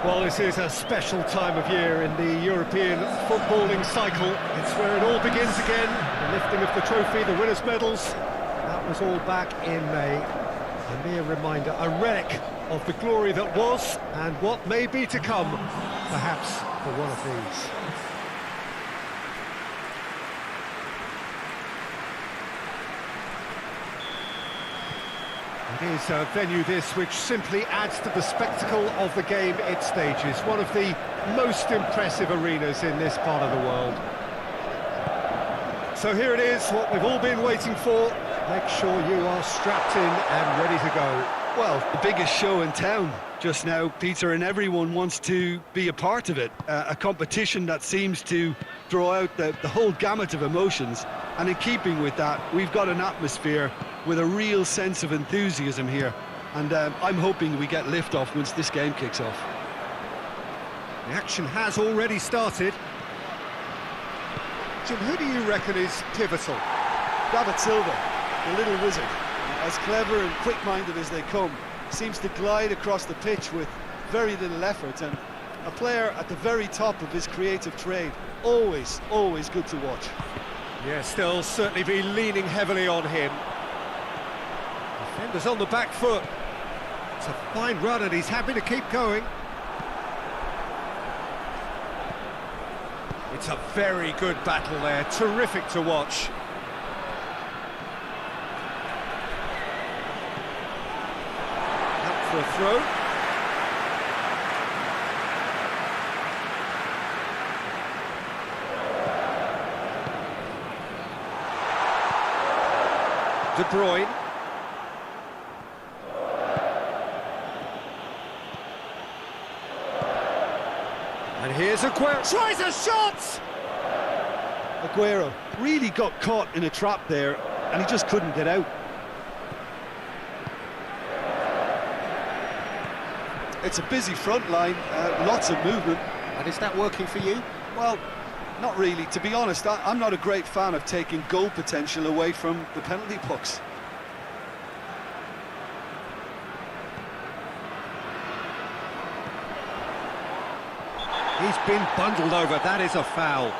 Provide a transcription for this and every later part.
Well, this is a special time of year in the European footballing cycle. It's where it all begins again. The lifting of the trophy, the winners' medals. That was all back in May. A mere reminder, a relic of the glory that was and what may be to come, perhaps for one of these. It is a venue this which simply adds to the spectacle of the game it stages. One of the most impressive arenas in this part of the world. So here it is, what we've all been waiting for. Make sure you are strapped in and ready to go. Well, the biggest show in town just now, Peter, and everyone wants to be a part of it. A competition that seems to draw out the whole gamut of emotions. And in keeping with that, we've got an atmosphere with a real sense of enthusiasm here. And I'm hoping we get liftoff once this game kicks off. The action has already started. Jim, who do you reckon is pivotal? David Silva, the little wizard, as clever and quick-minded as they come, seems to glide across the pitch with very little effort, and a player at the very top of his creative trade. Always good to watch. Yes, they'll certainly be leaning heavily on him. Defender's on the back foot. It's a fine run and he's happy to keep going. It's a very good battle there, terrific to watch. Out for a throw. De Bruyne. And here's Aguero. Tries a shot! Aguero really got caught in a trap there, and he just couldn't get out. It's a busy front line, lots of movement. And is that working for you? Well, not really. To be honest, I'm not a great fan of taking goal potential away from the penalty box. He's been bundled over, that is a foul.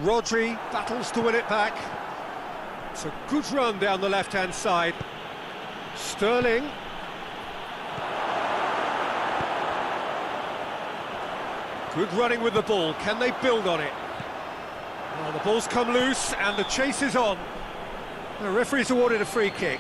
Rodri battles to win it back. It's a good run down the left-hand side. Sterling. Good running with the ball. Can they build on it? Well, the ball's come loose and the chase is on. The referee's awarded a free kick.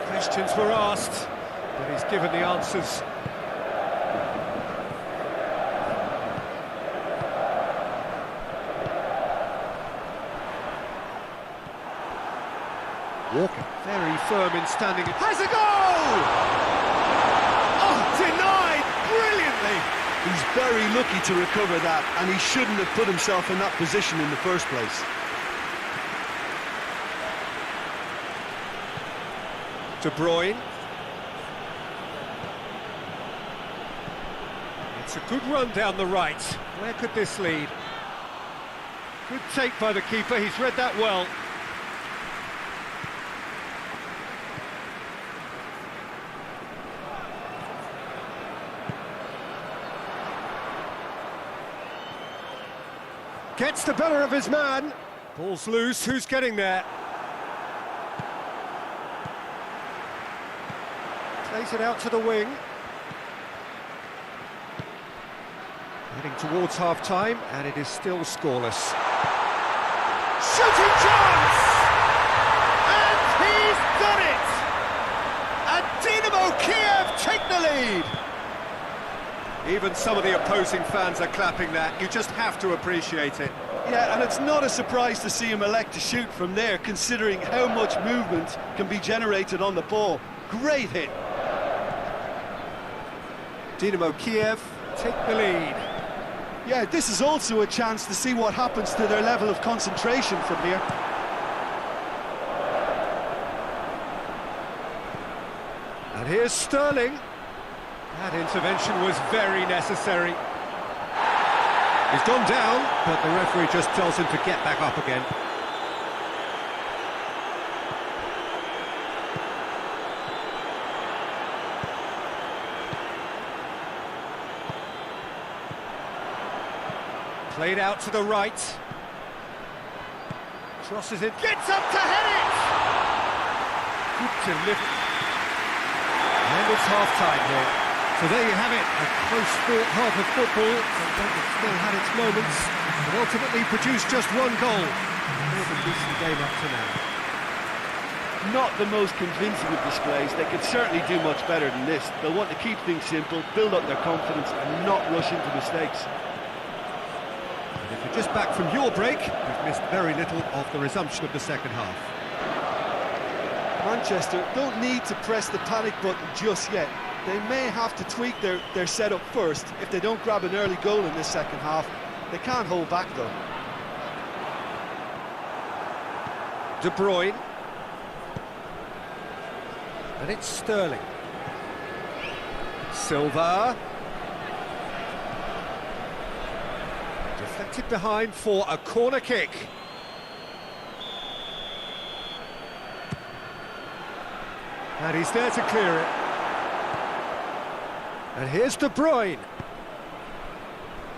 Questions were asked, but he's given the answers. Walker, very firm in standing. Has a goal! Oh, denied brilliantly! He's very lucky to recover that, and he shouldn't have put himself in that position in the first place. De Bruyne. It's a good run down the right. Where could this lead? Good take by the keeper, he's read that well. Gets the better of his man. Ball's loose, who's getting there? Plays it out to the wing. Heading towards half-time, and it is still scoreless. Shooting chance! And he's done it! And Dynamo Kiev take the lead! Even some of the opposing fans are clapping that. You just have to appreciate it. Yeah, and it's not a surprise to see him elect to shoot from there, considering how much movement can be generated on the ball. Great hit. Dynamo Kiev take the lead. Yeah, this is also a chance to see what happens to their level of concentration from here. And here's Sterling. That intervention was very necessary. He's gone down, but the referee just tells him to get back up again. Played out to the right. Crosses it, gets up to head it! Good delivery. And it's half-time here. So there you have it, a close-fought half of football, and it still had its moments, but ultimately produced just one goal. More than decent game up to now. Not the most convincing of displays. They could certainly do much better than this. They'll want to keep things simple, build up their confidence, and not rush into mistakes. And if you're just back from your break, you've missed very little of the resumption of the second half. Manchester don't need to press the panic button just yet. They may have to tweak their setup first if they don't grab an early goal in this second half. They can't hold back though. De Bruyne. And it's Sterling. Silva. Deflected behind for a corner kick. And he's there to clear it. And here's De Bruyne.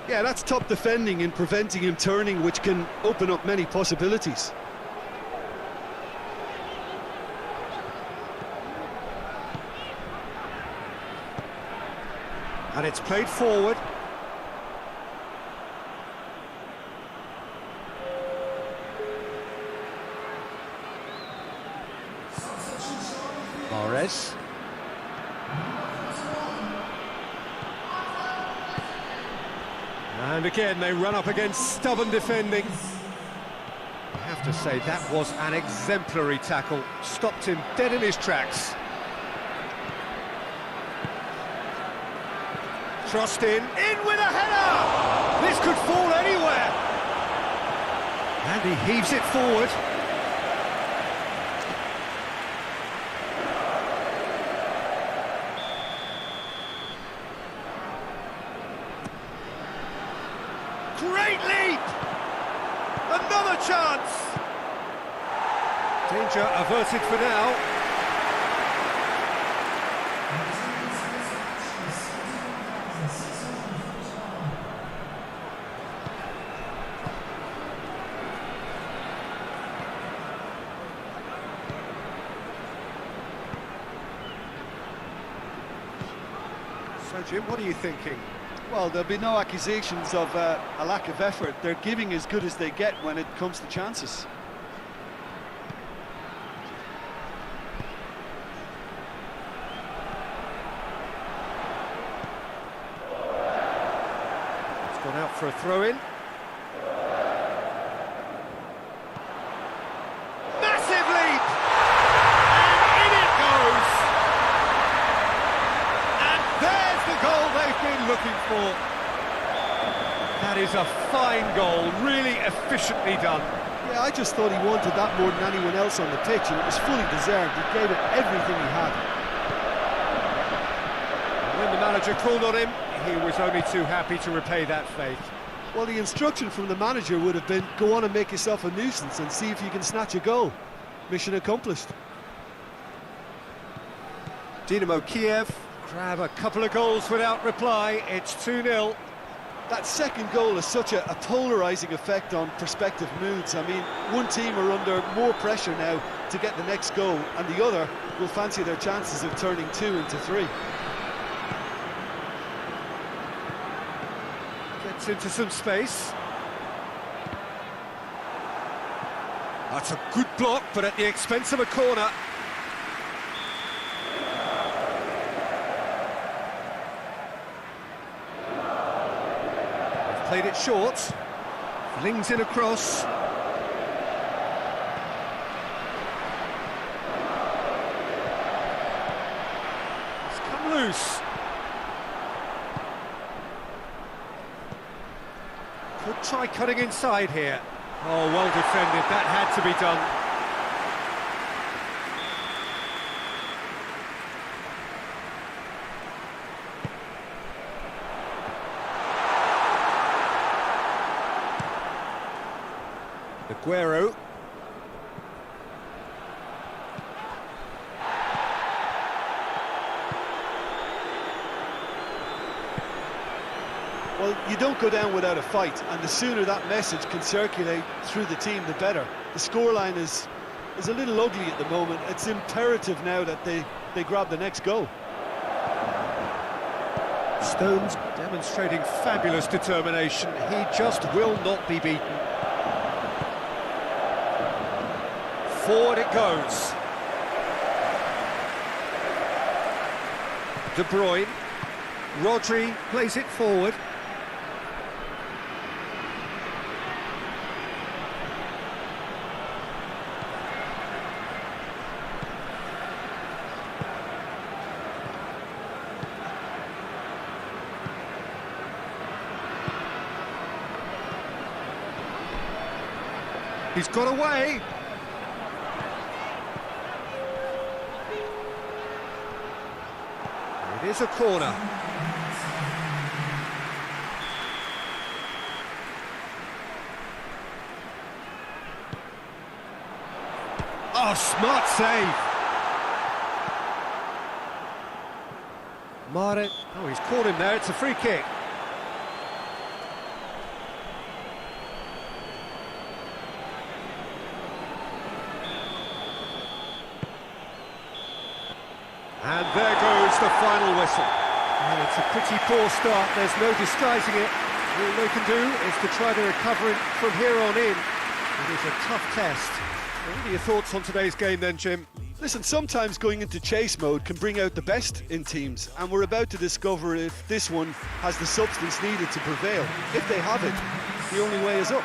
Yeah, that's top defending and preventing him turning, which can open up many possibilities. And it's played forward. Mahrez. And again, they run up against stubborn defending. I have to say, that was an exemplary tackle. Stopped him dead in his tracks. Crossed in with a header! This could fall anywhere! And he heaves it forward. Great leap! Another chance! Danger averted for now. So, Jim, what are you thinking? Well, there'll be no accusations of a lack of effort. They're giving as good as they get when it comes to chances. It's gone out for a throw-in. Massive leap! And in it goes! And there's the goal they've been looking for. That is a fine goal, really efficiently done. Yeah, I just thought he wanted that more than anyone else on the pitch, and it was fully deserved. He gave it everything he had. When the manager called on him, he was only too happy to repay that faith. Well, the instruction from the manager would have been, go on and make yourself a nuisance and see if you can snatch a goal. Mission accomplished. Dynamo Kiev grab a couple of goals without reply. It's 2-0. That second goal has such a polarising effect on prospective moods. I mean, one team are under more pressure now to get the next goal, and the other will fancy their chances of turning 2 into 3. Gets into some space. That's a good block, but at the expense of a corner. Played it short, flings in across. It's come loose. Could try cutting inside here. Oh, well defended, that had to be done. Aguero. Well, you don't go down without a fight, and the sooner that message can circulate through the team, the better. The scoreline is a little ugly at the moment. It's imperative now that they grab the next goal. Stones demonstrating fabulous determination. He just will not be beaten. Forward it goes. De Bruyne. Rodri plays it forward. He's got away. It is a corner. Oh, smart save. Mare. Oh, he's caught him there. It's a free kick. And there goes the final whistle. And it's a pretty poor start, there's no disguising it. All they can do is to try to recover it from here on in. It is a tough test. What are your thoughts on today's game then, Jim? Listen, sometimes going into chase mode can bring out the best in teams, and we're about to discover if this one has the substance needed to prevail. If they have it, the only way is up.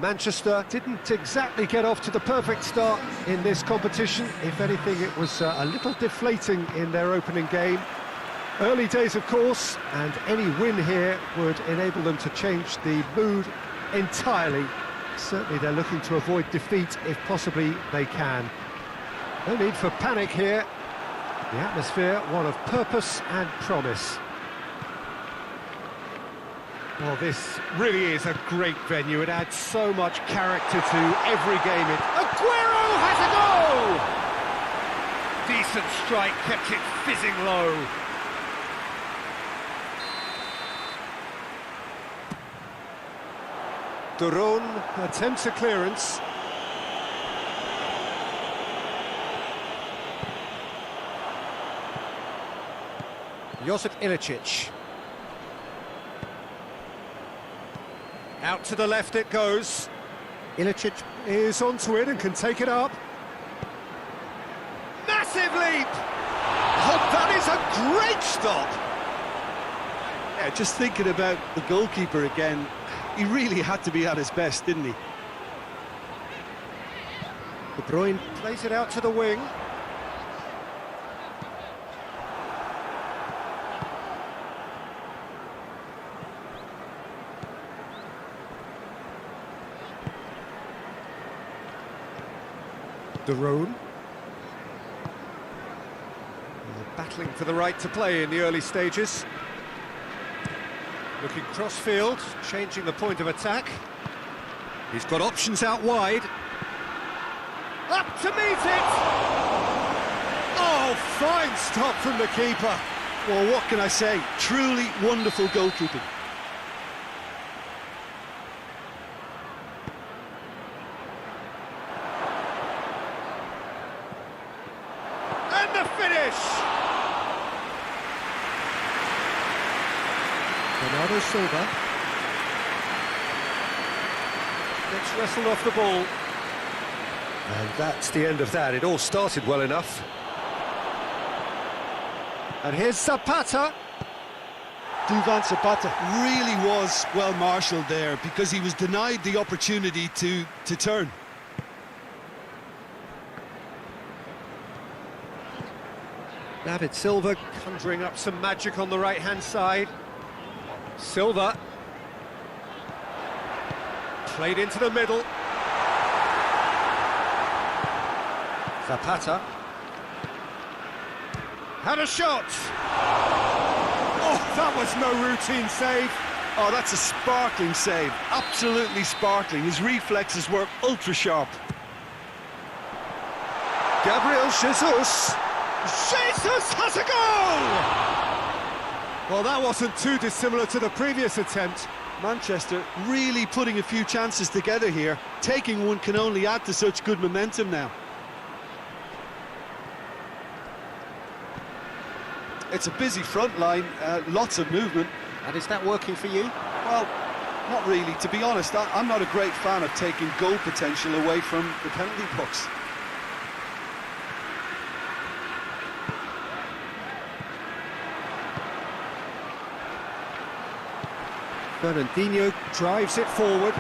Manchester didn't exactly get off to the perfect start in this competition. If anything, it was a little deflating in their opening game. Early days, of course, and any win here would enable them to change the mood entirely. Certainly they're looking to avoid defeat if possibly they can. No need for panic here. The atmosphere, one of purpose and promise. Well, this really is a great venue. It adds so much character to every game. Aguero has a goal! Decent strike, kept it fizzing low. Duron attempts a clearance. Josip Ilicic. Out to the left it goes. Ilicic is onto it and can take it up. Massive leap! Oh, that is a great stop! Yeah, just thinking about the goalkeeper again, he really had to be at his best, didn't he? De Bruyne plays it out to the wing. De Roon. Battling for the right to play in the early stages. Looking cross-field, changing the point of attack. He's got options out wide. Up to meet it! Oh, fine stop from the keeper. Well, what can I say? Truly wonderful goalkeeping. And the finish! Bernardo Silva. Gets wrestled off the ball. And that's the end of that. It all started well enough. And here's Zapata. Duvan Zapata really was well marshalled there because he was denied the opportunity to turn. David Silva conjuring up some magic on the right-hand side. Silva. Played into the middle. Zapata. Had a shot! Oh, that was no routine save. Oh, that's a sparkling save. Absolutely sparkling. His reflexes were ultra sharp. Gabriel Jesus! Jesus has a goal! Well, that wasn't too dissimilar to the previous attempt. Manchester really putting a few chances together here. Taking one can only add to such good momentum now. It's a busy front line, lots of movement. And is that working for you? Well, not really. To be honest, I'm not a great fan of taking goal potential away from the penalty box. Fernandinho drives it forward.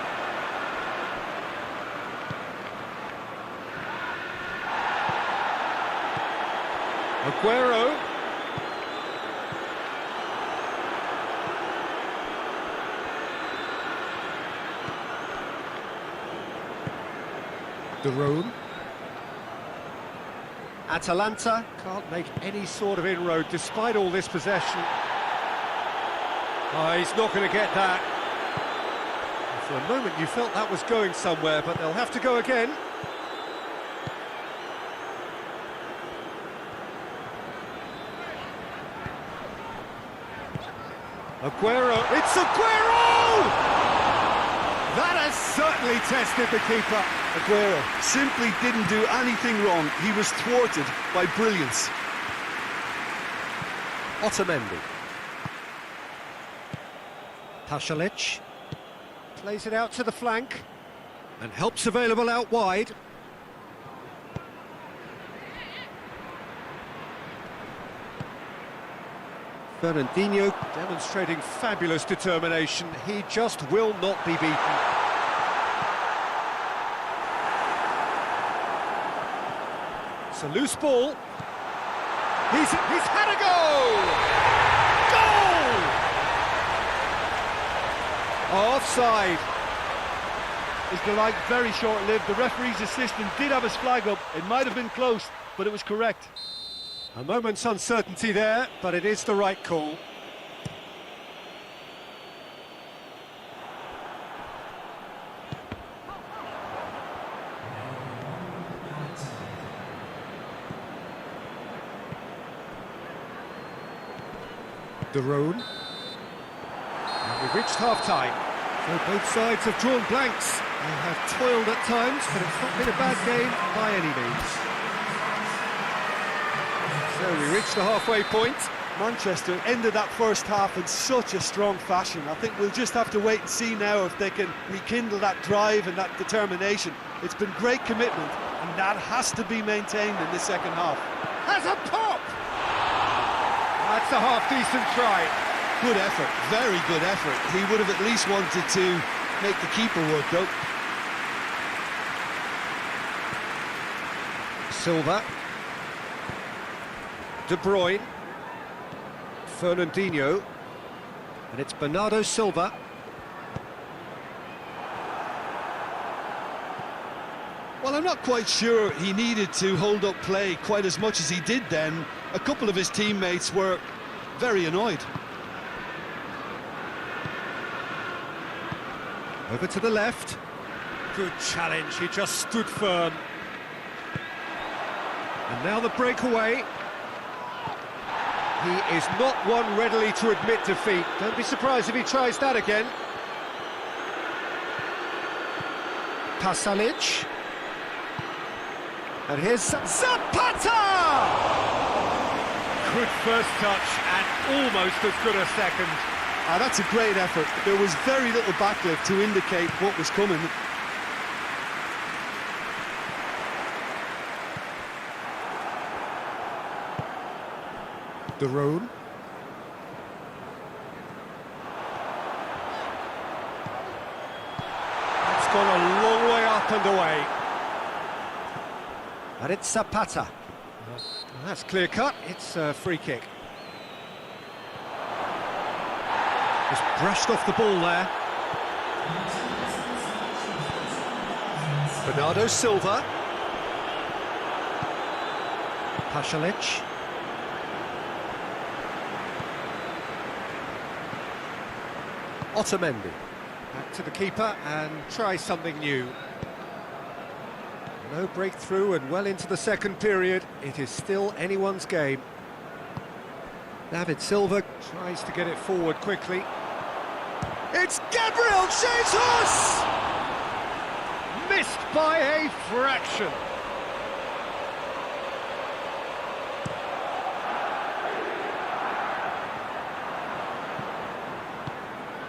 Aguero. De Roon. Atalanta can't make any sort of inroad despite all this possession. Oh, he's not going to get that. For a moment you felt that was going somewhere, but they'll have to go again. Aguero, it's Aguero! That has certainly tested the keeper. Aguero simply didn't do anything wrong. He was thwarted by brilliance. Otamendi. Pasalic plays it out to the flank and helps available out wide. Fernandinho demonstrating fabulous determination. He just will not be beaten. It's a loose ball. He's had a goal! Goal! Offside. His delight very short-lived. The referee's assistant did have his flag up. It might have been close, but it was correct. A moment's uncertainty there, but it is the right call. De Roon. And we've reached half-time. So both sides have drawn blanks. They have toiled at times, but it's not been a bad game by any means. So we reached the halfway point. Manchester ended that first half in such a strong fashion. I think we'll just have to wait and see now if they can rekindle that drive and that determination. It's been great commitment, and that has to be maintained in the second half. Has a pop! That's a half-decent try. Good effort, very good effort. He would have at least wanted to make the keeper work, though. Silva. De Bruyne. Fernandinho. And it's Bernardo Silva. Well, I'm not quite sure he needed to hold up play quite as much as he did then. A couple of his teammates were very annoyed. Over to the left. Good challenge, he just stood firm. And now the breakaway. He is not one readily to admit defeat. Don't be surprised if he tries that again. Pasalic. And here's Zapata! Good first touch and almost as good a second. That's a great effort. There was very little backlift to indicate what was coming. De Roon. It's gone a long way up and away. And it's Zapata. That's clear cut, it's a free kick. Just brushed off the ball there. Bernardo Silva. Pasalic. Otamendi. Back to the keeper and try something new. No breakthrough and well into the second period. It is still anyone's game. David Silva tries to get it forward quickly. It's Gabriel Jesus! Missed by a fraction.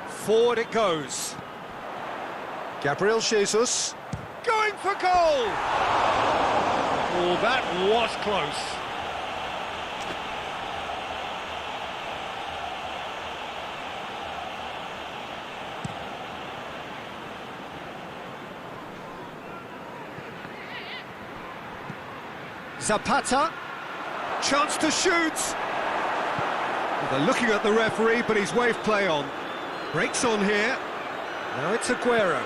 Forward it goes. Gabriel Jesus going for goal! Oh, that was close. Zapata, chance to shoot. They're looking at the referee, but he's waved play on. Breaks on here. Now it's Aguero.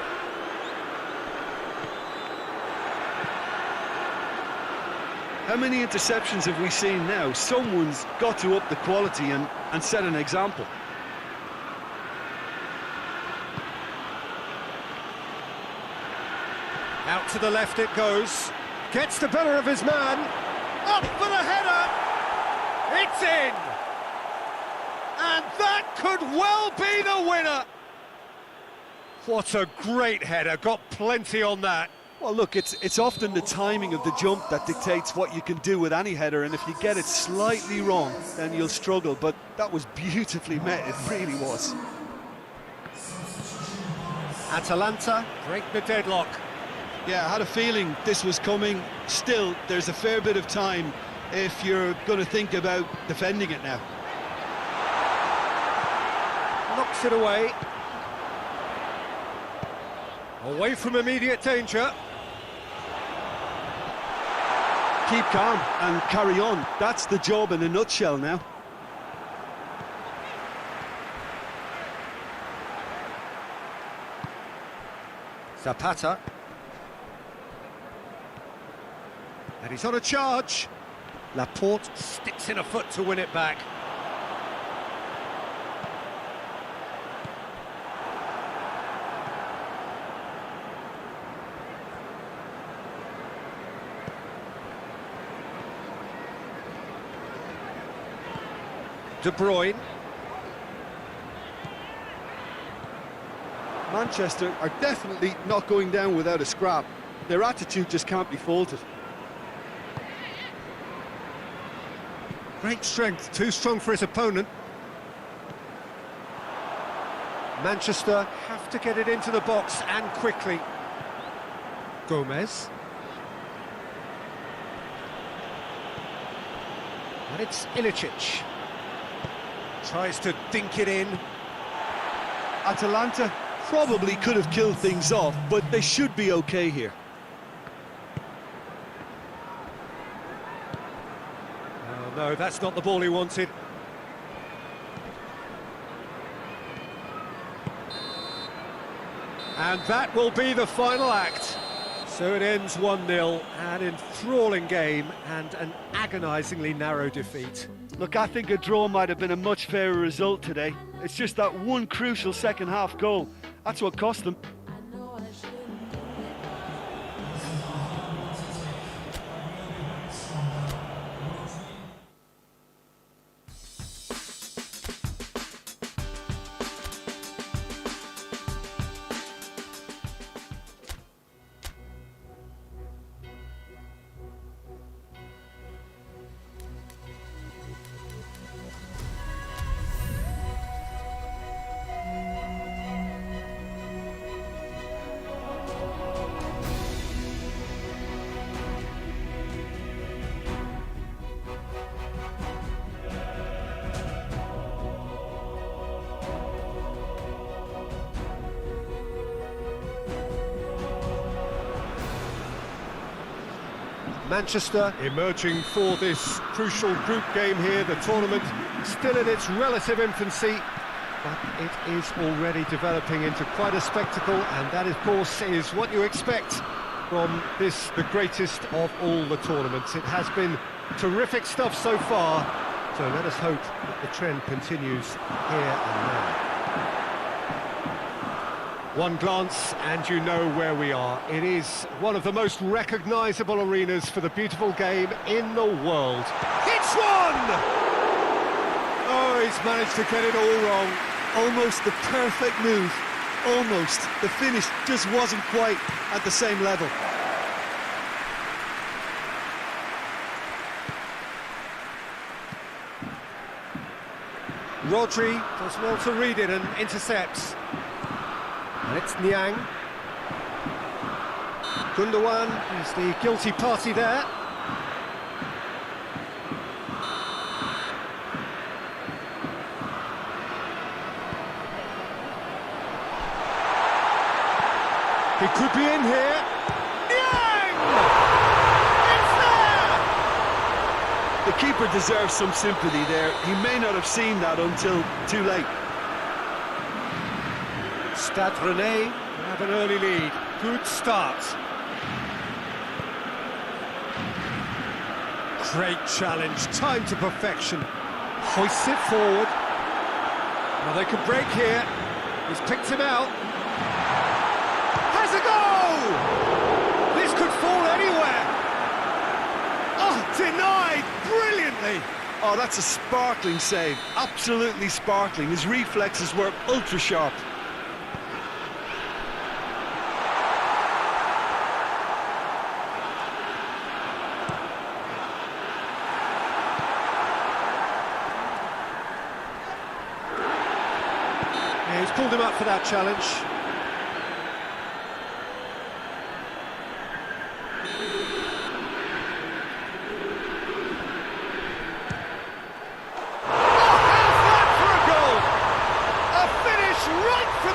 How many interceptions have we seen now? Someone's got to up the quality and set an example. Out to the left it goes. Gets the better of his man. Up for the header. It's in. And that could well be the winner. What a great header. Got plenty on that. Well, look, it's often the timing of the jump that dictates what you can do with any header, and if you get it slightly wrong, then you'll struggle. But that was beautifully met, it really was. Atalanta break the deadlock. Yeah, I had a feeling this was coming. Still, there's a fair bit of time if you're going to think about defending it now. Knocks it away. Away from immediate danger. Keep calm and carry on. That's the job in a nutshell now. Zapata. And he's on a charge. Laporte sticks in a foot to win it back. De Bruyne. Manchester are definitely not going down without a scrap. Their attitude just can't be faulted. Great strength, too strong for his opponent. Manchester have to get it into the box and quickly. Gomez. And it's Ilicic. Tries to dink it in. Atalanta probably could have killed things off, but they should be okay here. Oh, no, that's not the ball he wanted. And that will be the final act. So it ends 1-0, an enthralling game and an agonisingly narrow defeat. Look, I think a draw might have been a much fairer result today. It's just that one crucial second half goal. That's what cost them. Manchester emerging for this crucial group game here. The tournament still in its relative infancy, but it is already developing into quite a spectacle, and that, of course, is what you expect from this, the greatest of all the tournaments. It has been terrific stuff so far, so let us hope that the trend continues here and now. One glance and you know where we are. It is one of the most recognisable arenas for the beautiful game in the world. It's one! Oh, he's managed to get it all wrong. Almost the perfect move. Almost. The finish just wasn't quite at the same level. Rodri does well to read it and intercepts. And it's Niang. Gundogan is the guilty party there. He could be in here. Niang! It's there! The keeper deserves some sympathy there. He may not have seen that until too late. Stade Rennais have an early lead. Good start. Great challenge, time to perfection. Hoists it forward. Well, they could break here. He's picked him out. Has a goal! This could fall anywhere. Oh, denied brilliantly. Oh, that's a sparkling save. Absolutely sparkling. His reflexes were ultra sharp. Yeah, he's pulled him up for that challenge.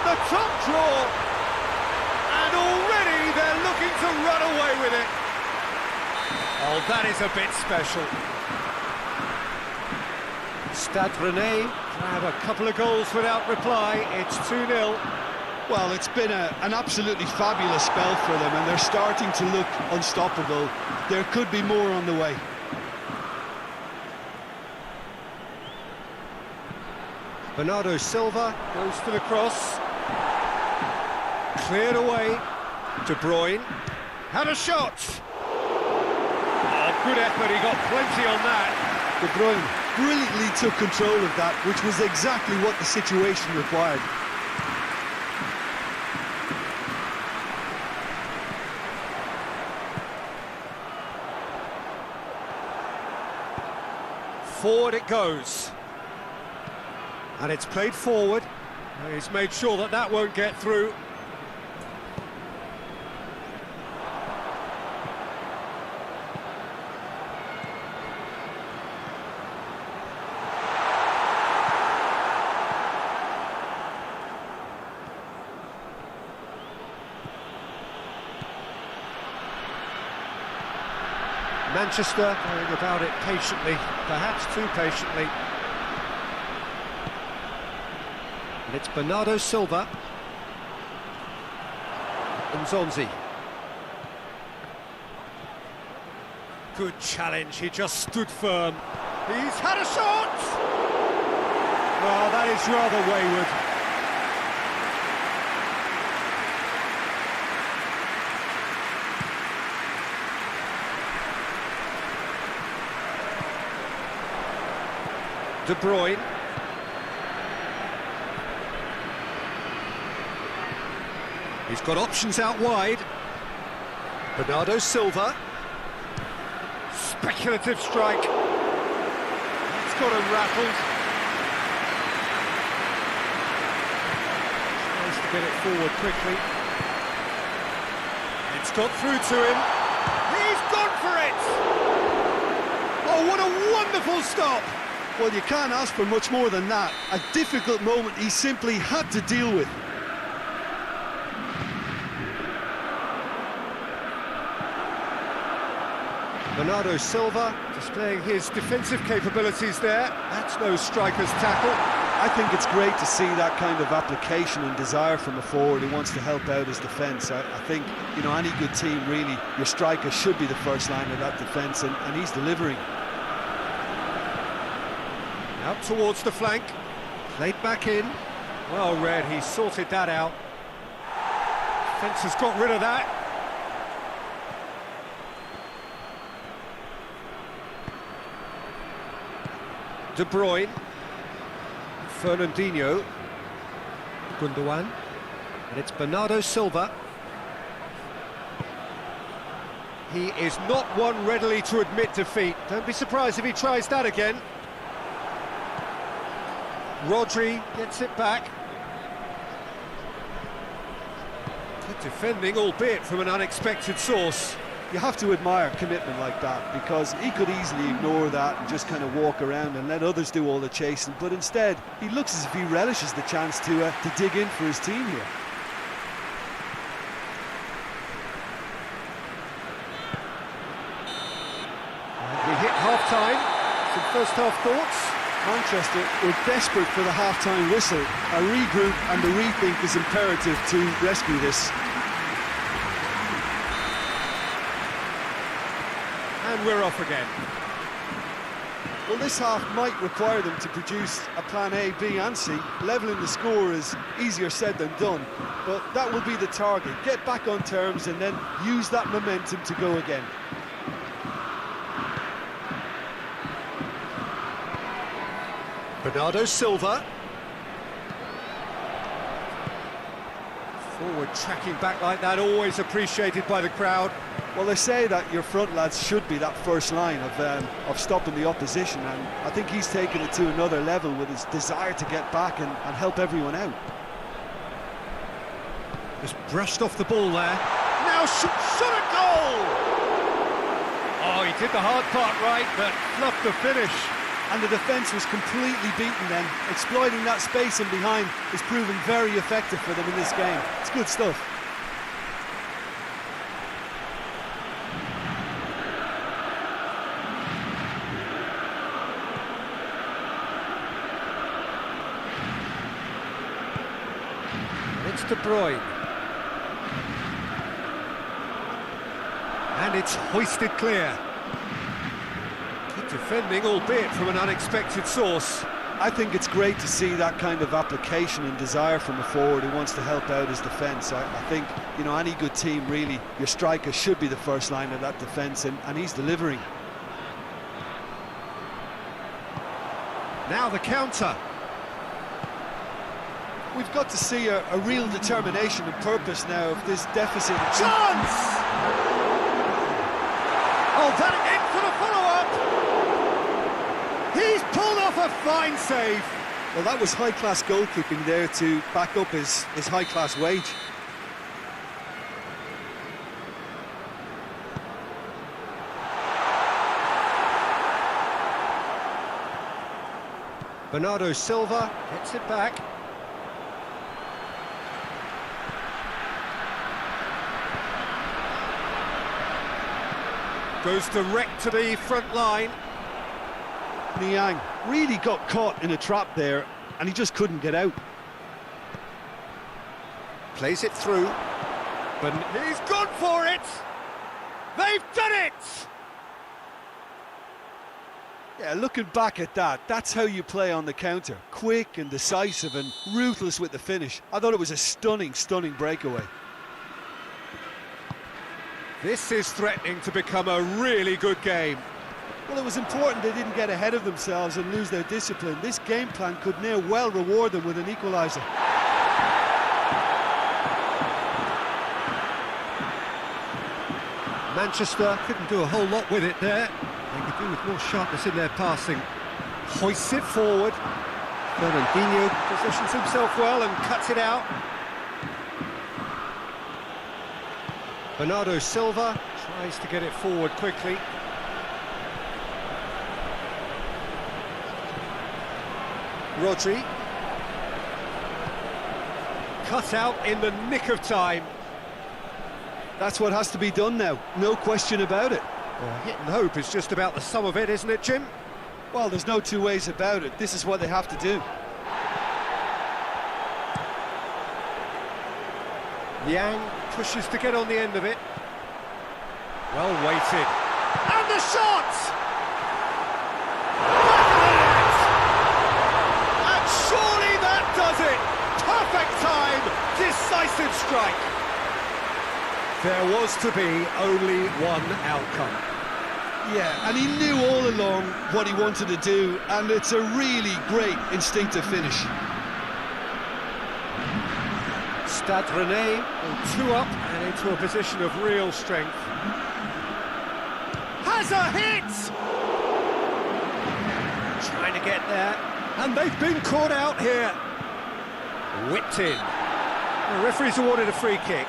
The top draw, and already they're looking to run away with it. Oh, that is a bit special. Stade Rennais grab a couple of goals without reply. It's 2-0. Well, it's been an absolutely fabulous spell for them, and they're starting to look unstoppable. There could be more on the way. Bernardo Silva goes for the cross. Cleared away. De Bruyne had a shot. Oh, good effort, he got plenty on that. De Bruyne brilliantly took control of that, which was exactly what the situation required. Forward it goes. And it's played forward. He's made sure that that won't get through. Manchester going about it patiently, perhaps too patiently. And it's Bernardo Silva. Nzonzi. Good challenge, he just stood firm. He's had a shot! Well, that is rather wayward. De Bruyne. He's got options out wide. Bernardo Silva. Speculative strike. It's got him rattled. Tries to get it forward quickly. It's got through to him. He's gone for it! Oh, what a wonderful stop! Well, you can't ask for much more than that. A difficult moment he simply had to deal with. Bernardo Silva displaying his defensive capabilities there. That's no striker's tackle. I think it's great to see that kind of application and desire from a forward who wants to help out his defence. I think, you know, any good team, really, your striker should be the first line of that defence, and he's delivering. Out towards the flank. Played back in. Well read, he sorted that out. Defence has got rid of that. De Bruyne, Fernandinho, Gundogan, and it's Bernardo Silva. He is not one readily to admit defeat. Don't be surprised if he tries that again. Rodri gets it back. Good defending, albeit from an unexpected source. You have to admire commitment like that, because he could easily ignore that and just kind of walk around and let others do all the chasing, but instead he looks as if he relishes the chance to dig in for his team here. And we hit half-time. Some first-half thoughts? Manchester were desperate for the half-time whistle. A regroup and a rethink is imperative to rescue this. And we're off again. Well, this half might require them to produce a plan A, B and C. Levelling the score is easier said than done, but that will be the target. Get back on terms and then use that momentum to go again. Bernardo Silva. Forward tracking back like that, always appreciated by the crowd. Well, they say that your front lads should be that first line of stopping the opposition, and I think he's taken it to another level with his desire to get back and help everyone out. Just brushed off the ball there. Now shot a goal! Oh, he did the hard part right, but fluffed the finish. And the defence was completely beaten then. Exploiting that space in behind is proving very effective for them in this game. It's good stuff. And it's De Bruyne. And it's hoisted clear. Good defending, albeit from an unexpected source. I think it's great to see that kind of application and desire from a forward who wants to help out his defence. I think, you know, any good team, really, your striker should be the first line of that defence, and he's delivering. Now the counter. We've got to see a real determination and purpose now of this deficit. Chance! Oh, that in for the follow-up! He's pulled off a fine save. Well, that was high-class goalkeeping there to back up his high-class wage. Bernardo Silva gets it back. Goes direct to the front line. Niang really got caught in a trap there, and he just couldn't get out. Plays it through. But he's gone for it! They've done it! Yeah, looking back at that, that's how you play on the counter. Quick and decisive and ruthless with the finish. I thought it was a stunning, stunning breakaway. This is threatening to become a really good game. Well, it was important they didn't get ahead of themselves and lose their discipline. This game plan could near well reward them with an equaliser. Manchester couldn't do a whole lot with it there. They could do with more sharpness in their passing. Hoists it forward. Fernandinho positions himself well and cuts it out. Bernardo Silva tries to get it forward quickly. Rodri. Cut out in the nick of time. That's what has to be done now, no question about it. Well, hit and hope is just about the sum of it, isn't it, Jim? Well, there's no two ways about it. This is what they have to do. Yang pushes to get on the end of it. Well weighted. And the shot! And surely that does it! Perfect time, decisive strike. There was to be only one outcome. Yeah, and he knew all along what he wanted to do, and it's a really great instinctive finish. Stade Rennais will 2 up and into a position of real strength. Has a hit! Trying to get there, and they've been caught out here. Whipped in. The referee's awarded a free kick.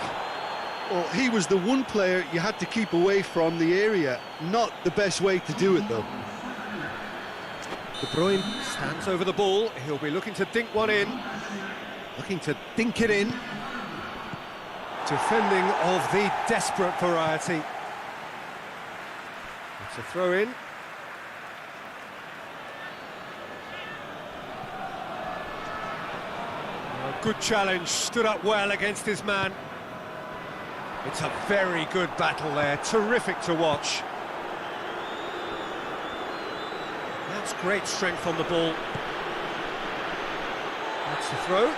Well, he was the one player you had to keep away from the area. Not the best way to do it, though. De Bruyne stands over the ball. He'll be looking to dink one in. Looking to dink it in. Defending of the desperate variety. It's a throw-in. A good challenge, stood up well against his man. It's a very good battle there, terrific to watch. That's great strength on the ball. That's the throw.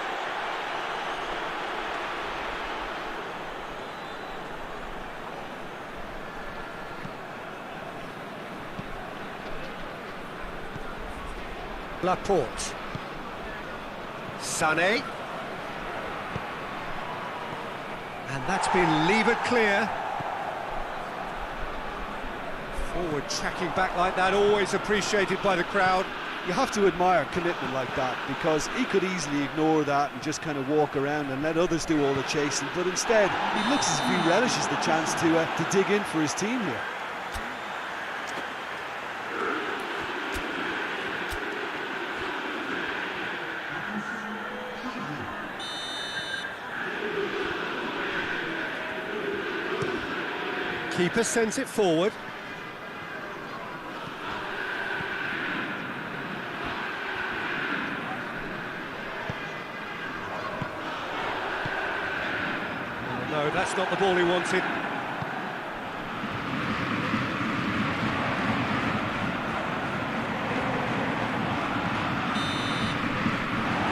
Laporte. Sané. And that's been levered clear. Forward tracking back like that, always appreciated by the crowd. You have to admire commitment like that, because he could easily ignore that and just kind of walk around and let others do all the chasing, but instead he looks as if he relishes the chance to dig in for his team here. Keeper sends it forward. No, that's not the ball he wanted.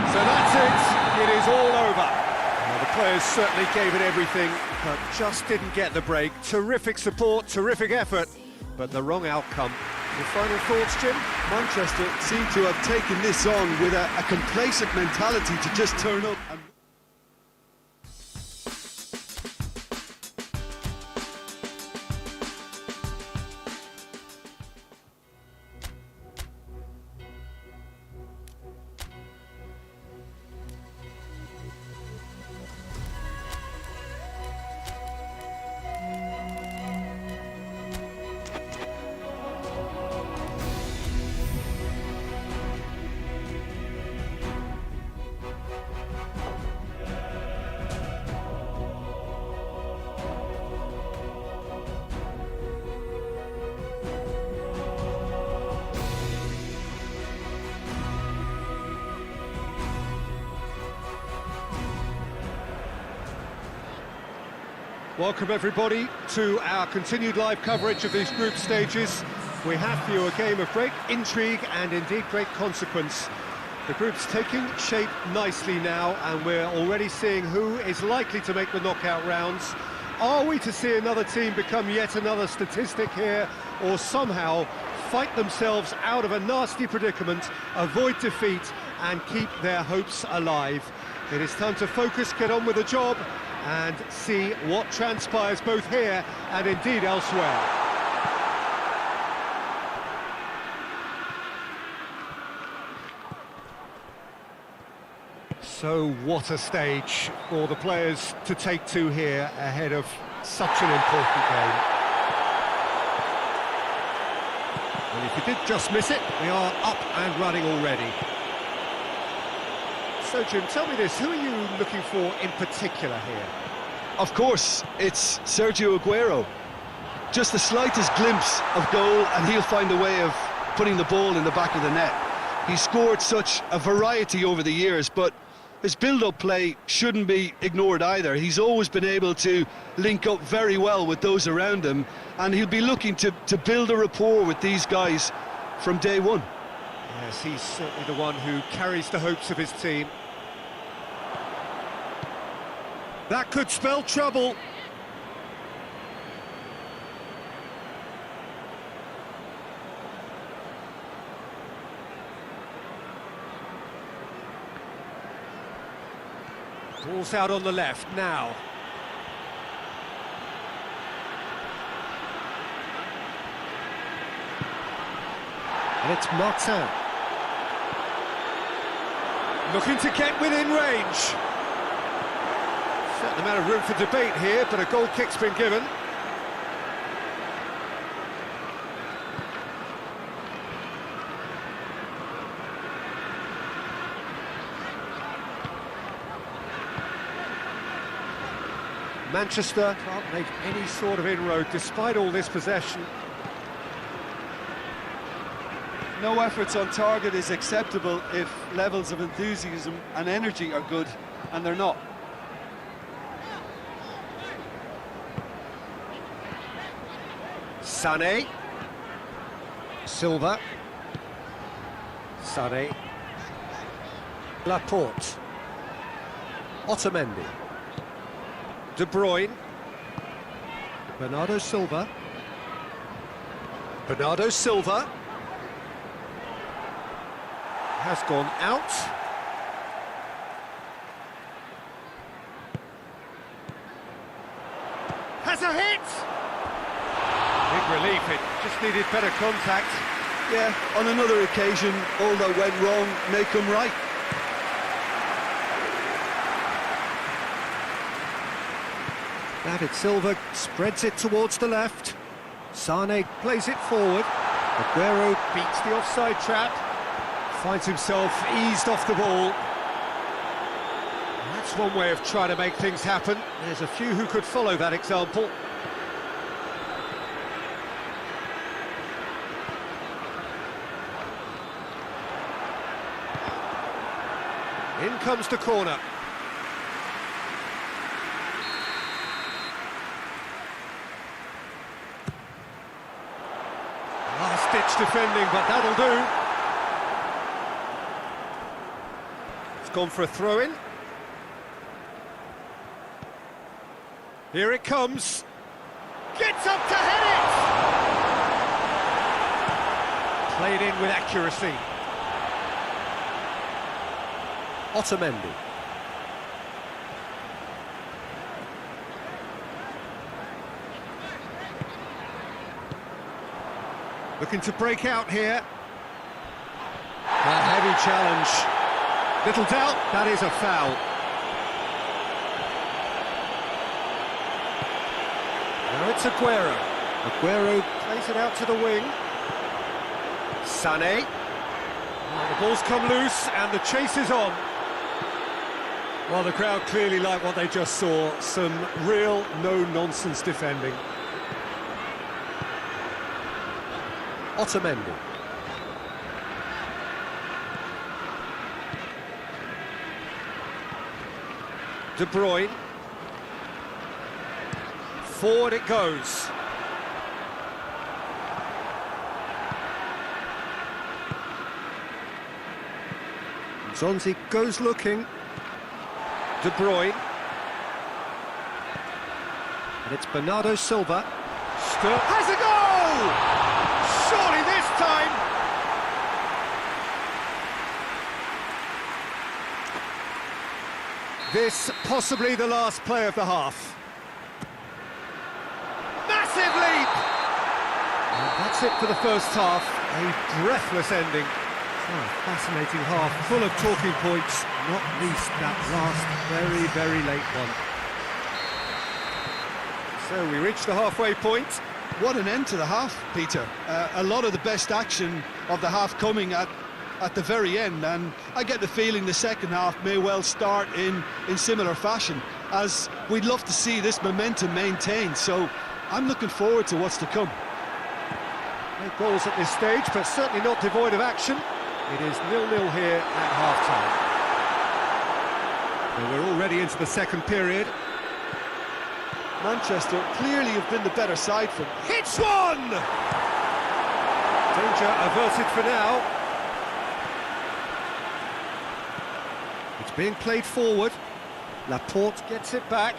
So that's it. It is all over. Well, the players certainly gave it everything, but just didn't get the break. Terrific support, terrific effort, but the wrong outcome. Your final thoughts, Jim? Manchester seem to have taken this on with a complacent mentality to just turn up and... Welcome everybody to our continued live coverage of these group stages. we have for you a game of great intrigue and indeed great consequence. The group's taking shape nicely now, and we're already seeing who is likely to make the knockout rounds. Are we to see another team become yet another statistic here, or somehow fight themselves out of a nasty predicament, avoid defeat and keep their hopes alive? It is time to focus, get on with the job and see what transpires both here and indeed elsewhere. So what a stage for the players to take to here ahead of such an important game. And if you did just miss it, we are up and running already. So Jim, tell me this, who are you looking for in particular here? Of course, it's Sergio Aguero. Just the slightest glimpse of goal and he'll find a way of putting the ball in the back of the net. He's scored such a variety over the years, but his build-up play shouldn't be ignored either. He's always been able to link up very well with those around him, and he'll be looking to build a rapport with these guys from day one. Yes, he's certainly the one who carries the hopes of his team. That could spell trouble. Ball's out on the left now. And it's Martin. Looking to get within range. Certain amount of room for debate here, but a goal kick's been given. Manchester can't make any sort of inroad despite all this possession. No efforts on target is acceptable if levels of enthusiasm and energy are good, and they're not. Sané. Silva. Sané. Laporte. Otamendi. De Bruyne. Bernardo Silva. Bernardo Silva. Has gone out. Has a hit! Big relief, it just needed better contact. Yeah, on another occasion, all that went wrong may come right. David Silva spreads it towards the left. Sané plays it forward. Aguero beats the offside trap. Finds himself eased off the ball. That's one way of trying to make things happen. There's a few who could follow that example. In comes the corner. Last-ditch defending, but that'll do. It's gone for a throw-in. Here it comes. Gets up to head it! Played in with accuracy. Otamendi. Looking to break out here. A heavy challenge. Little doubt, that is a foul. Now it's Aguero. Aguero plays it out to the wing. Sané. The ball's come loose and the chase is on. Well, the crowd clearly like what they just saw. Some real no-nonsense defending. Otamendi. De Bruyne. Forward it goes. Zonzi goes looking. De Bruyne. And it's Bernardo Silva. Has a goal! Surely this time! This possibly the last play of the half. Massive leap! And that's it for the first half. A breathless ending. Oh, fascinating half, full of talking points, not least that last very, very late one. So we reach the halfway point. What an end to the half, Peter. A lot of the best action of the half coming at the very end, and I get the feeling the second half may well start in similar fashion, as we'd love to see this momentum maintained, so I'm looking forward to what's to come. No goals at this stage, but certainly not devoid of action. It is 0-0 here at half-time. Well, we're already into the second period. Manchester clearly have been the better side for... Hits one! Danger averted for now. It's being played forward. Laporte gets it back.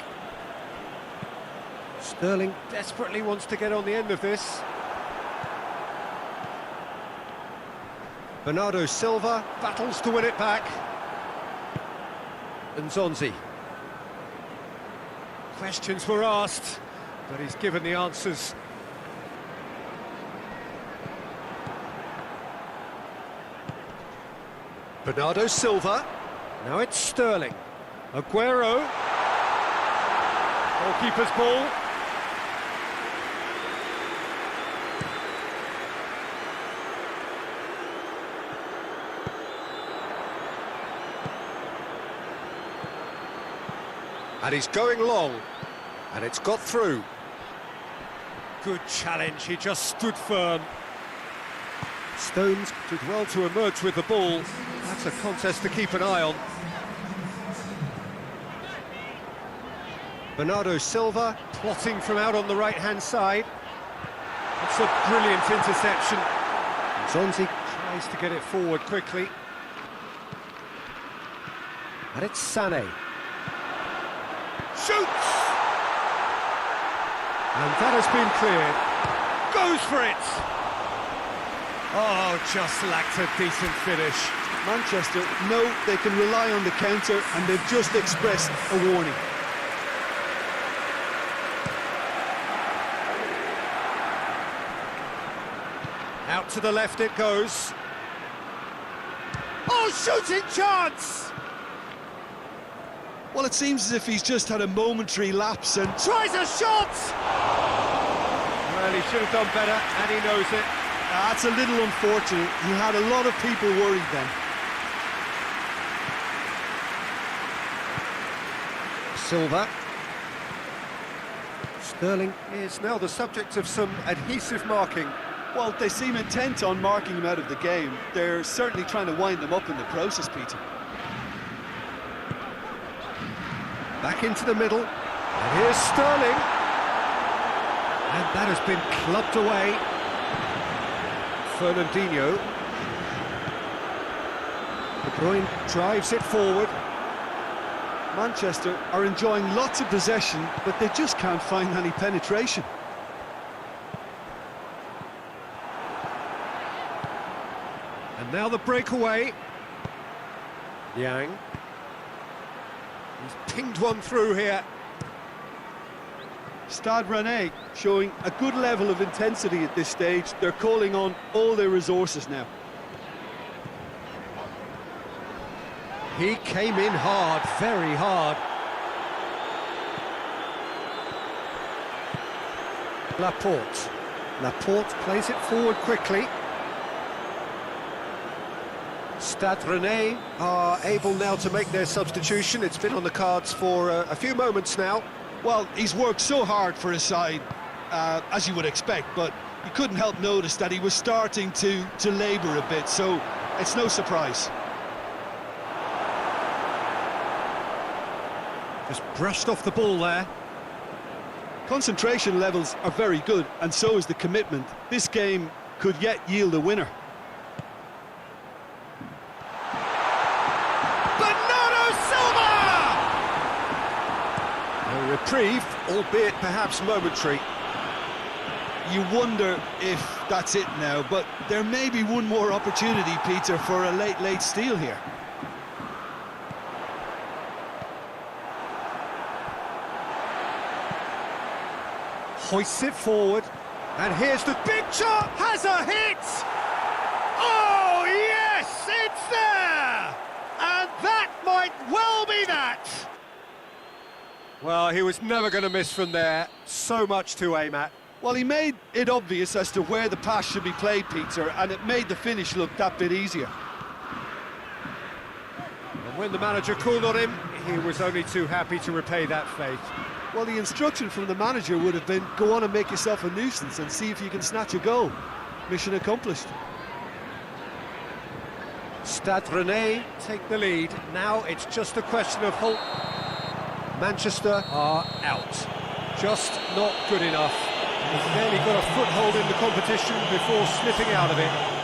Sterling desperately wants to get on the end of this. Bernardo Silva battles to win it back. And Zonzi. Questions were asked, but he's given the answers. Bernardo Silva. Now it's Sterling. Aguero. Goalkeeper's ball. And he's going long, and it's got through. Good challenge, he just stood firm. Stones did well to emerge with the ball. That's a contest to keep an eye on. Bernardo Silva plotting from out on the right-hand side. It's a brilliant interception. Zonzi tries to get it forward quickly. And it's Sané. Shoots! And that has been cleared. Goes for it! Oh, just lacked a decent finish. Manchester know they can rely on the counter, and they've just expressed a warning. Out to the left it goes. Oh, shooting chance! Well, it seems as if he's just had a momentary lapse and... Tries a shot! Well, he should have done better, and he knows it. That's a little unfortunate. He had a lot of people worried then. Silva. Sterling is now the subject of some adhesive marking. Well, they seem intent on marking him out of the game. They're certainly trying to wind him up in the process, Peter. Back into the middle, and here's Sterling. And that has been clubbed away. Fernandinho. De Bruyne drives it forward. Manchester are enjoying lots of possession, but they just can't find any penetration. And now the breakaway. Yang. He's pinged one through here. Stade Rennais showing a good level of intensity at this stage. They're calling on all their resources now. He came in hard, very hard. Laporte. Laporte plays it forward quickly. Stade Rennais are able now to make their substitution. It's been on the cards for a few moments now. Well, he's worked so hard for his side, as you would expect, but you couldn't help notice that he was starting to labour a bit, so it's no surprise. Just brushed off the ball there. Concentration levels are very good, and so is the commitment. This game could yet yield a winner. reprieve, albeit perhaps momentary. You wonder if that's it now, but there may be one more opportunity, Peter, for a late steal here. Hoists it forward, and here's the big shot, has a hit! Oh yes, it's there! And that might well be that! Well, he was never going to miss from there, so much to aim at. Well, he made it obvious as to where the pass should be played, Peter, and it made the finish look that bit easier. And when the manager called on him, he was only too happy to repay that faith. Well, the instruction from the manager would have been, go on and make yourself a nuisance and see if you can snatch a goal. Mission accomplished. Stade Rennais take the lead. Now it's just a question of hope. Manchester are out. Just not good enough. He's barely got a foothold in the competition before slipping out of it.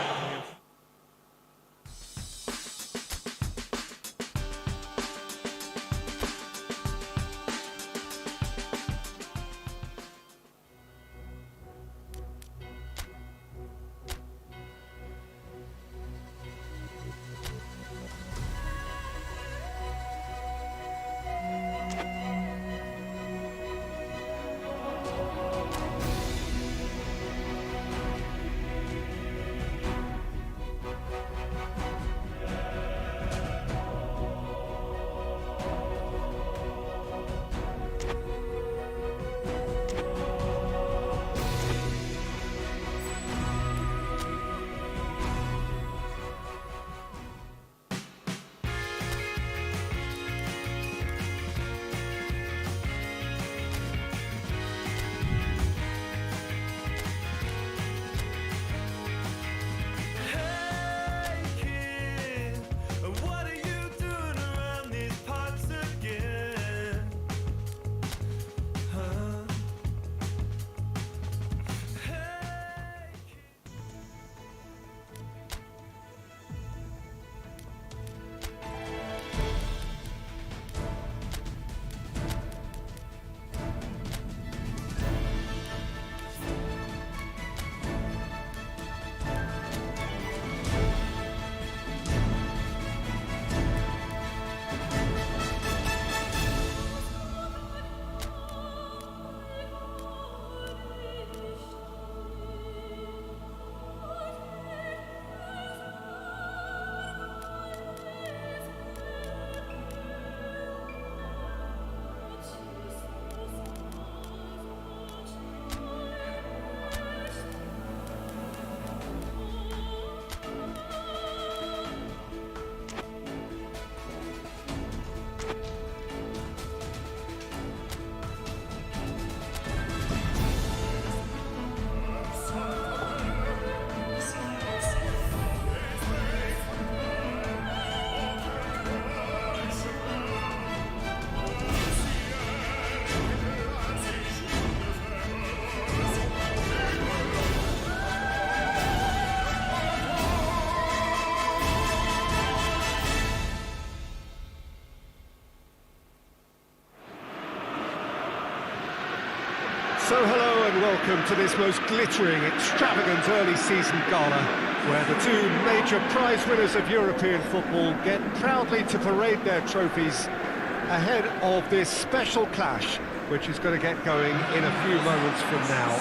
So hello and welcome to this most glittering, extravagant early season gala, where the two major prize winners of European football get proudly to parade their trophies ahead of this special clash, which is going to get going in a few moments from now.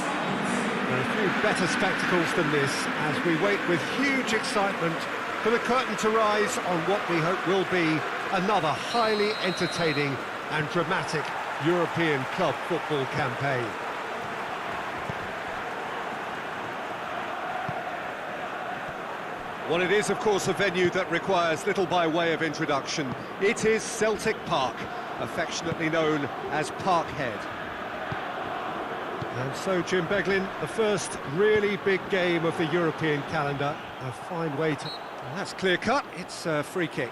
There are a few better spectacles than this as we wait with huge excitement for the curtain to rise on what we hope will be another highly entertaining and dramatic European club football campaign. Well, it is, of course, a venue that requires little by way of introduction. It is Celtic Park, affectionately known as Parkhead. And so, Jim Beglin, the first really big game of the European calendar. A fine way to... Well, that's clear-cut. It's a free kick.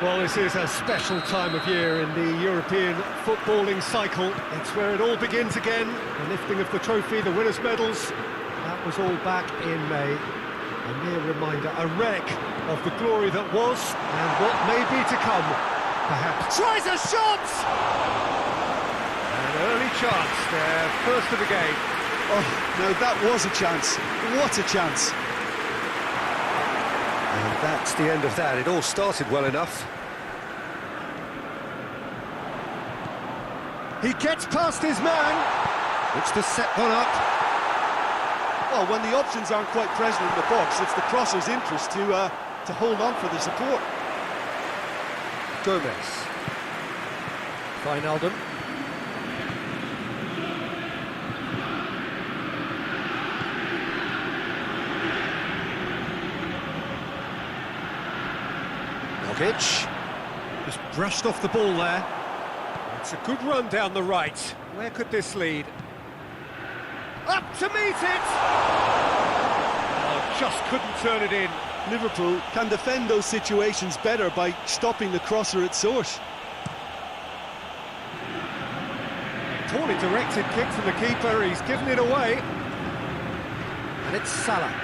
Well, this is a special time of year in the European footballing cycle. It's where it all begins again. The lifting of the trophy, the winners' medals. That was all back in May. A mere reminder, a relic of the glory that was and what may be to come, perhaps. Tries a shot! An early chance there, first of the game. Oh, now that was a chance. What a chance. And that's the end of that. It all started well enough. He gets past his man. Looks to set one up. Well, when the options aren't quite present in the box, it's the crosser's interest to hold on for the support. Gomez. Wijnaldum. Rogic. Just brushed off the ball there. It's a good run down the right. Where could this lead? Up to meet it! Oh, just couldn't turn it in. Liverpool can defend those situations better by stopping the crosser at source. Poorly directed kick from the keeper, he's given it away. And it's Salah.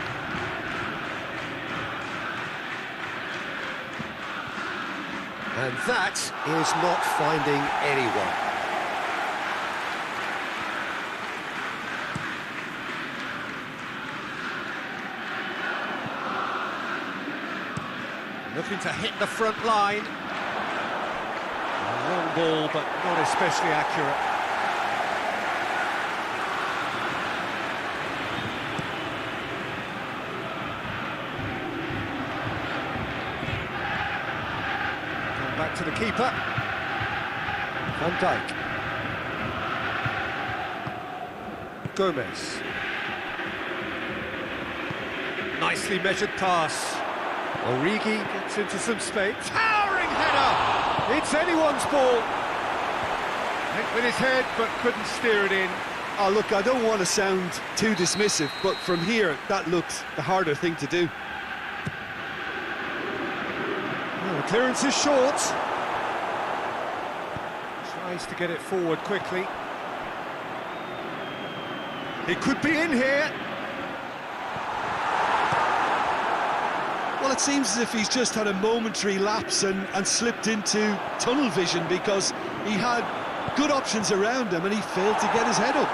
And that is not finding anyone. Looking to hit the front line. A long ball, but not especially accurate. Back to the keeper. Van Dijk. Gomez. Nicely measured pass. Origi gets into some space. Towering header! It's anyone's ball. Hit with his head, but couldn't steer it in. Oh, look, I don't want to sound too dismissive, but from here, that looks the harder thing to do. Well, the clearance is short. Tries to get it forward quickly. He could be in here. Well, it seems as if he's just had a momentary lapse and slipped into tunnel vision because he had good options around him and he failed to get his head up.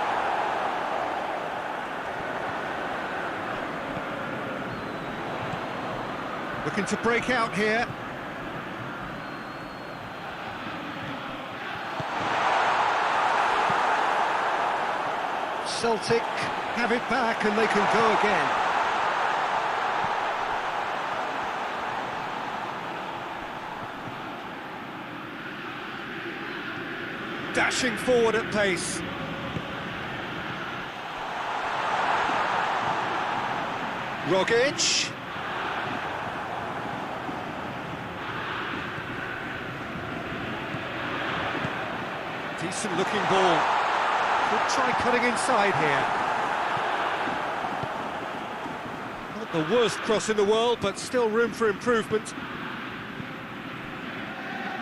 Looking to break out here. Celtic have it back and they can go again. Dashing forward at pace. Rogic. Decent looking ball. Could try cutting inside here. Not the worst cross in the world, but still room for improvement.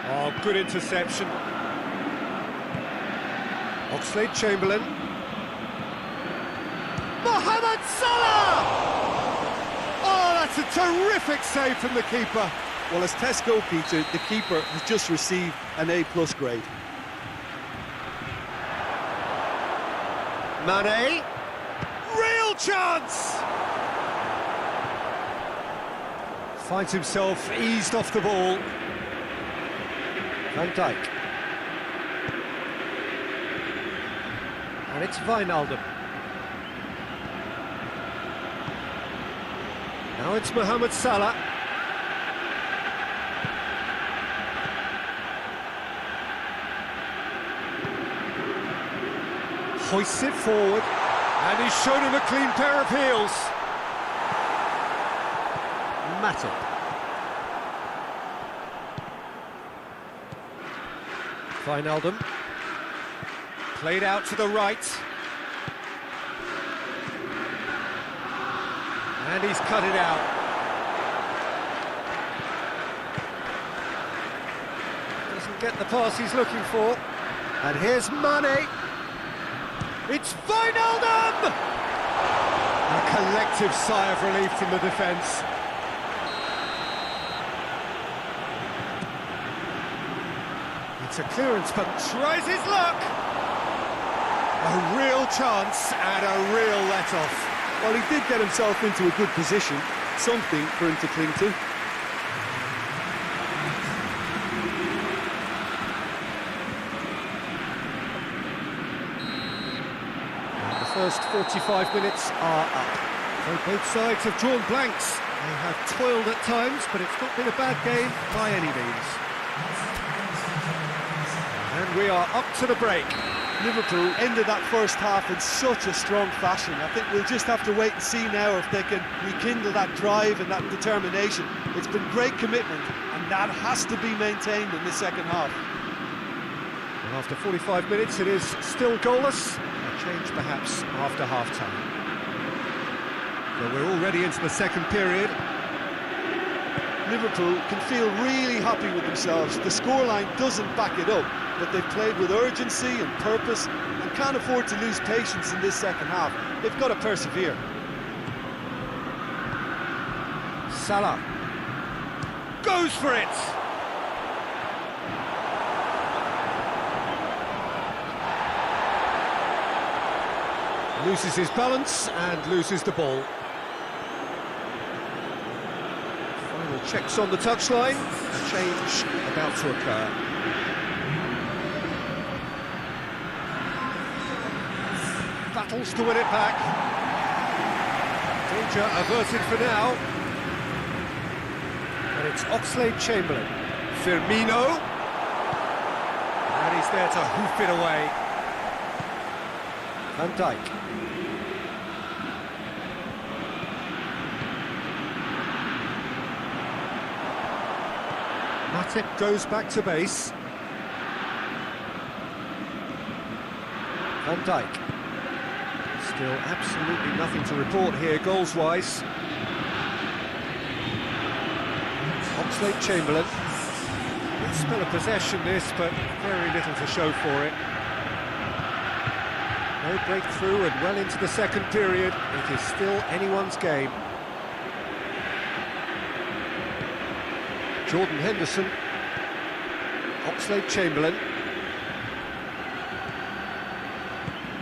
Oh, good interception. Oxlade-Chamberlain. Mohamed Salah! Oh, that's a terrific save from the keeper. Well, as test goalkeeper, the keeper has just received an A+ grade. Mane. Real chance! Finds himself eased off the ball. Van Dijk. And it's Wijnaldum. Now it's Mohamed Salah. Hoists it forward, and he's shown him a clean pair of heels. Matip. Wijnaldum. Played out to the right. And he's cut it out. Doesn't get the pass he's looking for. And here's Mane. It's Wijnaldum! A collective sigh of relief from the defence. It's a clearance, but tries his luck. A real chance and a real let-off. Well, he did get himself into a good position, something for him to cling to. And the first 45 minutes are up. So both sides have drawn blanks. They have toiled at times, but it's not been a bad game by any means. And we are up to the break. Liverpool ended that first half in such a strong fashion. I think we'll just have to wait and see now if they can rekindle that drive and that determination. It's been great commitment, and that has to be maintained in the second half. And after 45 minutes, it is still goalless. A change perhaps after half-time. But we're already into the second period. Liverpool can feel really happy with themselves. The scoreline doesn't back it up, but they've played with urgency and purpose and can't afford to lose patience in this second half. They've got to persevere. Salah goes for it. Loses his balance and loses the ball. Final checks on the touchline. A change about to occur. Battles to win it back. Danger averted for now. And it's Oxlade-Chamberlain. Firmino. And he's there to hoof it away. Van Dijk. Matip goes back to base. Van Dijk. Still absolutely nothing to report here, goals-wise. Oxlade-Chamberlain. Good spell of possession this, but very little to show for it. No breakthrough and well into the second period. It is still anyone's game. Jordan Henderson. Oxlade-Chamberlain.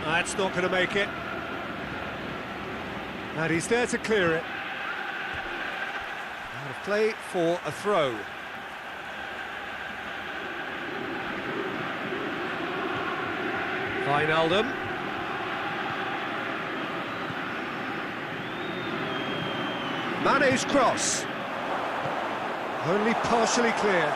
That's not going to make it. And he's there to clear it. Out of play for a throw. Wijnaldum. Mane's cross. Only partially clear.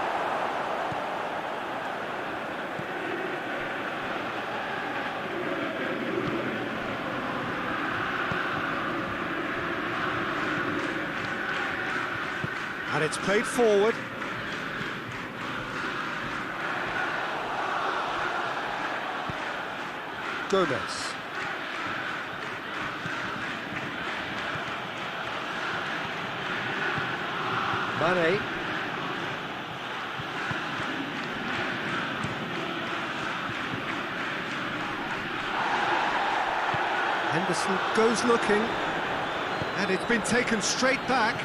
And it's played forward. Gomez. Mane. Henderson goes looking, and it's been taken straight back.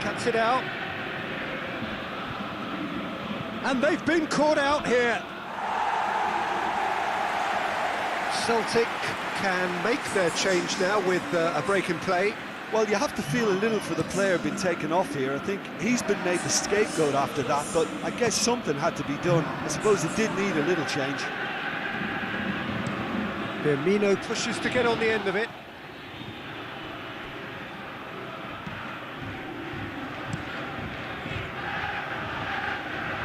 Cuts it out. And they've been caught out here. Celtic can make their change now with a break in play. Well, you have to feel a little for the player being taken off here. I think he's been made the scapegoat after that, but I guess something had to be done. I suppose it did need a little change. Firmino pushes to get on the end of it.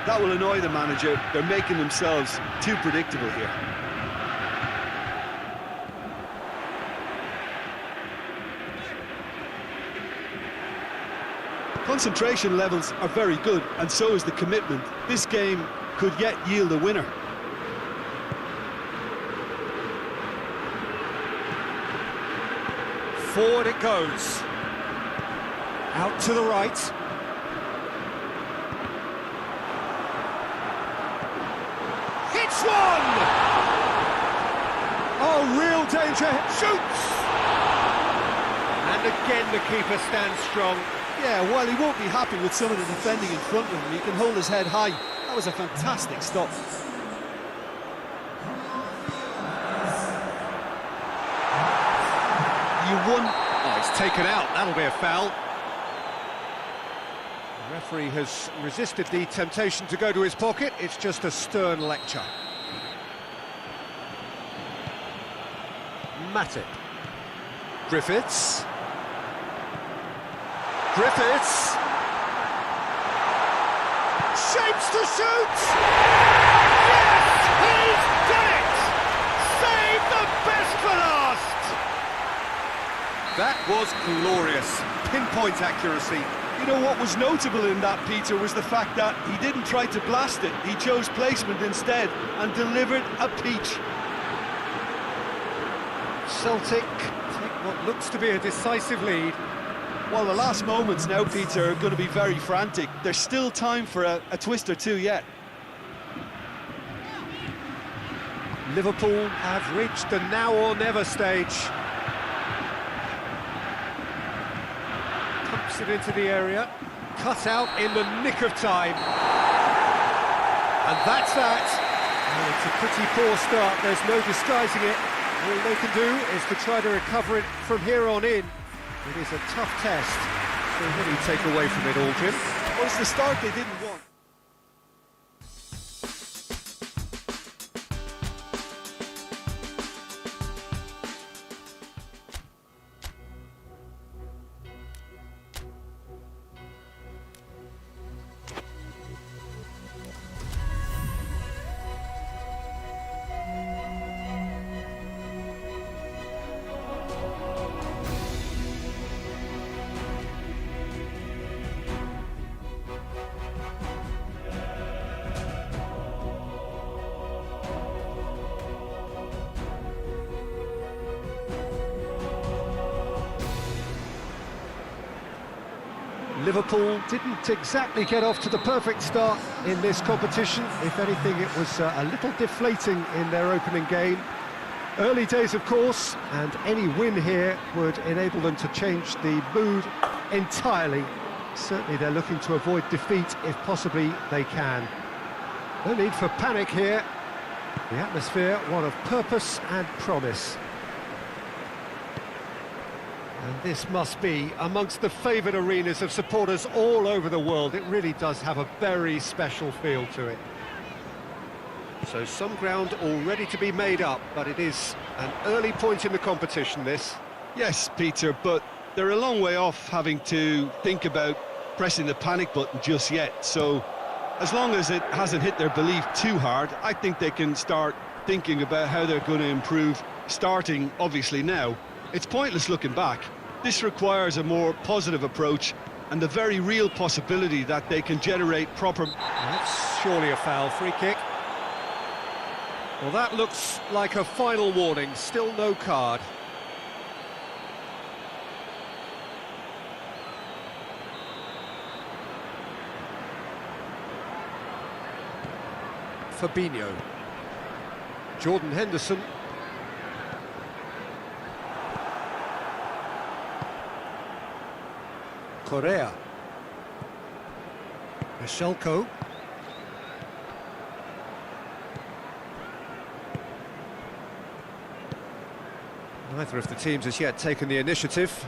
That will annoy the manager. They're making themselves too predictable here. Concentration levels are very good, and so is the commitment. This game could yet yield a winner. Forward it goes. Out to the right. Hits one! Oh, real danger. Shoots! And again the keeper stands strong. Yeah, while he won't be happy with some of the defending in front of him, he can hold his head high. That was a fantastic stop. You won. Oh, it's taken out. That'll be a foul. The referee has resisted the temptation to go to his pocket. It's just a stern lecture. Matip. Griffiths. Griffiths. Shapes to shoot! Yes! He's done it! Save the best for last! That was glorious. Pinpoint accuracy. You know what was notable in that, Peter, was the fact that he didn't try to blast it. He chose placement instead and delivered a peach. Celtic take what looks to be a decisive lead. Well, the last moments now, Peter, are going to be very frantic. There's still time for a twist or two yet. Liverpool have reached the now or never stage. Pumps it into the area, cut out in the nick of time. And that's that. Oh, it's a pretty poor start, there's no disguising it. All they can do is to try to recover it from here on in. It is a tough test. So what do you take away from it all, Jim? Well, it's the start they didn't want. Liverpool didn't exactly get off to the perfect start in this competition. If anything, it was a little deflating in their opening game. Early days, of course, and any win here would enable them to change the mood entirely. Certainly they're looking to avoid defeat if possibly they can. No need for panic here. The atmosphere, one of purpose and promise. And this must be amongst the favoured arenas of supporters all over the world. It really does have a very special feel to it. So some ground already to be made up, but it is an early point in the competition, this. Yes, Peter, but they're a long way off having to think about pressing the panic button just yet. So as long as it hasn't hit their belief too hard, I think they can start thinking about how they're going to improve, starting obviously now. It's pointless looking back. This requires a more positive approach and the very real possibility that they can generate proper... That's surely a foul. Free kick. Well, that looks like a final warning. Still no card. Fabinho. Jordan Henderson. Correa. Michelko. Neither of the teams has yet taken the initiative.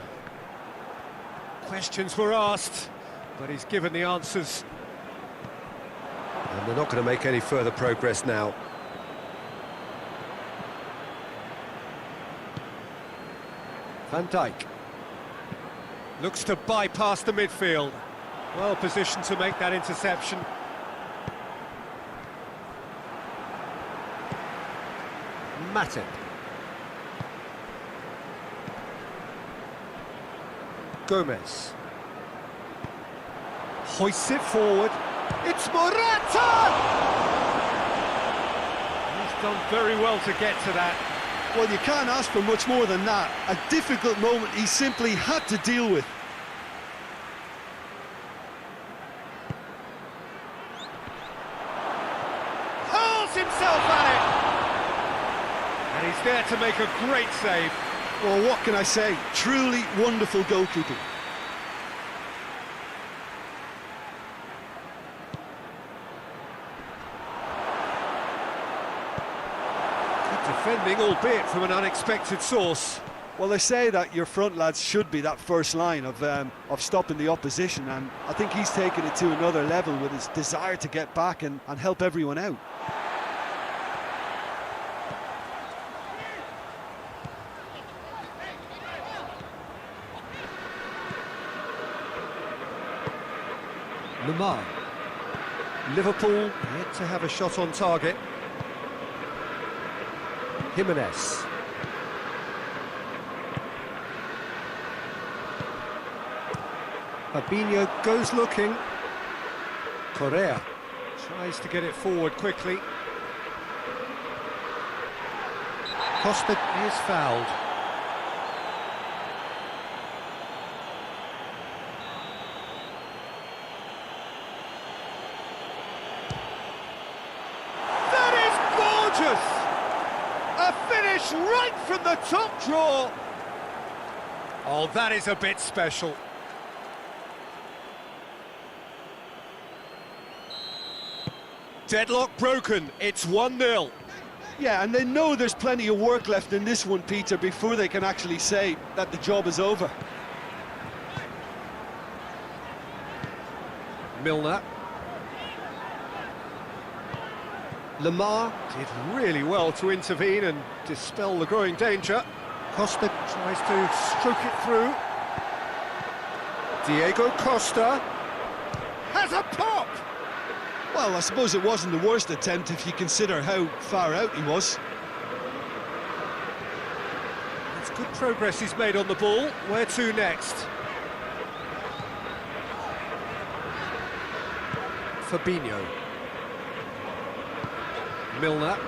Questions were asked, but he's given the answers. And they're not going to make any further progress now. Van Dijk. Looks to bypass the midfield. Well positioned to make that interception. Matip. Gomez. Hoists it forward. It's Morata! He's done very well to get to that. Well, you can't ask for much more than that. A difficult moment he simply had to deal with. Hurls himself at it! And he's there to make a great save. Well, what can I say? Truly wonderful goalkeeping. Defending, albeit from an unexpected source. Well, they say that your front lads should be that first line of stopping the opposition, and I think he's taken it to another level with his desire to get back and help everyone out. Lamar. Liverpool yet to have a shot on target. Jimenez. Fabinho goes looking. Correa tries to get it forward quickly. Costa is fouled. That is gorgeous! A finish right from the top draw. Oh, that is a bit special. Deadlock broken, it's 1-0. Yeah, and they know there's plenty of work left in this one, Peter, before they can actually say that the job is over. Milner. Lamar did really well to intervene and dispel the growing danger. Costa tries to stroke it through. Diego Costa has a pop! Well, I suppose it wasn't the worst attempt if you consider how far out he was. It's good progress he's made on the ball. Where to next? Fabinho. Milner.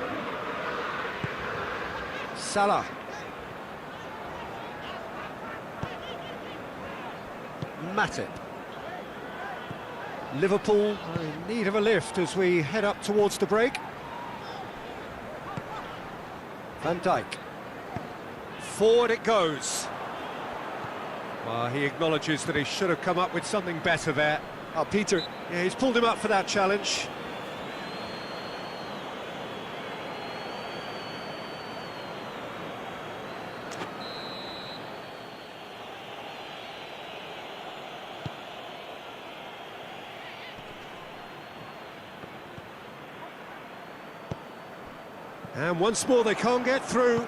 Salah. Matip. Liverpool are in need of a lift as we head up towards the break. Van Dijk. Forward it goes. Well, he acknowledges that he should have come up with something better there. Oh, Peter. Yeah, he's pulled him up for that challenge. And once more they can't get through.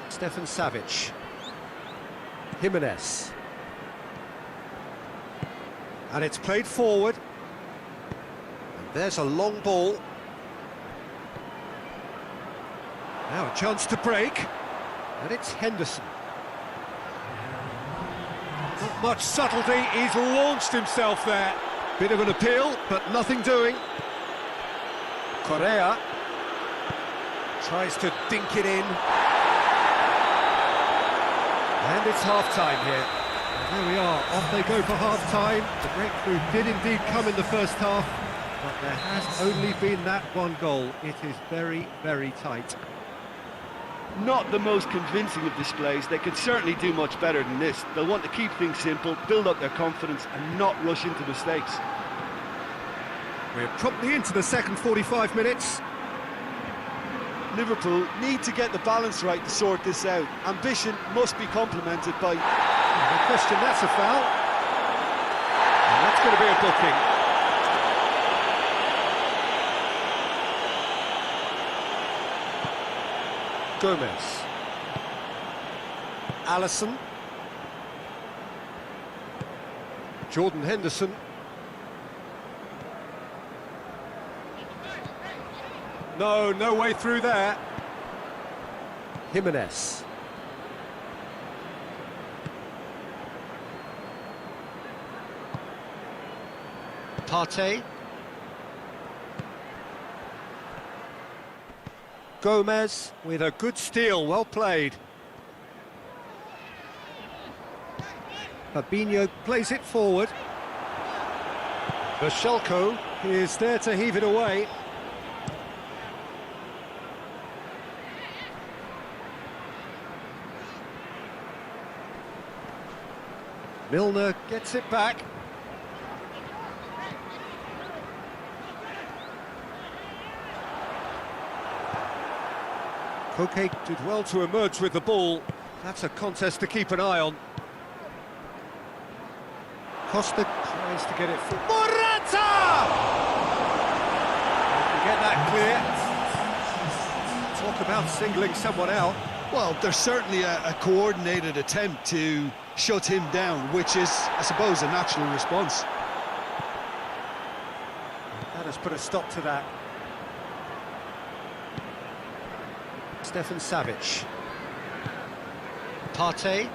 Stefan Savic. Jimenez. And it's played forward. And there's a long ball. Now a chance to break. And it's Henderson. Not much subtlety, he's launched himself there. Bit of an appeal, but nothing doing. Correa tries to dink it in. And it's half-time here. And there we are, off they go for half-time. The breakthrough did indeed come in the first half, but there has only been that one goal. It is very, very tight. Not the most convincing of displays. They could certainly do much better than this. They'll want to keep things simple, build up their confidence and not rush into mistakes. We're promptly into the second 45 minutes. Liverpool need to get the balance right to sort this out. Ambition must be complemented by... No question, that's a foul. And that's going to be a booking. Gomez. Alisson. Jordan Henderson. No way through there. Jimenez. Partey. Gomez with a good steal, well played. Fabinho plays it forward. Vashelko is there to heave it away. Milner gets it back. Koke did well to emerge with the ball. That's a contest to keep an eye on. Costa tries to get it for Morata! Can get that clear. Talk about singling someone out. Well, there's certainly a coordinated attempt to shut him down, which is, I suppose, a natural response. That has put a stop to that. Stefan Savic. Partey.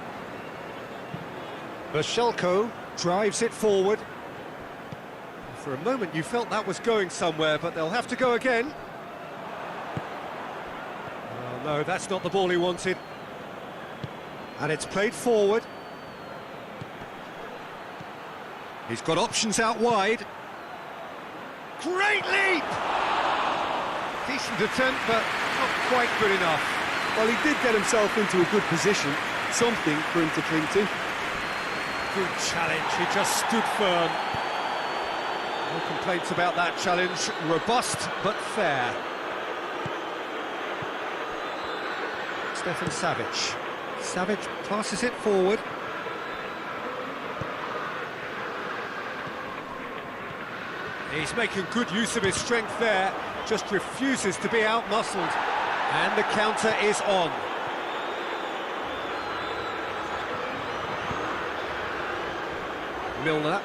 Vashelko drives it forward. For a moment you felt that was going somewhere, but they'll have to go again. Oh no, that's not the ball he wanted. And it's played forward. He's got options out wide. Great leap! Decent attempt, but not quite good enough. Well, he did get himself into a good position, something for him to cling to. Good challenge, he just stood firm. No complaints about that challenge, robust but fair. Stefan Savic. Savic passes it forward. He's making good use of his strength there, just refuses to be out-muscled. And the counter is on. Milner.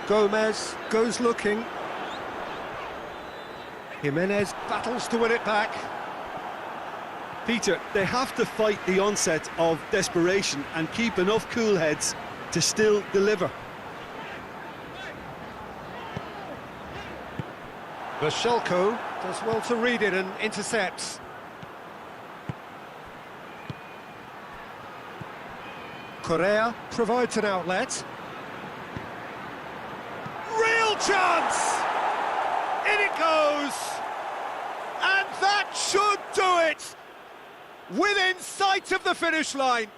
Gomez goes looking. Jimenez battles to win it back. Peter, they have to fight the onset of desperation and keep enough cool heads to still deliver. Vashelko does well to read it and intercepts. Correa provides an outlet. Real chance! In it goes! And that should do it! Within sight of the finish line.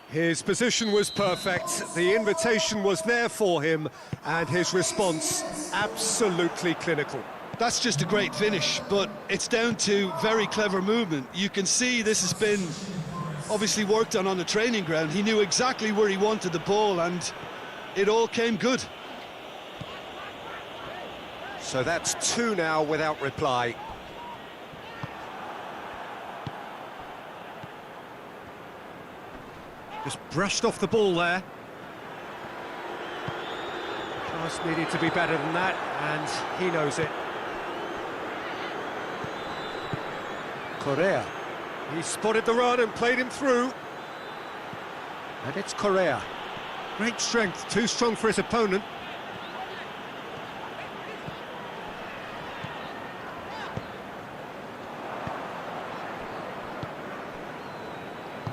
His position was perfect, the invitation was there for him, and his response absolutely clinical. That's just a great finish, but it's down to very clever movement. You can see this has been obviously worked on the training ground. He knew exactly where he wanted the ball, and it all came good. So that's two now without reply. Just brushed off the ball there. Pass needed to be better than that, and he knows it. Correa. He spotted the run and played him through. And it's Correa. Great strength, too strong for his opponent.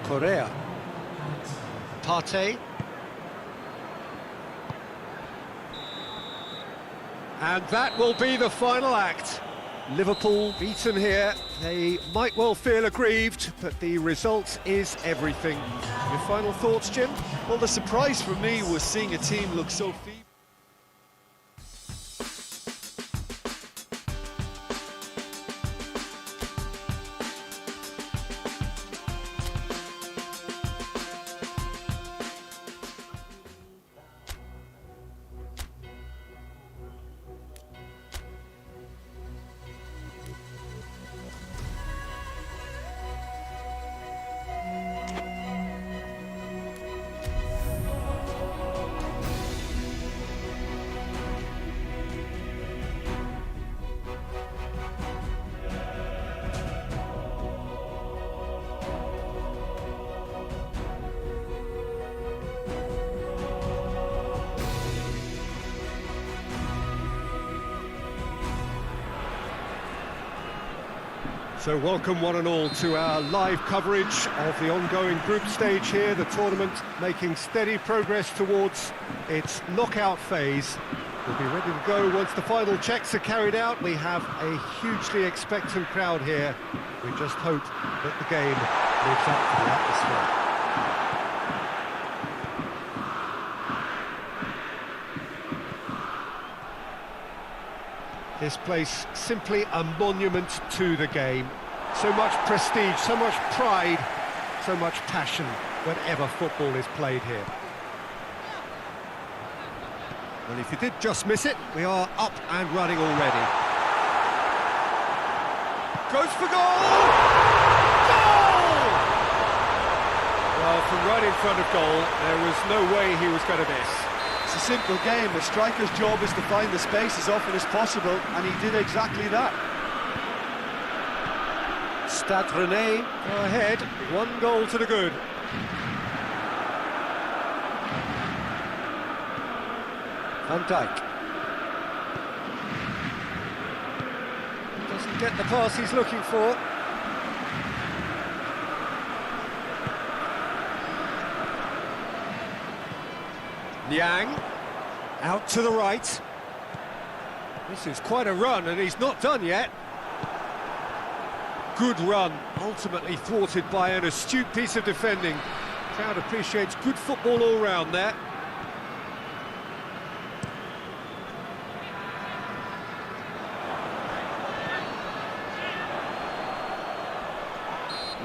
Correa. Partey. And that will be the final act. Liverpool beaten here. They might well feel aggrieved, but the result is everything. Your final thoughts, Jim? Well, the surprise for me was seeing a team look so feeble. So welcome one and all to our live coverage of the ongoing group stage here, the tournament making steady progress towards its knockout phase. We'll be ready to go once the final checks are carried out. We have a hugely expectant crowd here. We just hope that the game lives up to the atmosphere. This place simply a monument to the game. So much prestige, so much pride, so much passion whenever football is played here. Well, if you did just miss it, we are up and running already. Goes for goal! Goal! Well, from right in front of goal, there was no way he was going to miss. It's a simple game. The striker's job is to find the space as often as possible, and he did exactly that. Stade Rennais go ahead, 1 goal to the good. Van Dijk. Doesn't get the pass he's looking for. Niang, out to the right. This is quite a run, and he's not done yet. Good run, ultimately thwarted by an astute piece of defending. Crowd appreciates good football all round there.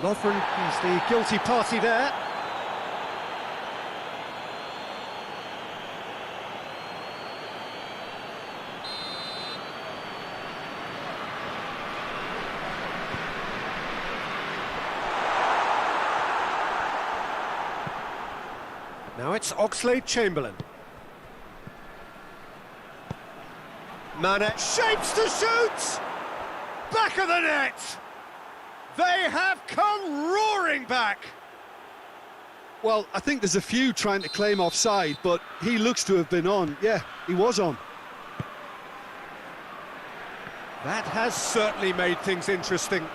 Lovren is the guilty party there. Now it's Oxlade-Chamberlain. Mane shapes to shoot! Back of the net! They have come roaring back! Well, I think there's a few trying to claim offside, but he looks to have been on. Yeah, he was on. That has certainly made things interesting.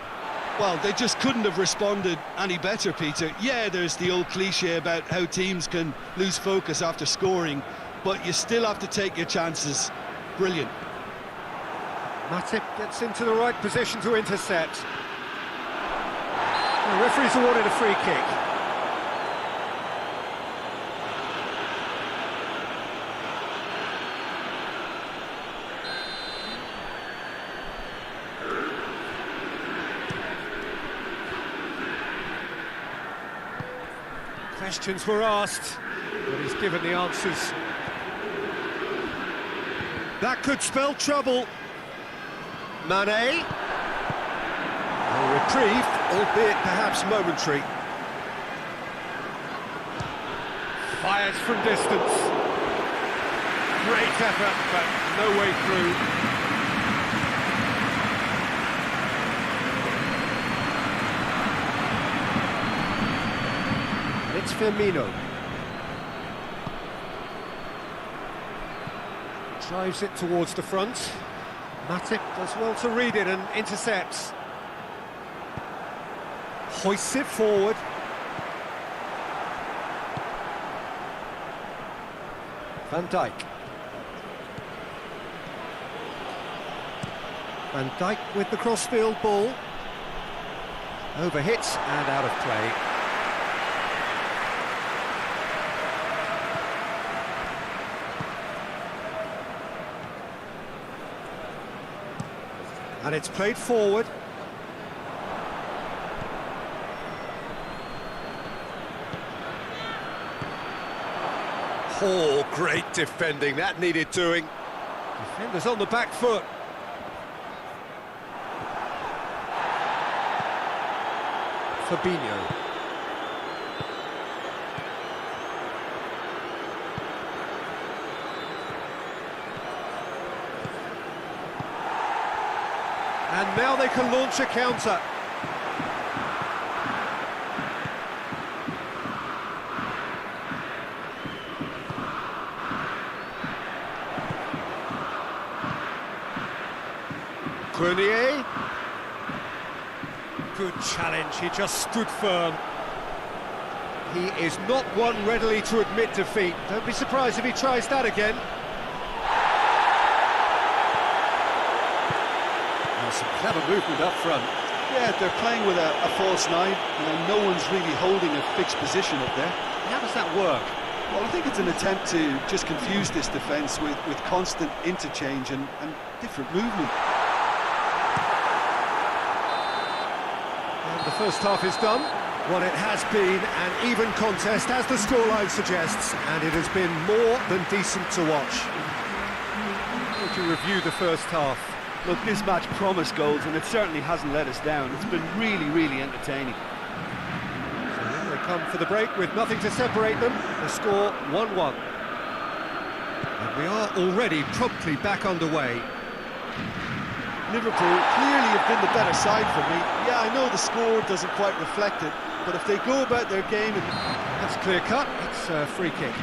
Well, they just couldn't have responded any better, Peter. Yeah, there's the old cliche about how teams can lose focus after scoring, but you still have to take your chances. Brilliant. Matip gets into the right position to intercept. The referee's awarded a free kick. Questions were asked, but he's given the answers. That could spell trouble. Mane. A reprieve, albeit perhaps momentary. Fires from distance. Great effort, but no way through. It's Firmino. Drives it towards the front. Matip does well to read it and intercepts. Hoists it forward. Van Dijk. Van Dijk with the cross-field ball. Overhits and out of play. And it's played forward. Oh, great defending. That needed doing. Defenders on the back foot. Fabinho. And now they can launch a counter. Grenier. Good challenge, he just stood firm. He is not one readily to admit defeat. Don't be surprised if he tries that again. Well, some clever movement up front. Yeah, they're playing with a false nine. No one's really holding a fixed position up there. How does that work? Well, I think it's an attempt to just confuse this defence with constant interchange and different movement. And the first half is done. Well, it has been an even contest, as the scoreline suggests, and it has been more than decent to watch. Would you review the first half? Look, this match promised goals, and it certainly hasn't let us down. It's been really, really entertaining. So then they come for the break with nothing to separate them. The score 1-1. And we are already promptly back underway. Liverpool clearly have been the better side for me. Yeah, I know the score doesn't quite reflect it, but if they go about their game... That's clear cut, it's a free kick.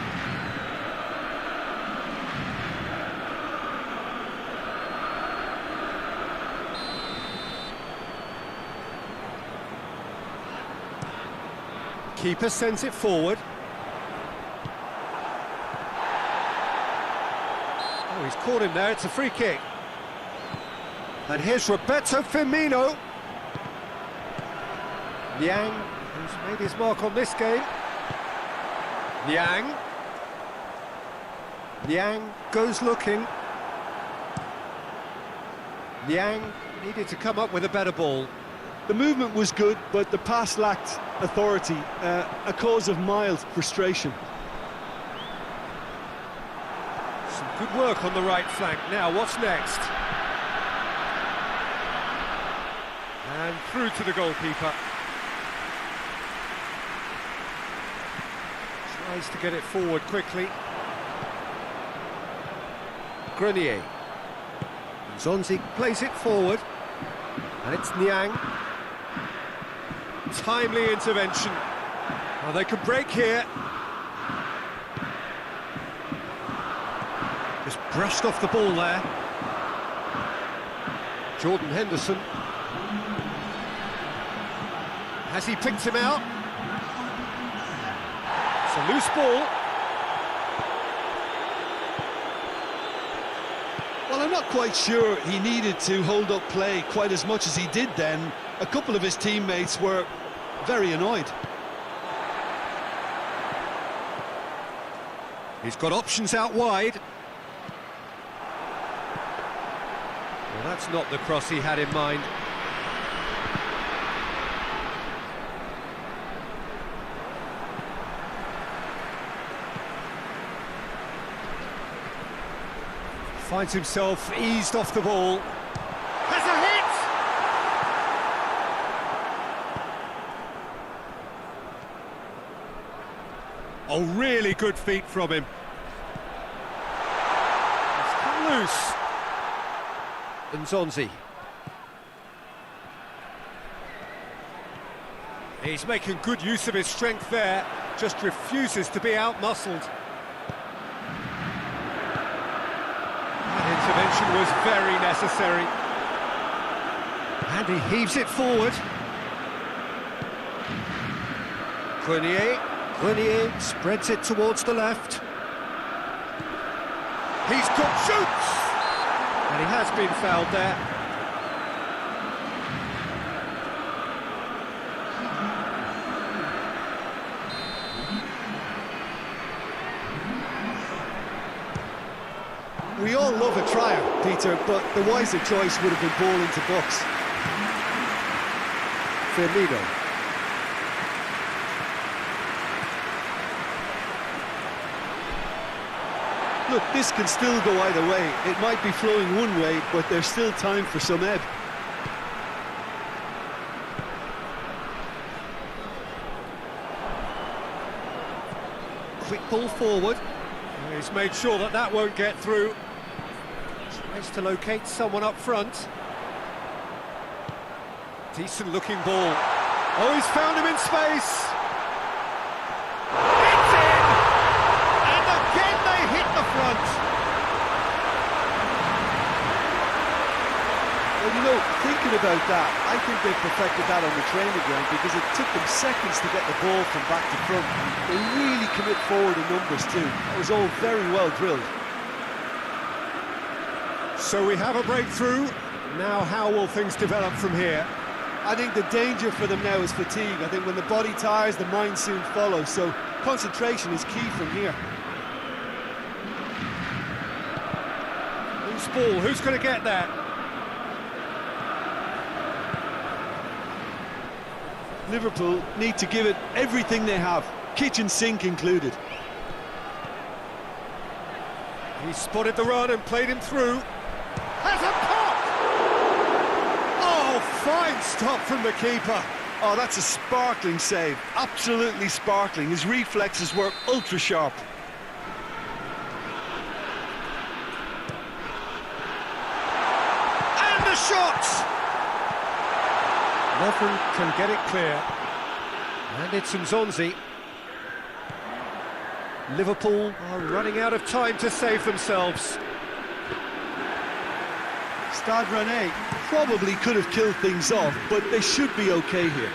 Keeper sends it forward. Oh, he's caught him there, it's a free kick. And here's Roberto Firmino. Niang, who's made his mark on this game. Niang. Niang goes looking. Niang needed to come up with a better ball. The movement was good, but the pass lacked authority, a cause of mild frustration. Some good work on the right flank. Now, what's next? And through to the goalkeeper. Tries to get it forward quickly. Grenier. Zonzi plays it forward. And it's Niang. Timely intervention. Well, they could break here. Just brushed off the ball there. Jordan Henderson. Has he picked him out? It's a loose ball. Well, I'm not quite sure he needed to hold up play quite as much as he did then. A couple of his teammates were very annoyed. He's got options out wide. Well, that's not the cross he had in mind. Finds himself eased off the ball. Has a hit! Oh, really good feet from him. It's come loose. And Zonzi. He's making good use of his strength there. Just refuses to be out-muscled. Intervention was very necessary. And he heaves it forward. Grenier spreads it towards the left. He's got shoots! And he has been fouled there. We all love a tryer, Peter, but the wiser choice would have been ball into box. Firmino. Look, this can still go either way. It might be flowing one way, but there's still time for some ebb. Quick ball forward. He's made sure that that won't get through. Tries to locate someone up front. Decent looking ball. Oh, he's found him in space. It's in! And again they hit the front. Well, you know, think talking about that, I think they've perfected that on the training ground because it took them seconds to get the ball from back to front. They really commit forward in numbers too. That was all very well drilled. So we have a breakthrough. Now how will things develop from here? I think the danger for them now is fatigue. I think when the body tires, the mind soon follows. So concentration is key from here. Loose ball, who's going to get that? Liverpool need to give it everything they have, kitchen sink included. He spotted the run and played him through. Has a pop! Oh, fine stop from the keeper. Oh, that's a sparkling save. Absolutely sparkling. His reflexes were ultra sharp. And the shot! Lovren can get it clear. And it's Nzonzi. Liverpool are running out of time to save themselves. Stade Rennais probably could have killed things off, but they should be okay here.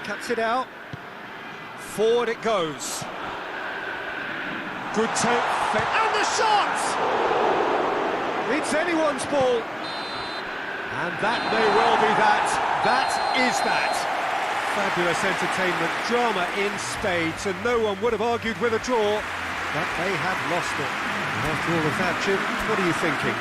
Cuts it out. Forward it goes. Good take. And the shot! It's anyone's ball. And that may well be that. That is that. Fabulous entertainment, drama in spades, and no one would have argued with a draw, but they have lost it. After all of that, Jim, what are you thinking?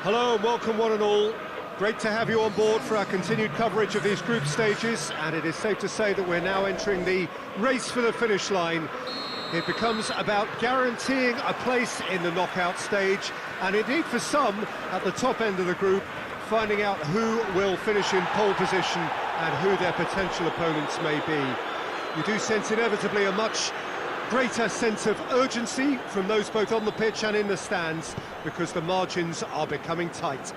Hello and welcome one and all. Great to have you on board for our continued coverage of these group stages, and it is safe to say that we're now entering the race for the finish line. It becomes about guaranteeing a place in the knockout stage, and indeed for some at the top end of the group, finding out who will finish in pole position and who their potential opponents may be. You do sense inevitably a much greater sense of urgency from those both on the pitch and in the stands, because the margins are becoming tight.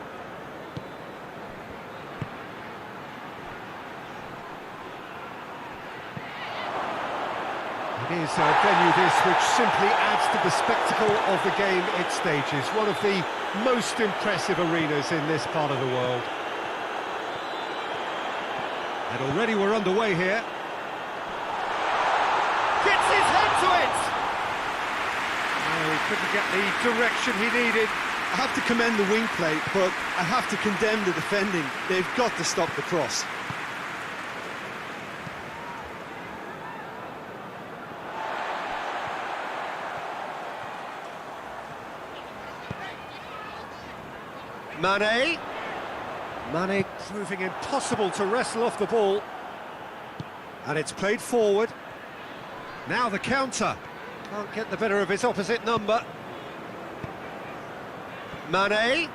It is a venue this which simply adds to the spectacle of the game it stages. One of the most impressive arenas in this part of the world. And already we're underway here. Gets his head to it! Oh, he couldn't get the direction he needed. I have to commend the wing play, but I have to condemn the defending. They've got to stop the cross. Mane proving impossible to wrestle off the ball. And it's played forward. Now the counter. Can't get the better of his opposite number. Mane.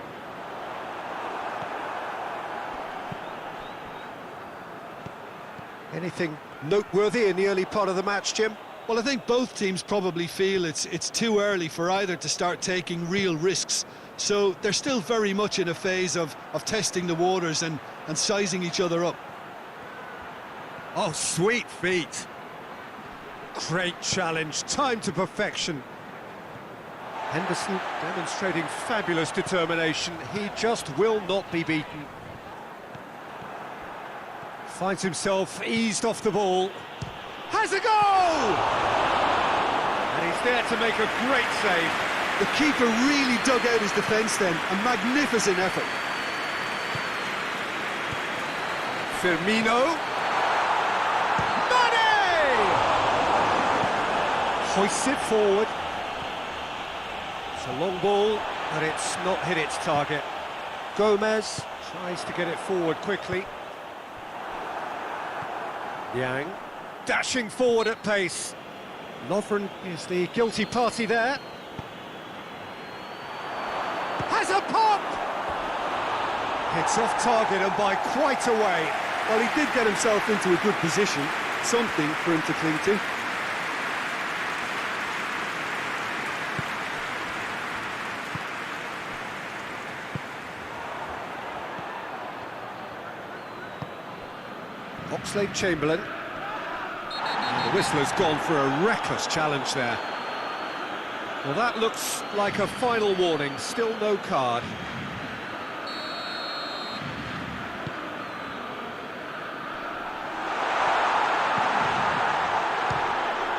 Anything noteworthy in the early part of the match, Jim? Well, I think both teams probably feel it's too early for either to start taking real risks. So they're still very much in a phase of testing the waters and sizing each other up. Oh, sweet feet. Great challenge, time to perfection. Henderson demonstrating fabulous determination. He just will not be beaten. Finds himself eased off the ball. Has a goal! And he's there to make a great save. The keeper really dug out his defence then. A magnificent effort. Firmino. Mane! Hoists it forward. It's a long ball, but it's not hit its target. Gomez tries to get it forward quickly. Yang. dashing forward at pace. Lovren is the guilty party there. Has a pop! It's off target and by quite a way. Well, he did get himself into a good position, something for him to cling to. Oxlade-Chamberlain. The whistler's gone for a reckless challenge there. Well, that looks like a final warning, still no card.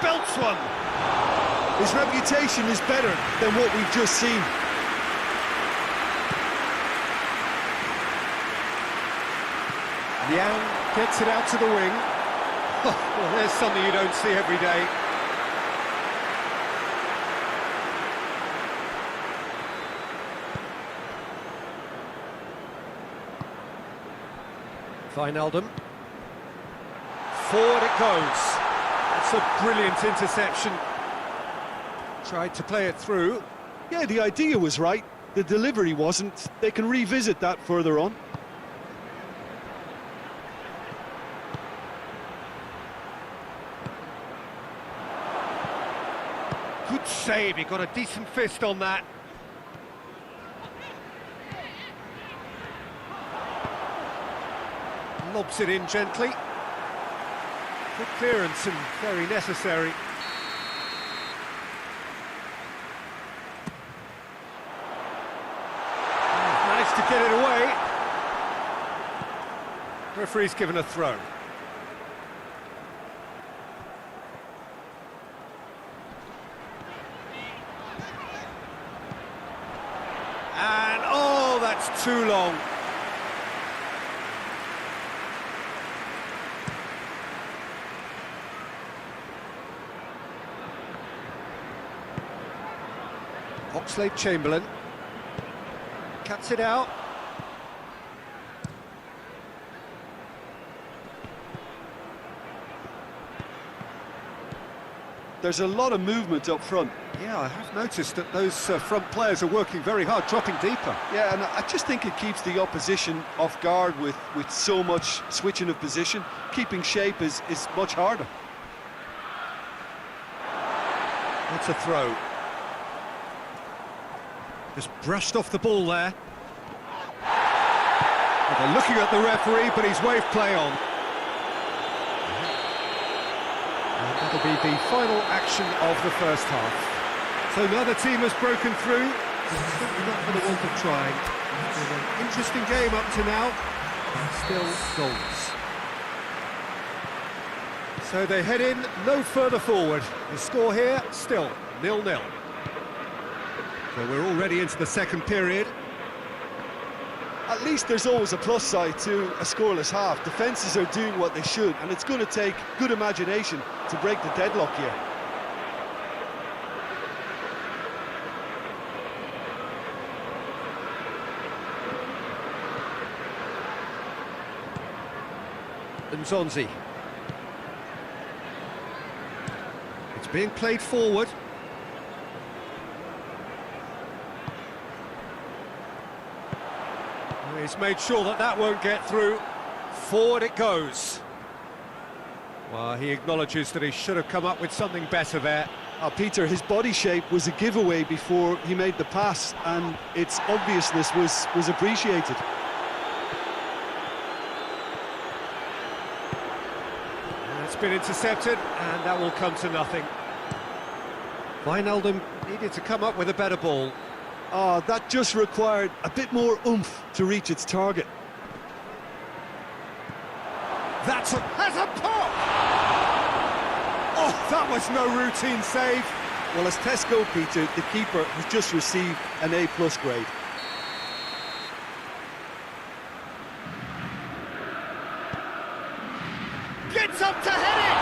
Belts one! His reputation is better than what we've just seen. Liang gets it out to the wing. Well, there's something you don't see every day. Wijnaldum. Forward it goes. That's a brilliant interception. Tried to play it through. Yeah, the idea was right. The delivery wasn't. They can revisit that further on. Good save, he got a decent fist on that. Lobs it in gently. Good clearance and very necessary. Managed to get it away. Referee's given a throw. And, oh, that's too long. Oxlade-Chamberlain. Cuts it out. There's a lot of movement up front. Yeah, I have noticed that those front players are working very hard, dropping deeper. Yeah, and I just think it keeps the opposition off guard with so much switching of position. Keeping shape is much harder. That's a throw. Just brushed off the ball there. Well, they're looking at the referee, but he's waved play on. And that'll be the final action of the first half. So neither team has broken through. Certainly not for the want of trying. It's been an interesting game up to now. Still goals. So they head in no further forward. The score here, still 0-0. So we're already into the second period. At least there's always a plus side to a scoreless half. Defences are doing what they should, and it's going to take good imagination to break the deadlock here. Nzonzi. It's being played forward. He's made sure that that won't get through. Forward it goes. Well, he acknowledges that he should have come up with something better there. Peter, his body shape was a giveaway before he made the pass, and its obviousness was appreciated. It's been intercepted, and that will come to nothing. Wijnaldum needed to come up with a better ball. That just required a bit more oomph to reach its target. Has a pop! Oh, that was no routine save. Well, as tests go, Peter, the keeper has just received an A+ grade. Gets up to head it!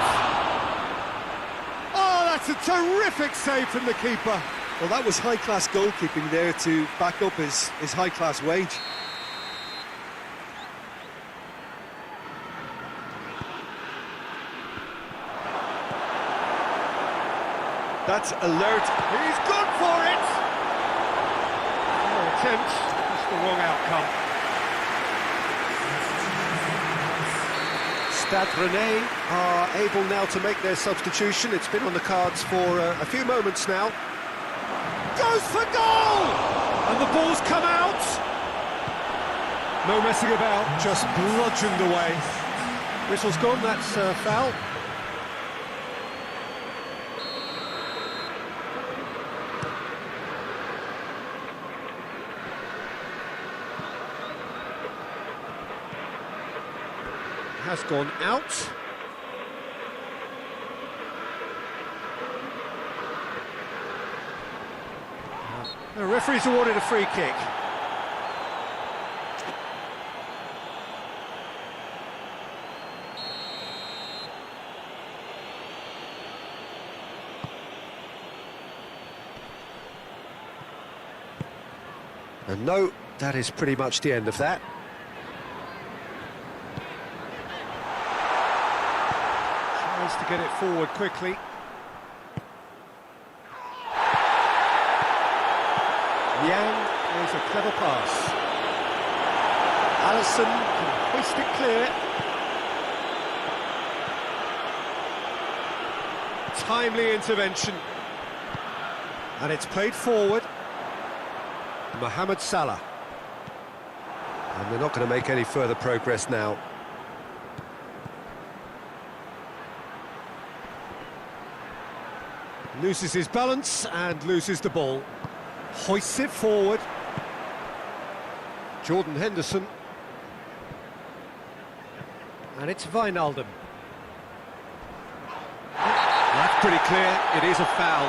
Oh, that's a terrific save from the keeper. Well, that was high-class goalkeeping there to back up his high-class wage. That's alert. He's gone for it! Fair attempt, just the wrong outcome. Stade Rennais are able now to make their substitution. It's been on the cards for a few moments now. Goes for goal! And the ball's come out! No messing about, just bludgeoned away. Whistle's gone, that's a foul. Has gone out. The referee's awarded a free kick. And no, that is pretty much the end of that. Tries to get it forward quickly. Yang is a clever pass. Allison can hoist it clear. Timely intervention. And it's played forward. Mohamed Salah. And they're not going to make any further progress now. Loses his balance and loses the ball. Hoists it forward. Jordan Henderson. And it's Wijnaldum. That's pretty clear, it is a foul.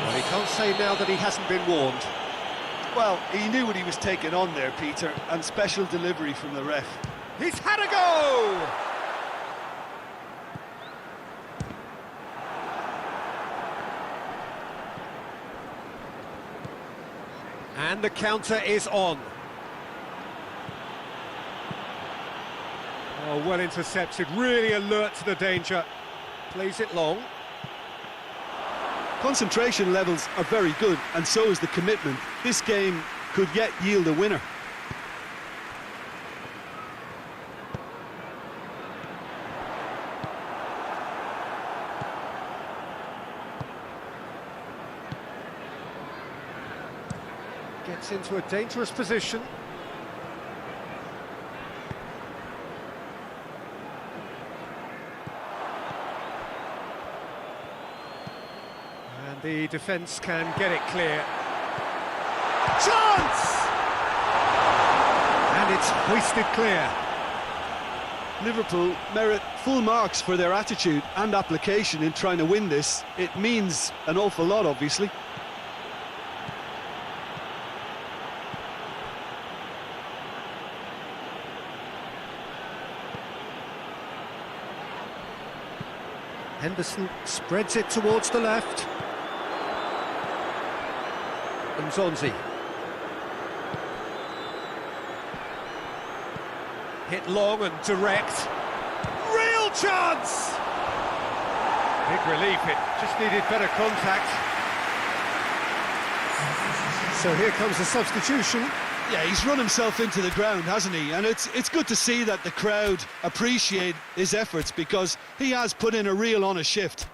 Well, he can't say now that he hasn't been warned. Well, he knew what he was taking on there, Peter, and special delivery from the ref. He's had a go! And the counter is on. Oh, well intercepted, really alert to the danger. Plays it long. Concentration levels are very good, and so is the commitment. This game could yet yield a winner. Gets into a dangerous position. And the defence can get it clear. Chance! And it's hoisted clear. Liverpool merit full marks for their attitude and application in trying to win this. It means an awful lot, obviously. Henderson spreads it towards the left. And Zonzi. Hit long and direct. Real chance! Big relief, it just needed better contact. So here comes the substitution. Yeah, he's run himself into the ground, hasn't he? And it's good to see that the crowd appreciate his efforts, because he has put in a real honest shift.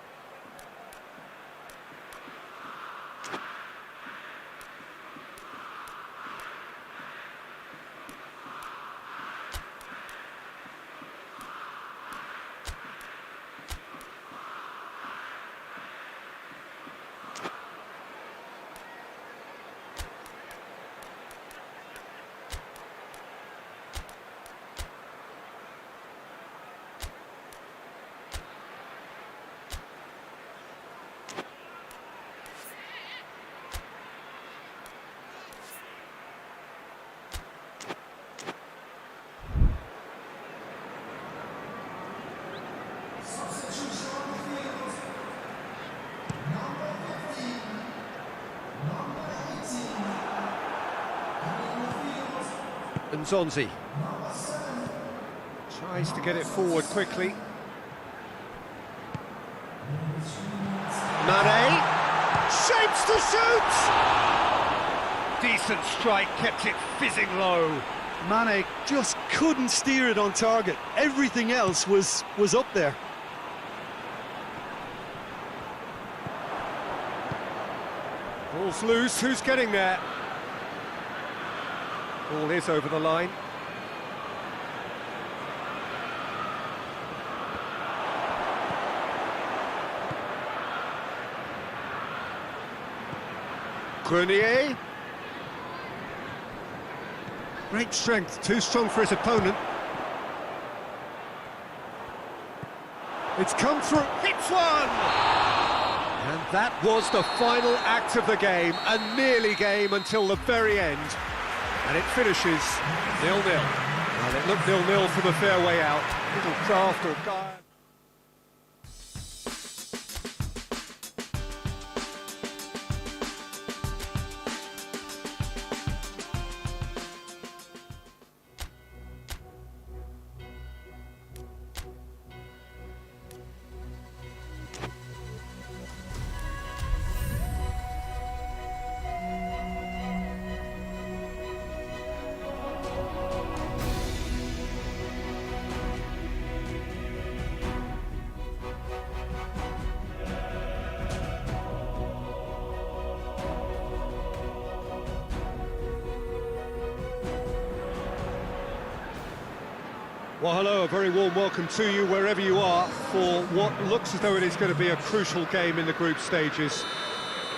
And Zonzi tries to get it forward quickly. Mane, shapes to shoot! Decent strike, kept it fizzing low. Mane just couldn't steer it on target. Everything else was up there. Ball's loose, who's getting there? Ball is over the line. Grenier. Great strength, too strong for his opponent. It's come through, hits one! And that was the final act of the game, a nearly game until the very end. And it finishes 0-0. Well, it looked 0-0 from a fair way out. Little craft or guile. Well, hello, a very warm welcome to you wherever you are for what looks as though it is going to be a crucial game in the group stages.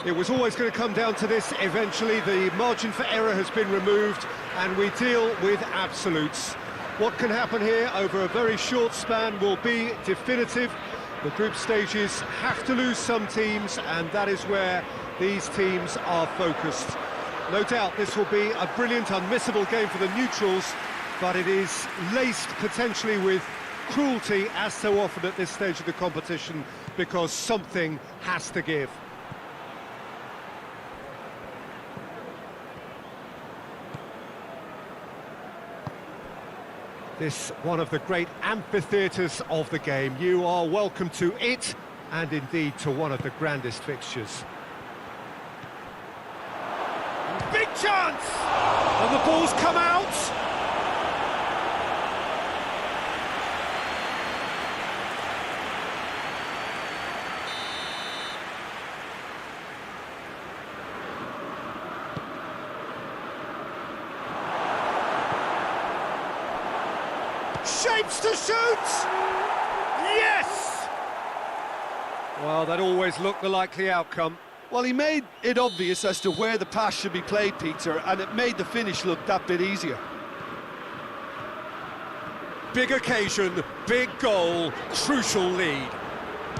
It was always going to come down to this eventually. The margin for error has been removed and we deal with absolutes. What can happen here over a very short span will be definitive. The group stages have to lose some teams and that is where these teams are focused. No doubt this will be a brilliant, unmissable game for the neutrals, but it is laced potentially with cruelty as so often at this stage of the competition because something has to give. This one of the great amphitheatres of the game. You are welcome to it and indeed to one of the grandest fixtures. Big chance! And the ball's come out! Shapes to shoot! Yes! Well, that always looked the likely outcome. Well, he made it obvious as to where the pass should be played, Peter, and it made the finish look that bit easier. Big occasion, big goal, crucial lead.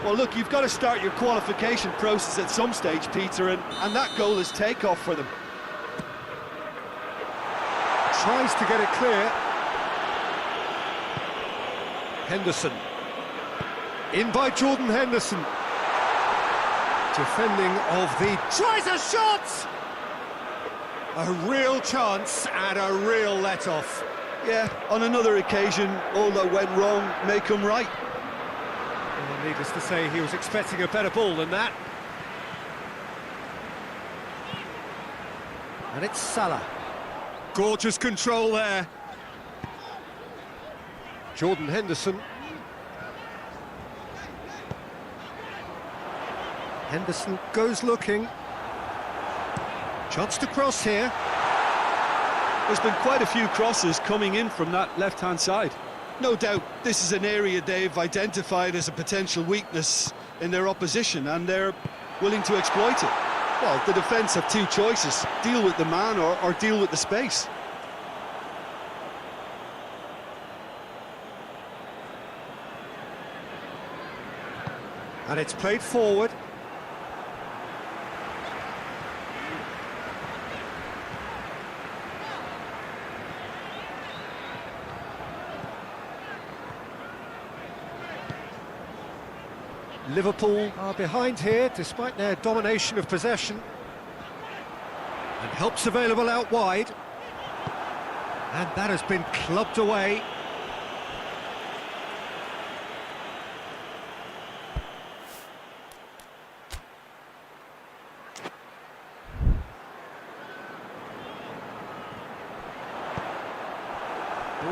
Well, look, you've got to start your qualification process at some stage, Peter, and that goal is takeoff for them. Tries to get it clear. Henderson. In by Jordan Henderson. Defending of the... Tries a shot! A real chance and a real let-off. Yeah, on another occasion, all that went wrong may come right. Well, needless to say, he was expecting a better ball than that. And it's Salah. Gorgeous control there. Jordan Henderson. Henderson goes looking. Chance to cross here. There's been quite a few crosses coming in from that left-hand side. No doubt this is an area they've identified as a potential weakness in their opposition and they're willing to exploit it. Well, the defence have two choices, deal with the man or deal with the space. And it's played forward. Liverpool are behind here despite their domination of possession. And help's available out wide. And that has been clubbed away.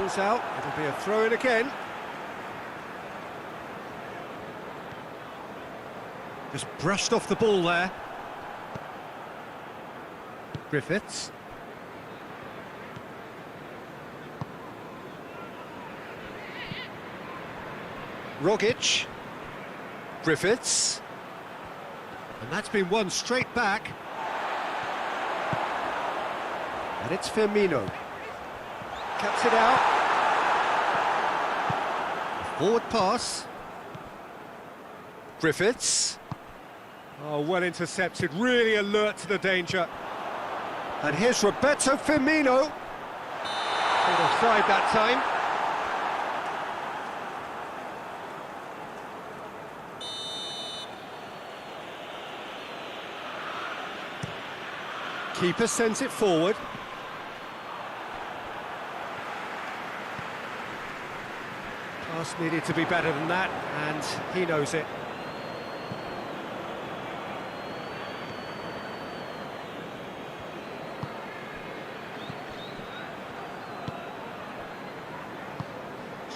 Ball's out, it'll be a throw-in again. Just brushed off the ball there. Griffiths. Rogic. Griffiths. And that's been won straight back. And it's Firmino. Cuts it out. Forward pass. Griffiths. Oh, well intercepted, really alert to the danger. And here's Roberto Firmino. Caught offside that time. Keeper sends it forward. Pass needed to be better than that, and he knows it.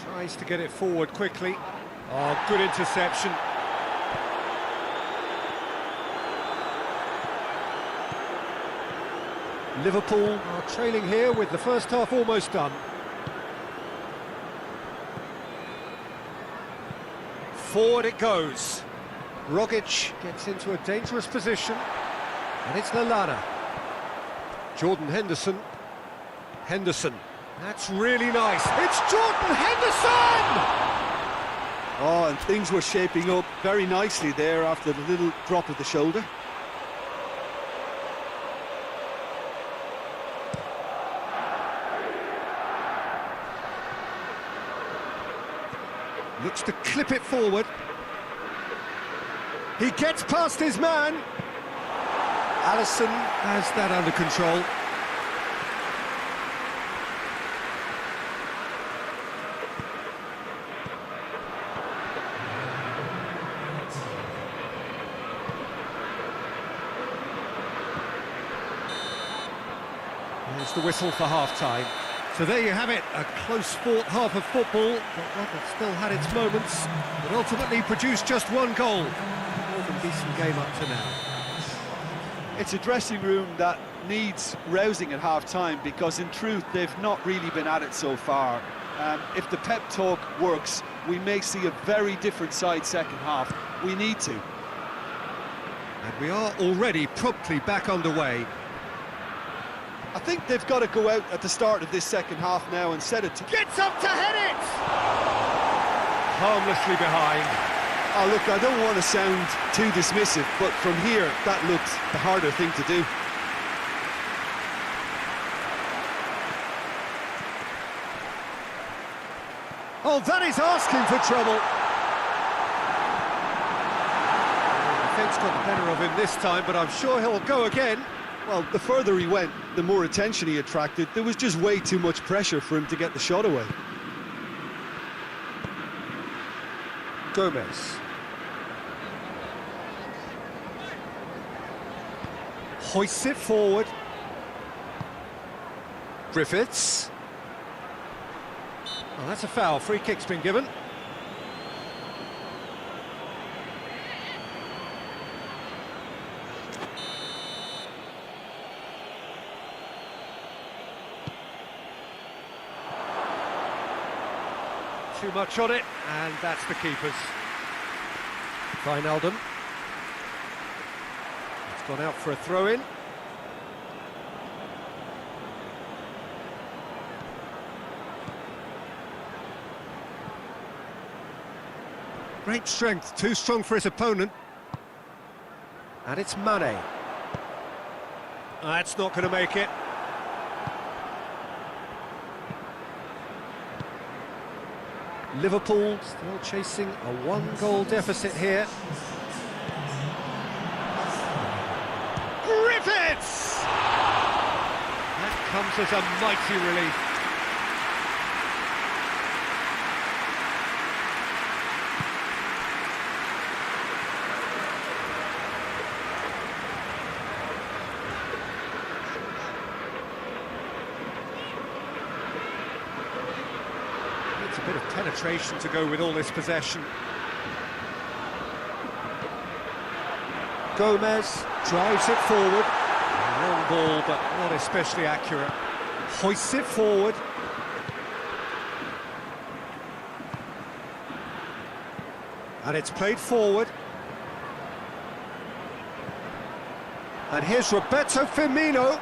Tries to get it forward quickly. Oh, good interception. Liverpool are trailing here with the first half almost done. Forward it goes. Rogic gets into a dangerous position. And it's Lallana. Jordan Henderson. Henderson. That's really nice. It's Jordan Henderson! Oh, and things were shaping up very nicely there after the little drop of the shoulder. Looks to clip it forward. He gets past his man. Alisson has that under control. There's the whistle for half-time. So there you have it, a close-fought half of football, but one that still had its moments, but ultimately produced just one goal. More than decent game up to now. It's a dressing room that needs rousing at half-time, because in truth they've not really been at it so far. If the pep talk works, we may see a very different side second half. We need to. And we are already promptly back underway. I think they've got to go out at the start of this second half now and set it to... Gets up to head it! Harmlessly behind. Oh, look, I don't want to sound too dismissive, but from here, that looked the harder thing to do. Oh, that is asking for trouble. The defence got the better of him this time, but I'm sure he'll go again. Well, the further he went, the more attention he attracted. There was just way too much pressure for him to get the shot away. Gomez. Hoists it forward. Griffiths. Oh, that's a foul. Free kick's been given. Too much on it, and that's the keeper's. Wijnaldum. It's gone out for a throw-in. Great strength, too strong for his opponent. And it's Mane. That's not going to make it. Liverpool still chasing a one-goal deficit here. Griffiths! That comes as a mighty relief. concentration to go with all this possession. Gomez drives it forward. Long ball, but not especially accurate. Hoists it forward. And it's played forward. And here's Roberto Firmino.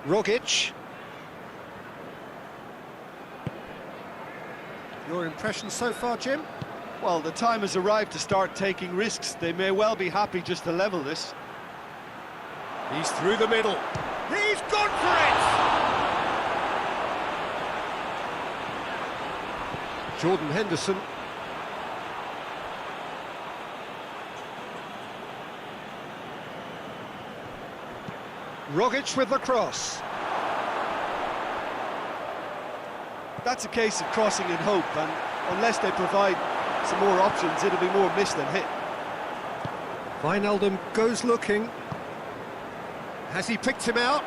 Rogic. Your impression so far, Jim? Well, the time has arrived to start taking risks. They may well be happy just to level this. He's through the middle. He's gone for it! Jordan Henderson. Rogic with the cross. That's a case of crossing in hope, and unless they provide some more options, it'll be more miss than hit. Wijnaldum goes looking. Has he picked him out?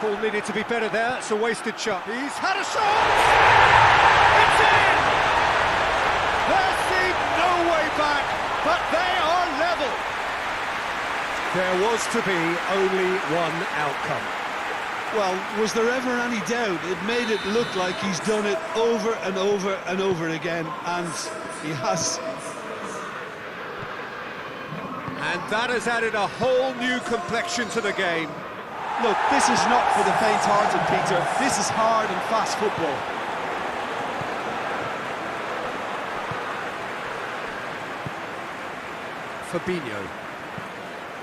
Ball needed to be better there. It's a wasted shot. He's had a shot! It's in! There seemed no way back, but they are level. There was to be only one outcome. Well, was there ever any doubt? It made it look like he's done it over and over and over again, and he has. And that has added a whole new complexion to the game. Look, this is not for the faint-hearted, Peter. This is hard and fast football. Fabinho.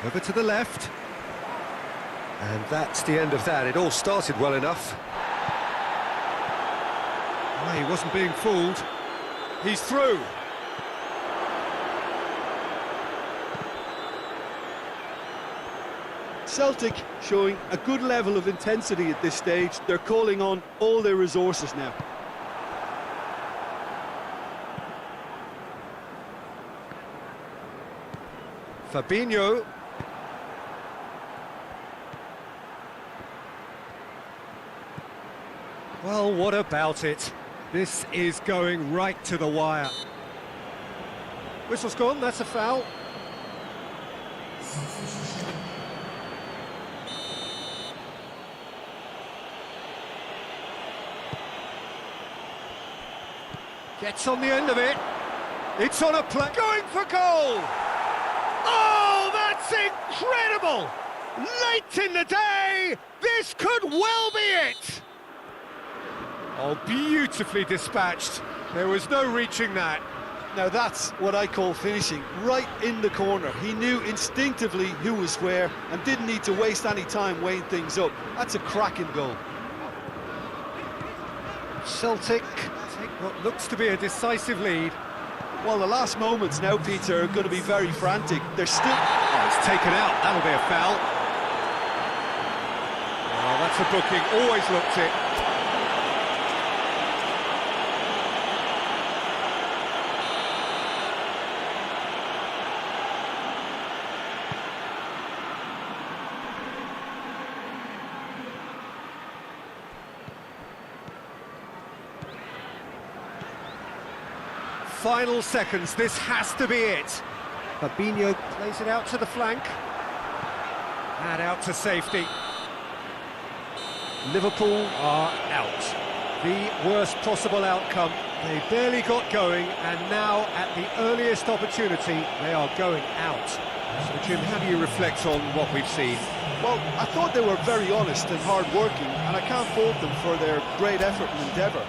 Over to the left. And that's the end of that. It all started well enough. Oh, he wasn't being fooled. He's through. Celtic showing a good level of intensity at this stage. They're calling on all their resources now. Fabinho. Well, what about it? This is going right to the wire. Whistle's gone, that's a foul. Gets on the end of it. It's on a play. Going for goal! Oh, that's incredible! Late in the day, this could well be it! Oh, beautifully dispatched. There was no reaching that. Now that's what I call finishing, right in the corner. He knew instinctively who was where and didn't need to waste any time weighing things up. That's a cracking goal. Celtic take what looks to be a decisive lead. Well, the last moments now, Peter, are going to be very frantic. They're still... Oh, it's taken out. That'll be a foul. Oh, that's a booking. Always looked it. Final seconds, this has to be it. Fabinho plays it out to the flank. And out to safety. Liverpool are out. The worst possible outcome. They barely got going, and now, at the earliest opportunity, they are going out. So, Jim, how do you reflect on what we've seen? Well, I thought they were very honest and hard-working, and I can't fault them for their great effort and endeavour.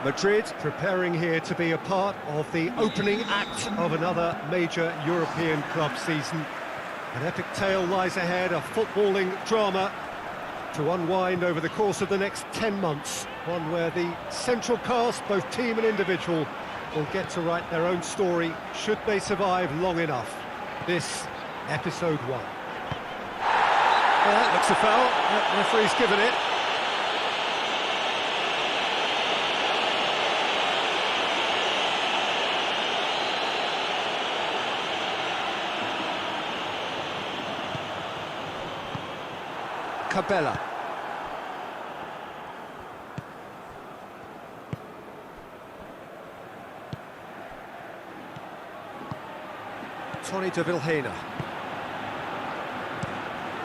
Madrid preparing here to be a part of the opening act of another major European club season. An epic tale lies ahead, a footballing drama to unwind over the course of the next 10 months. One where the central cast, both team and individual, will get to write their own story, should they survive long enough. This, episode 1. Well, that looks a foul. The referee's given it. Cabella. Tony de Vilhena.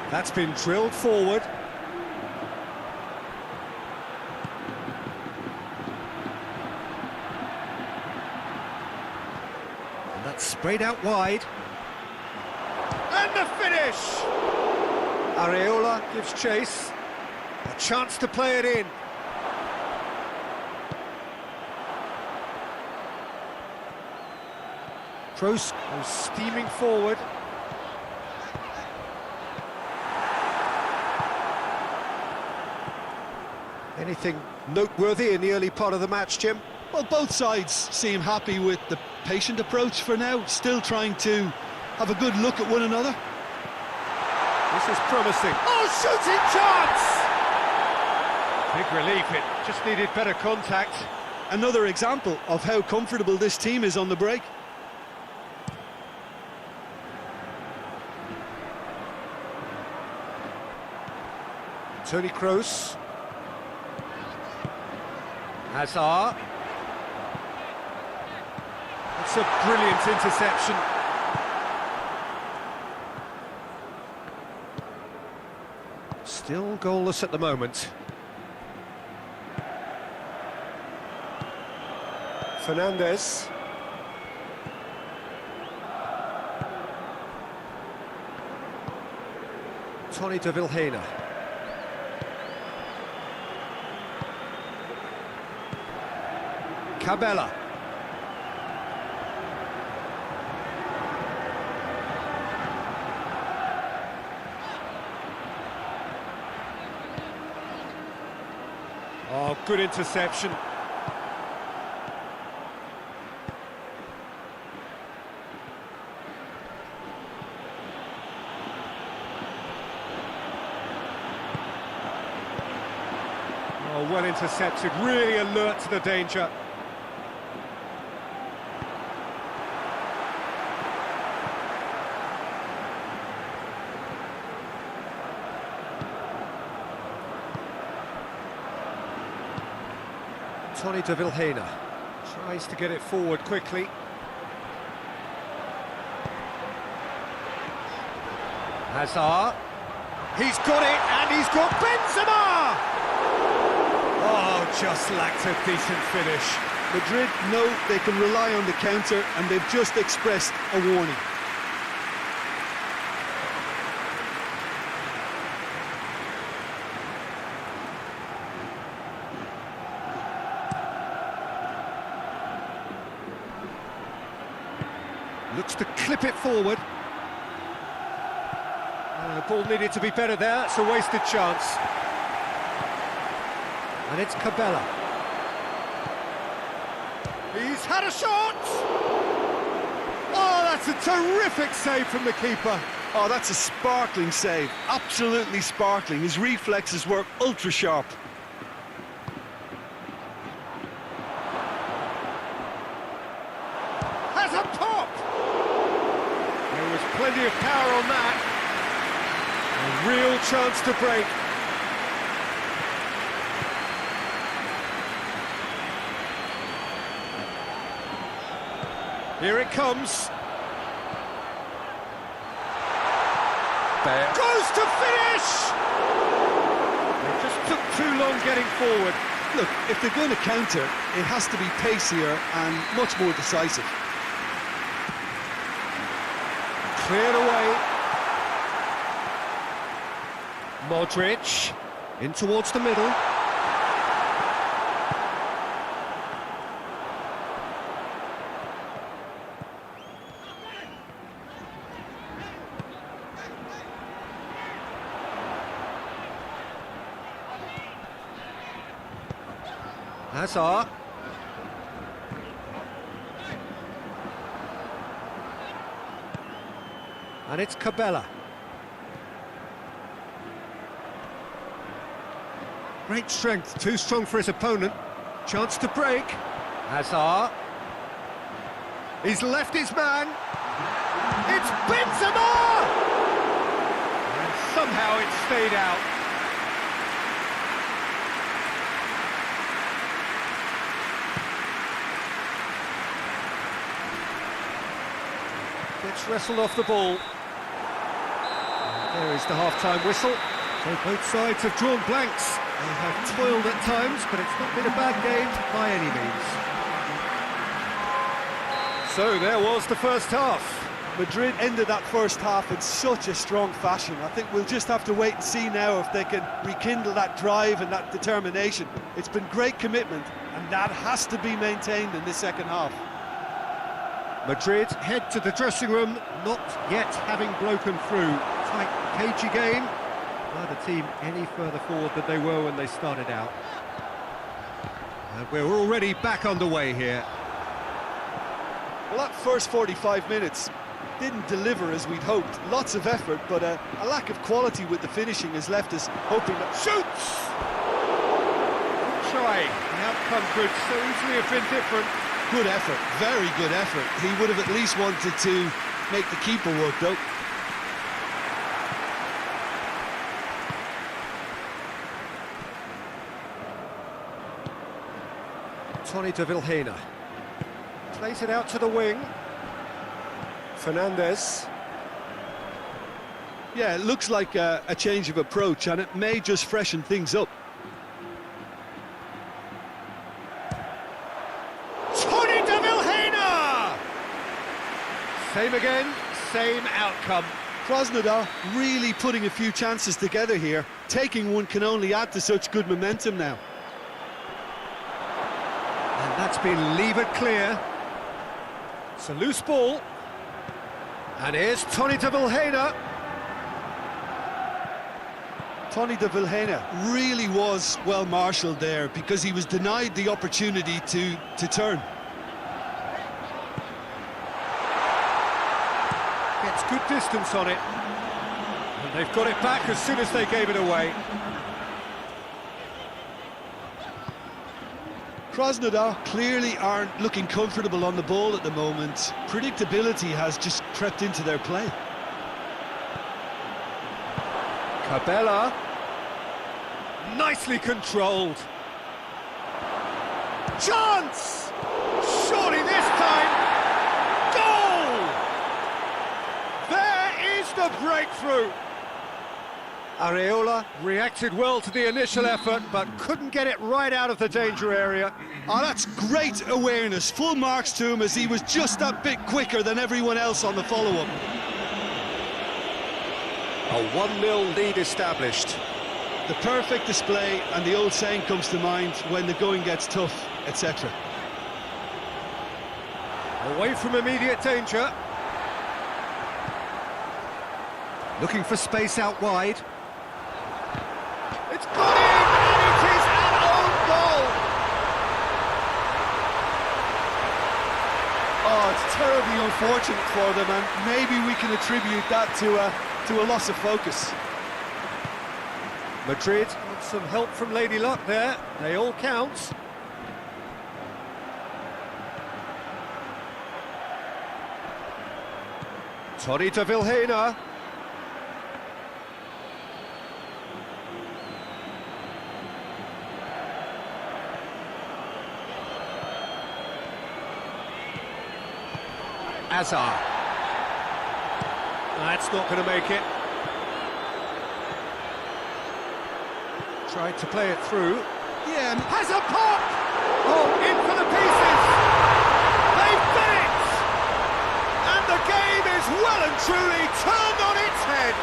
That's been drilled forward. And that's sprayed out wide. And the finish! Areola gives chase. A chance to play it in. Kroos goes steaming forward. Anything noteworthy in the early part of the match, Jim? Well, both sides seem happy with the patient approach for now, still trying to have a good look at one another. This is promising. Oh, shooting chance! Big relief, it just needed better contact. Another example of how comfortable this team is on the break. Toni Kroos. Hazard. It's a brilliant interception. Still goalless at the moment. Fernandes. Tony de Vilhena. Cabella. Oh, good interception. Oh, well intercepted, really alert to the danger. Tony de Vilhena tries to get it forward quickly. Hazard. He's got it, and he's got Benzema! Oh, just lacked a decent finish. Madrid know they can rely on the counter, and they've just expressed a warning. Looks to clip it forward. The ball needed to be better there, it's a wasted chance. And it's Cabella. He's had a shot! Oh, that's a terrific save from the keeper. Oh, that's a sparkling save, absolutely sparkling. His reflexes were ultra sharp. Has a pop! There was plenty of power on that. A real chance to break. Here it comes. Goes to finish! They just took too long getting forward. Look, if they're going to counter, it has to be pacier and much more decisive. Cleared away. Modric in towards the middle. Hazard. And it's Cabela. Great strength, too strong for his opponent. Chance to break. Hazard. He's left his man. It's Benzema! And somehow it stayed out. Gets wrestled off the ball. There is the half-time whistle. So both sides have drawn blanks. They have toiled at times, but it's not been a bad game by any means. So there was the first half. Madrid ended that first half in such a strong fashion. I think we'll just have to wait and see now if they can rekindle that drive and that determination. It's been great commitment, and that has to be maintained in this second half. Madrid head to the dressing room, not yet having broken through. Tight, cagey game. Neither team any further forward than they were when they started out. And we're already back underway here. Well, that first 45 minutes didn't deliver as we'd hoped. Lots of effort, but a lack of quality with the finishing has left us hoping that... Shoots! Try. The outcome could so easily have been different. Good effort, very good effort. He would have at least wanted to make the keeper work, though. Tony de Vilhena plays it out to the wing. Fernandez. Yeah, it looks like a change of approach, and it may just freshen things up. Tony de Vilhena! Same again, same outcome. Krasnodar really putting a few chances together here. Taking one can only add to such good momentum now. And that's been levered clear. It's a loose ball. And here's Tony de Vilhena. Tony de Vilhena really was well marshalled there because he was denied the opportunity to turn. Gets good distance on it. And they've got it back as soon as they gave it away. Krasnodar clearly aren't looking comfortable on the ball at the moment. Predictability has just crept into their play. Cabela. Nicely controlled. Chance! Surely this time. Goal! There is the breakthrough. Areola reacted well to the initial effort, but couldn't get it right out of the danger area. Oh, that's great awareness. Full marks to him as he was just that bit quicker than everyone else on the follow-up. A 1-0 lead established. The perfect display, and the old saying comes to mind, when the going gets tough, etc. Away from immediate danger. Looking for space out wide. It's gone in, and it is an own goal! Oh, it's terribly unfortunate for them, and maybe we can attribute that to a loss of focus. Madrid got some help from Lady Luck there. They all count. Tony de Vilhena. Hazard. That's not going to make it. Tried to play it through. Yeah, and Has a pop! Oh, in for the pieces! They've done it! And the game is well and truly turned on its head.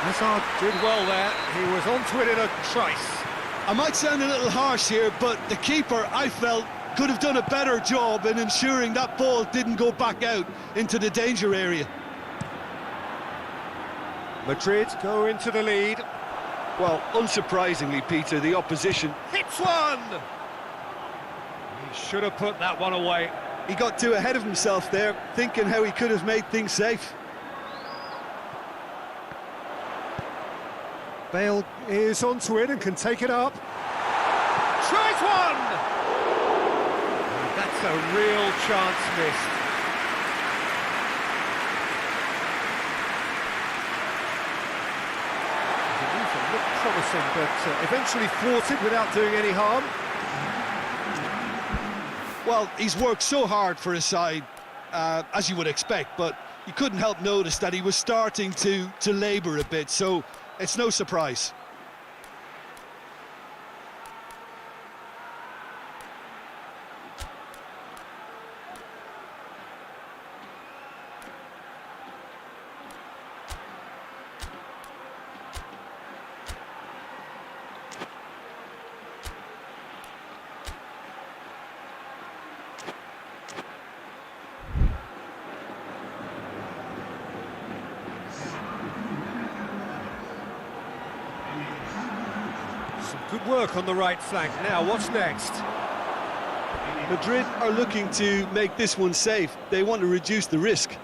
Hazard did well there. He was onto it in a trice. I might sound a little harsh here, but the keeper, I felt, could have done a better job in ensuring that ball didn't go back out into the danger area. Madrid go into the lead. Well, unsurprisingly, Peter, the opposition... Hits one! He should have put that one away. He got too ahead of himself there, thinking how he could have made things safe. Bale is onto it and can take it up. Tries one! That's a real chance missed. The move looked promising, but eventually thwarted without doing any harm. Well, he's worked so hard for his side, as you would expect, but you couldn't help notice that he was starting to labour a bit, so it's no surprise. Good work on the right flank. Now, what's next? Madrid are looking to make this one safe. They want to reduce the risk.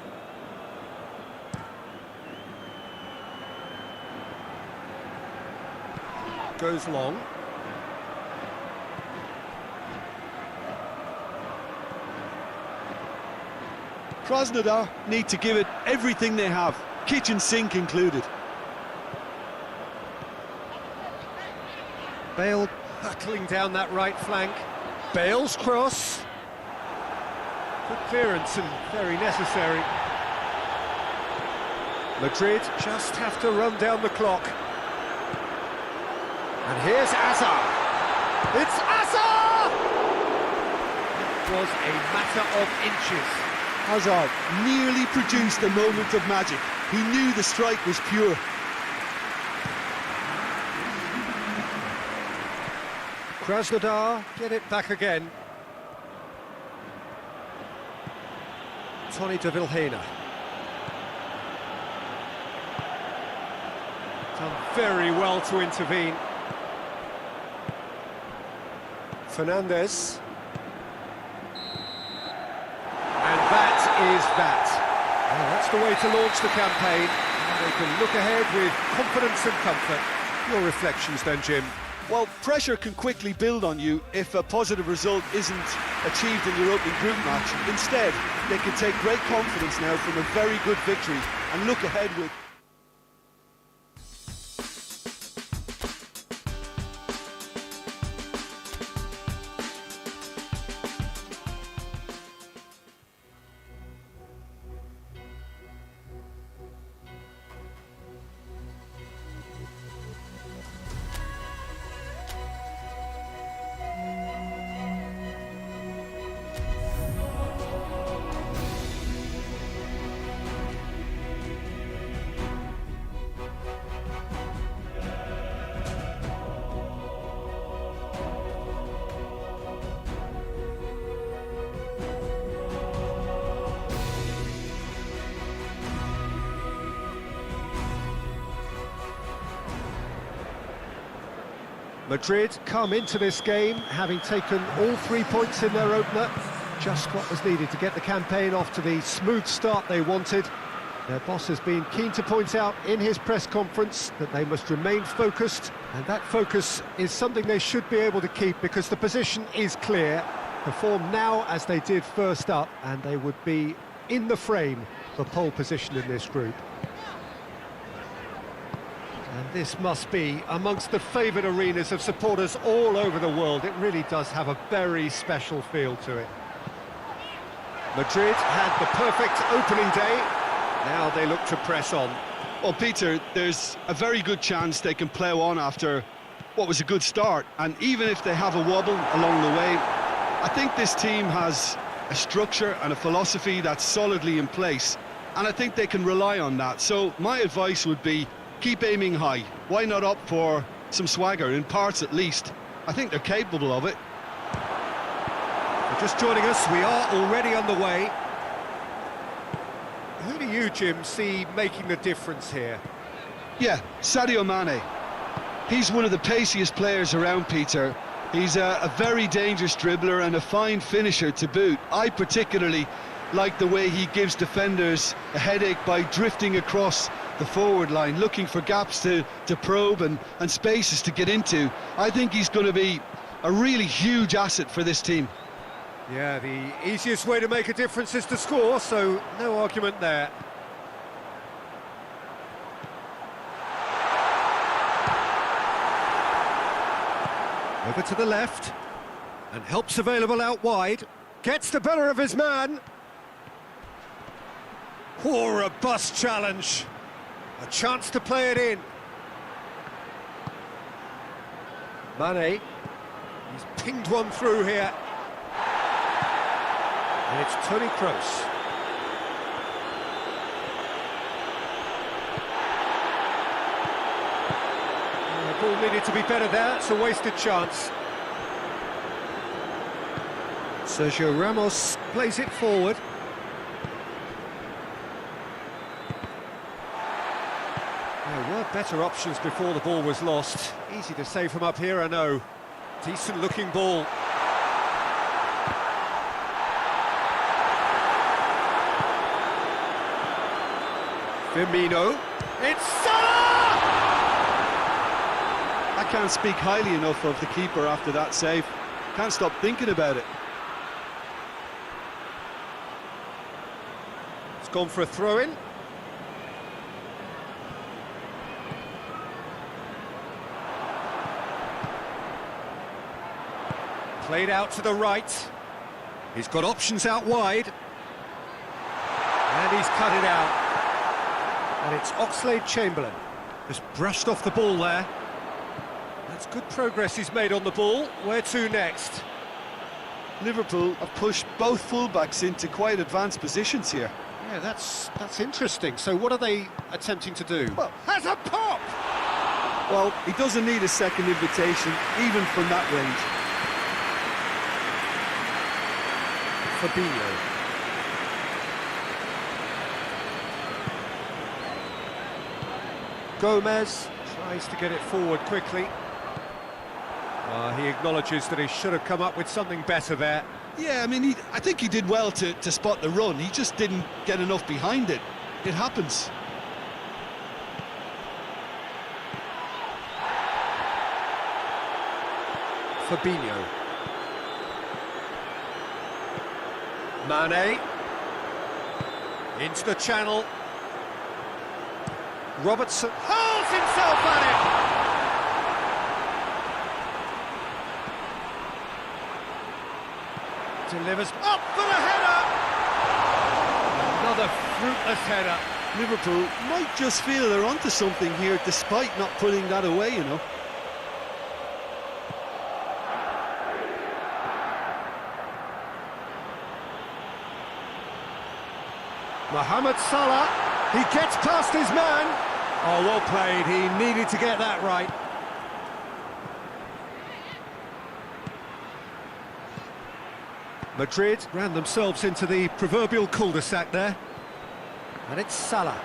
Goes long. Krasnodar need to give it everything they have, kitchen sink included. Bale battling down that right flank. Bale's cross. Good clearance and very necessary. Madrid just have to run down the clock. And here's Azar. It's Azar! It was a matter of inches. Hazard nearly produced a moment of magic. He knew the strike was pure. Krasnodar get it back again. Tony de Vilhena. Done very well to intervene. Fernandez. And that is that. Well, that's the way to launch the campaign. They can look ahead with confidence and comfort. Your reflections then, Jim? Well, pressure can quickly build on you if a positive result isn't achieved in your opening group match. Instead, they can take great confidence now from a very good victory and look ahead with... Madrid come into this game having taken all 3 points in their opener. Just what was needed to get the campaign off to the smooth start they wanted. Their boss has been keen to point out in his press conference that they must remain focused, and that focus is something they should be able to keep because the position is clear. Perform now as they did first up, and they would be in the frame for pole position in this group. And this must be amongst the favoured arenas of supporters all over the world. It really does have a very special feel to it. Madrid had the perfect opening day. Now they look to press on. Well, Peter, there's a very good chance they can plough on after what was a good start. And even if they have a wobble along the way, I think this team has a structure and a philosophy that's solidly in place. And I think they can rely on that. So my advice would be, keep aiming high. Why not opt for some swagger, in parts at least? I think they're capable of it. For just joining us, we are already underway. Who do you, Jim, see making the difference here? Yeah, Sadio Mane. He's one of the paciest players around, Peter. He's a very dangerous dribbler and a fine finisher to boot. I particularly like the way he gives defenders a headache by drifting across the forward line, looking for gaps to probe and spaces to get into. I think he's going to be a really huge asset for this team. Yeah, the easiest way to make a difference is to score, so no argument there. Over to the left, and help's available out wide. Gets the better of his man. Oh, robust challenge. A chance to play it in. Mane. He's pinged one through here. And it's Toni Kroos. The ball needed to be better there, it's a wasted chance. Sergio Ramos plays it forward. There were better options before the ball was lost. Easy to save from up here, I know. Decent looking ball. Firmino. It's Salah! I can't speak highly enough of the keeper after that save. Can't stop thinking about it. It's gone for a throw-in. Played out to the right. He's got options out wide. And he's cut it out. And it's Oxlade-Chamberlain. Just brushed off the ball there. That's good progress he's made on the ball. Where to next? Liverpool have pushed both fullbacks into quite advanced positions here. Yeah, that's interesting. So what are they attempting to do? Well, has a pop! Well, he doesn't need a second invitation, even from that range. Fabinho. Gomez tries to get it forward quickly. He acknowledges that he should have come up with something better there. Yeah, I mean, I think he did well to spot the run. He just didn't get enough behind it. It happens. Fabinho. Mane. Into the channel. Robertson hurls himself at it. Delivers up for the header. Another fruitless header. Liverpool might just feel they're onto something here, despite not putting that away, you know. Mohamed Salah, he gets past his man. Oh, well played, he needed to get that right. Madrid ran themselves into the proverbial cul-de-sac there. And it's Salah.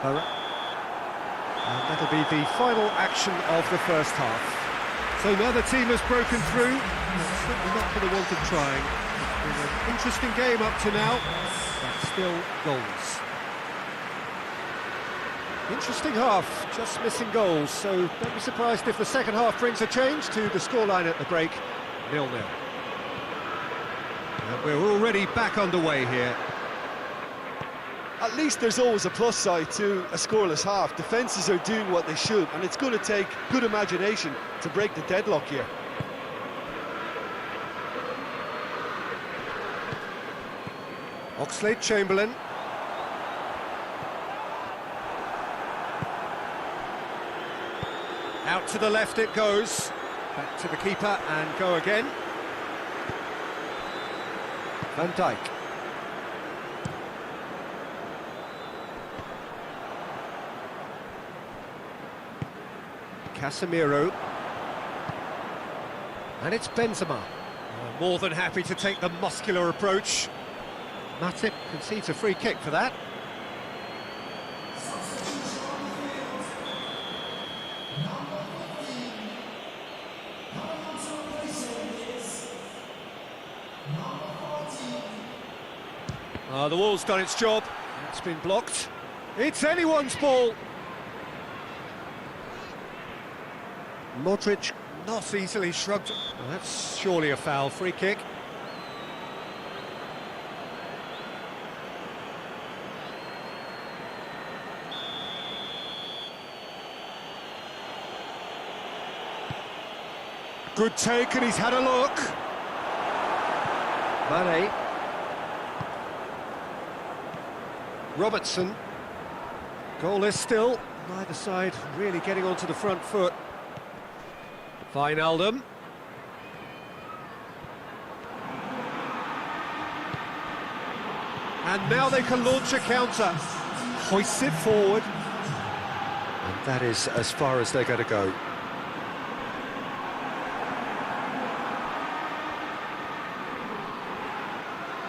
And that'll be the final action of the first half. So now the team has broken through, certainly not for the want of trying. It's been an interesting game up to now, but still goals. Interesting half, just missing goals, so don't be surprised if the second half brings a change to the scoreline at the break, 0-0. And we're already back underway here. At least there's always a plus side to a scoreless half. Defences are doing what they should, and it's going to take good imagination to break the deadlock here. Oxlade-Chamberlain. Out to the left it goes. Back to the keeper and go again. Van Dijk. Casemiro. And it's Benzema. More than happy to take the muscular approach. Matip concedes a free kick for that. The wall's done its job. It's been blocked. It's anyone's ball. Modric not easily shrugged. Well, that's surely a foul. Free kick. Good take, and he's had a look. Mane. Robertson. Goalless still. Neither side really getting onto the front foot. Wijnaldum. And now they can launch a counter. Hoists it forward. And that is as far as they're going to go.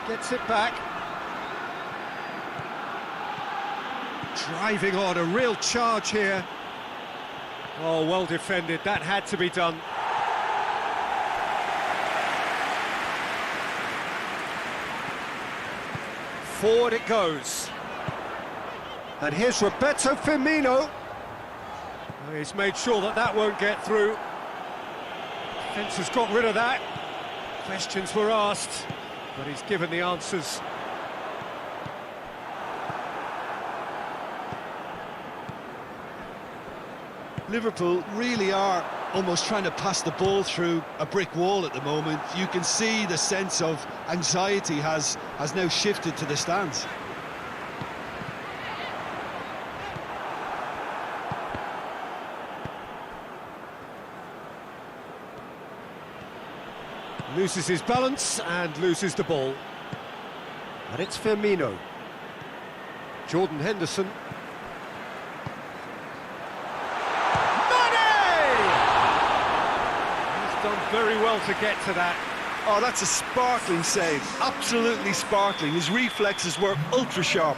Gets it back. Driving on, a real charge here. Oh, well defended, that had to be done. Forward it goes. And here's Roberto Firmino. Oh, he's made sure that that won't get through. Defence has got rid of that. Questions were asked, but he's given the answers. Liverpool really are almost trying to pass the ball through a brick wall at the moment. You can see the sense of anxiety has now shifted to the stands. Loses his balance and loses the ball. And it's Firmino. Jordan Henderson. Done very well to get to that. Oh, that's a sparkling save. Absolutely sparkling. His reflexes were ultra sharp.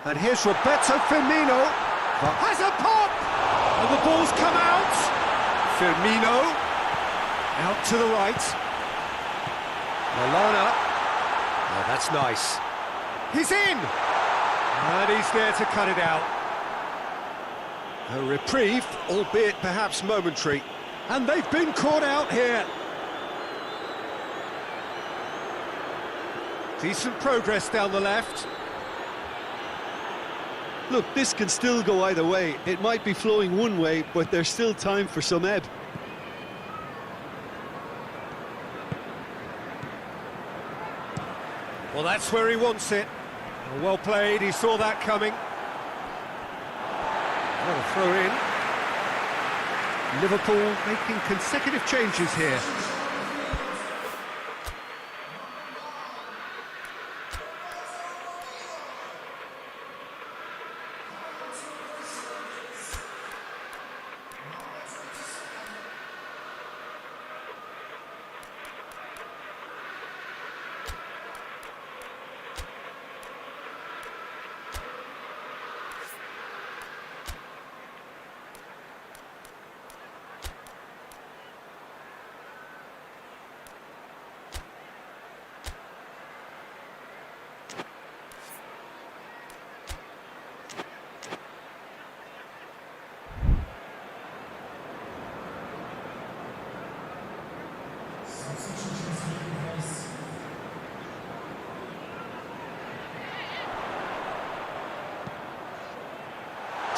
And here's Roberto Firmino. Has a pop! And the ball's come out. Firmino. Out to the right. Milana. Oh, that's nice. He's in! And he's there to cut it out. A reprieve, albeit perhaps momentary. And they've been caught out here. Decent progress down the left. Look, this can still go either way. It might be flowing one way, but there's still time for some ebb. Well, that's where he wants it. Well played, he saw that coming. What a throw in. Liverpool making consecutive changes here.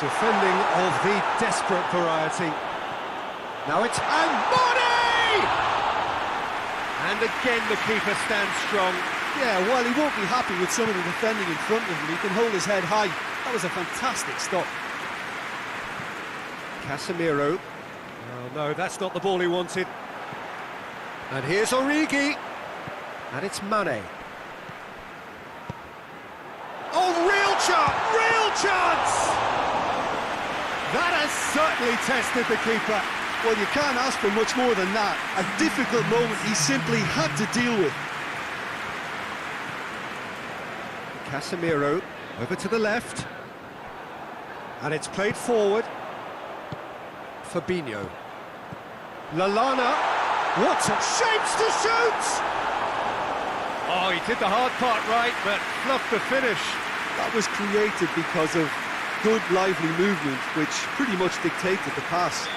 Defending of the desperate variety. Now it's Mane! And again the keeper stands strong. Yeah, while he won't be happy with some of the defending in front of him, he can hold his head high. That was a fantastic stop. Casemiro. Oh no, that's not the ball he wanted. And here's Origi. And it's Mane. Oh, real chance! Real chance! That has certainly tested the keeper. Well, you can't ask for much more than that. A difficult moment he simply had to deal with. Casemiro over to the left. And it's played forward. Fabinho. Lallana. What a shapes to shoot! Oh, he did the hard part right, but fluffed the finish. That was created because of good, lively movement, which pretty much dictated the pass.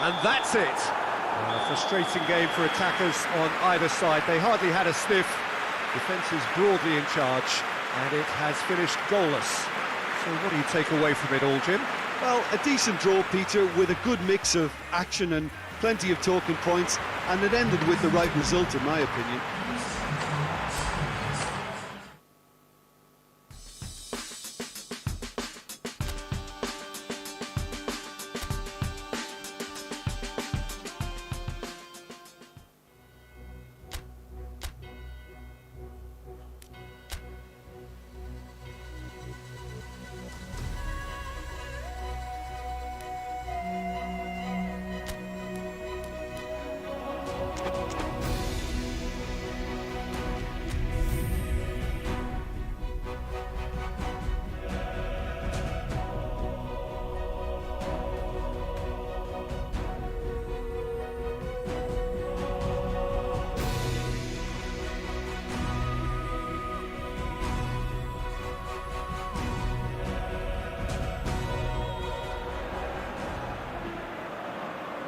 And that's it. A frustrating game for attackers on either side. They hardly had a sniff. Defence is broadly in charge, and it has finished goalless. So what do you take away from it all, Jim? Well, a decent draw, Peter, with a good mix of action and plenty of talking points, and it ended with the right result, in my opinion.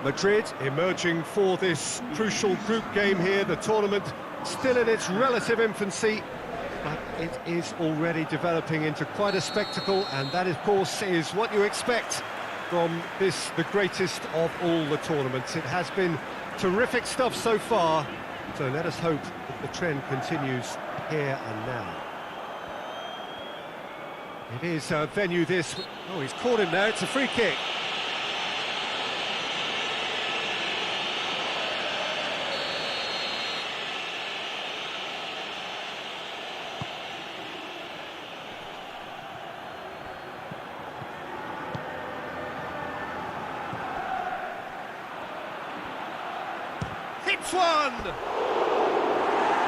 Madrid emerging for this crucial group game here. The tournament still in its relative infancy, but it is already developing into quite a spectacle, and that, of course, is what you expect from this, the greatest of all the tournaments. It has been terrific stuff so far, so let us hope that the trend continues here and now. It is a venue this... Oh, he's caught him there, it's a free kick. Hits one!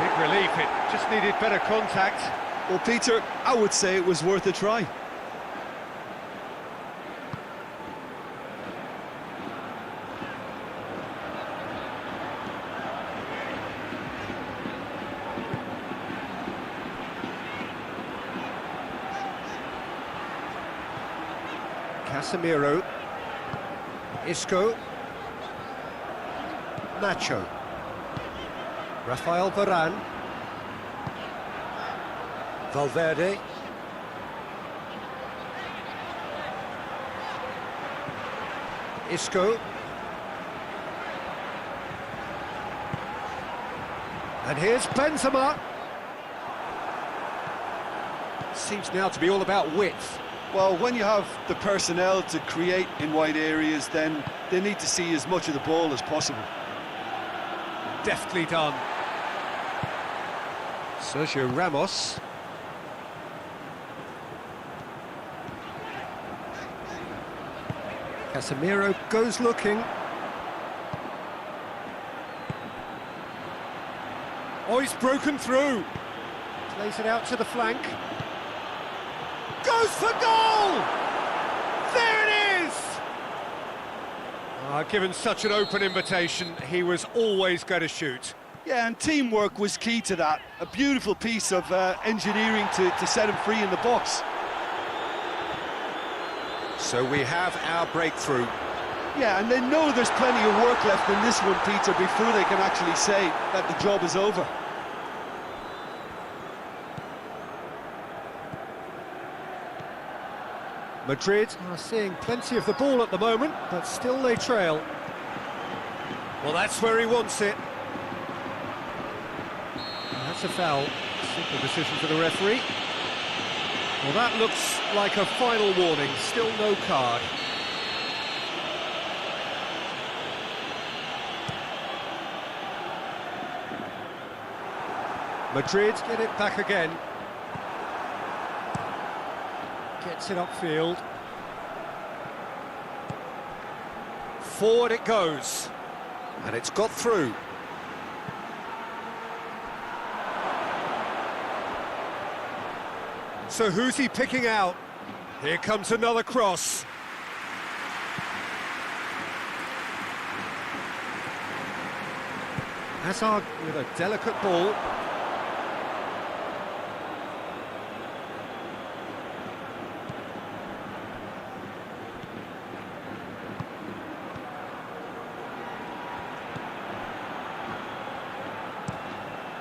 Big relief, it just needed better contact. Well, Peter, I would say it was worth a try. Casemiro. Isco. Nacho. Rafael Varane. Valverde. Isco. And here's Benzema. Seems now to be all about width. Well, when you have the personnel to create in wide areas, then they need to see as much of the ball as possible. Deftly done. Sergio Ramos. Casemiro goes looking. Oh, he's broken through. Plays it out to the flank. Goes for goal! There it is! Given such an open invitation, he was always going to shoot. Yeah, and teamwork was key to that. A beautiful piece of engineering to set him free in the box. So we have our breakthrough. Yeah, and they know there's plenty of work left in this one, Peter, before they can actually say that the job is over. Madrid are seeing plenty of the ball at the moment, but still they trail. Well, that's where he wants it. That's a foul. Simple decision for the referee. Well, that looks like a final warning. Still no card. Madrid get it back again. Gets it upfield. Forward it goes. And it's got through. So who's he picking out? Here comes another cross. Hazard with a delicate ball.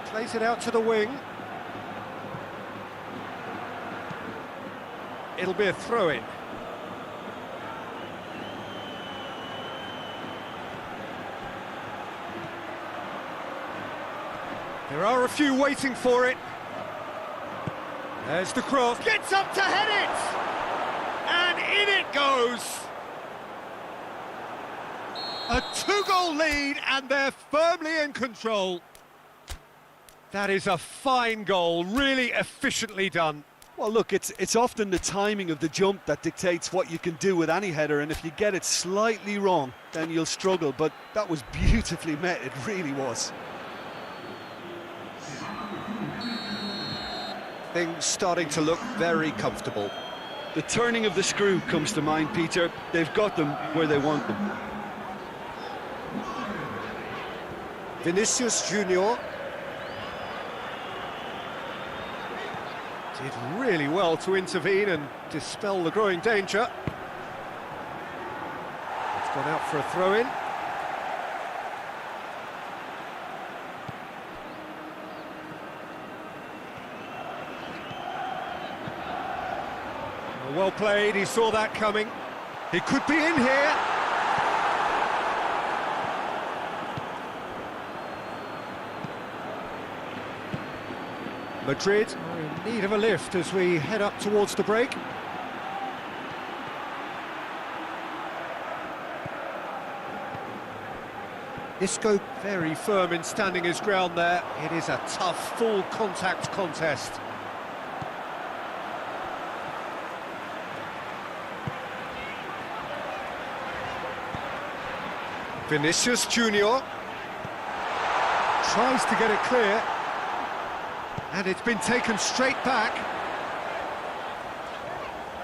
Plays it out to the wing. It'll be a throw-in. There are a few waiting for it. There's the cross. Gets up to head it! And in it goes! A 2-goal lead, and they're firmly in control. That is a fine goal, really efficiently done. Well, look, it's often the timing of the jump that dictates what you can do with any header, and if you get it slightly wrong, then you'll struggle, but that was beautifully met, it really was. Things starting to look very comfortable. The turning of the screw comes to mind, Peter. They've got them where they want them. Vinicius Junior did really well to intervene and dispel the growing danger. It's gone out for a throw-in. Well played, he saw that coming. He could be in here. Madrid are in need of a lift as we head up towards the break. Isco very firm in standing his ground there. It is a tough, full contact contest. Vinicius Junior tries to get it clear. And it's been taken straight back.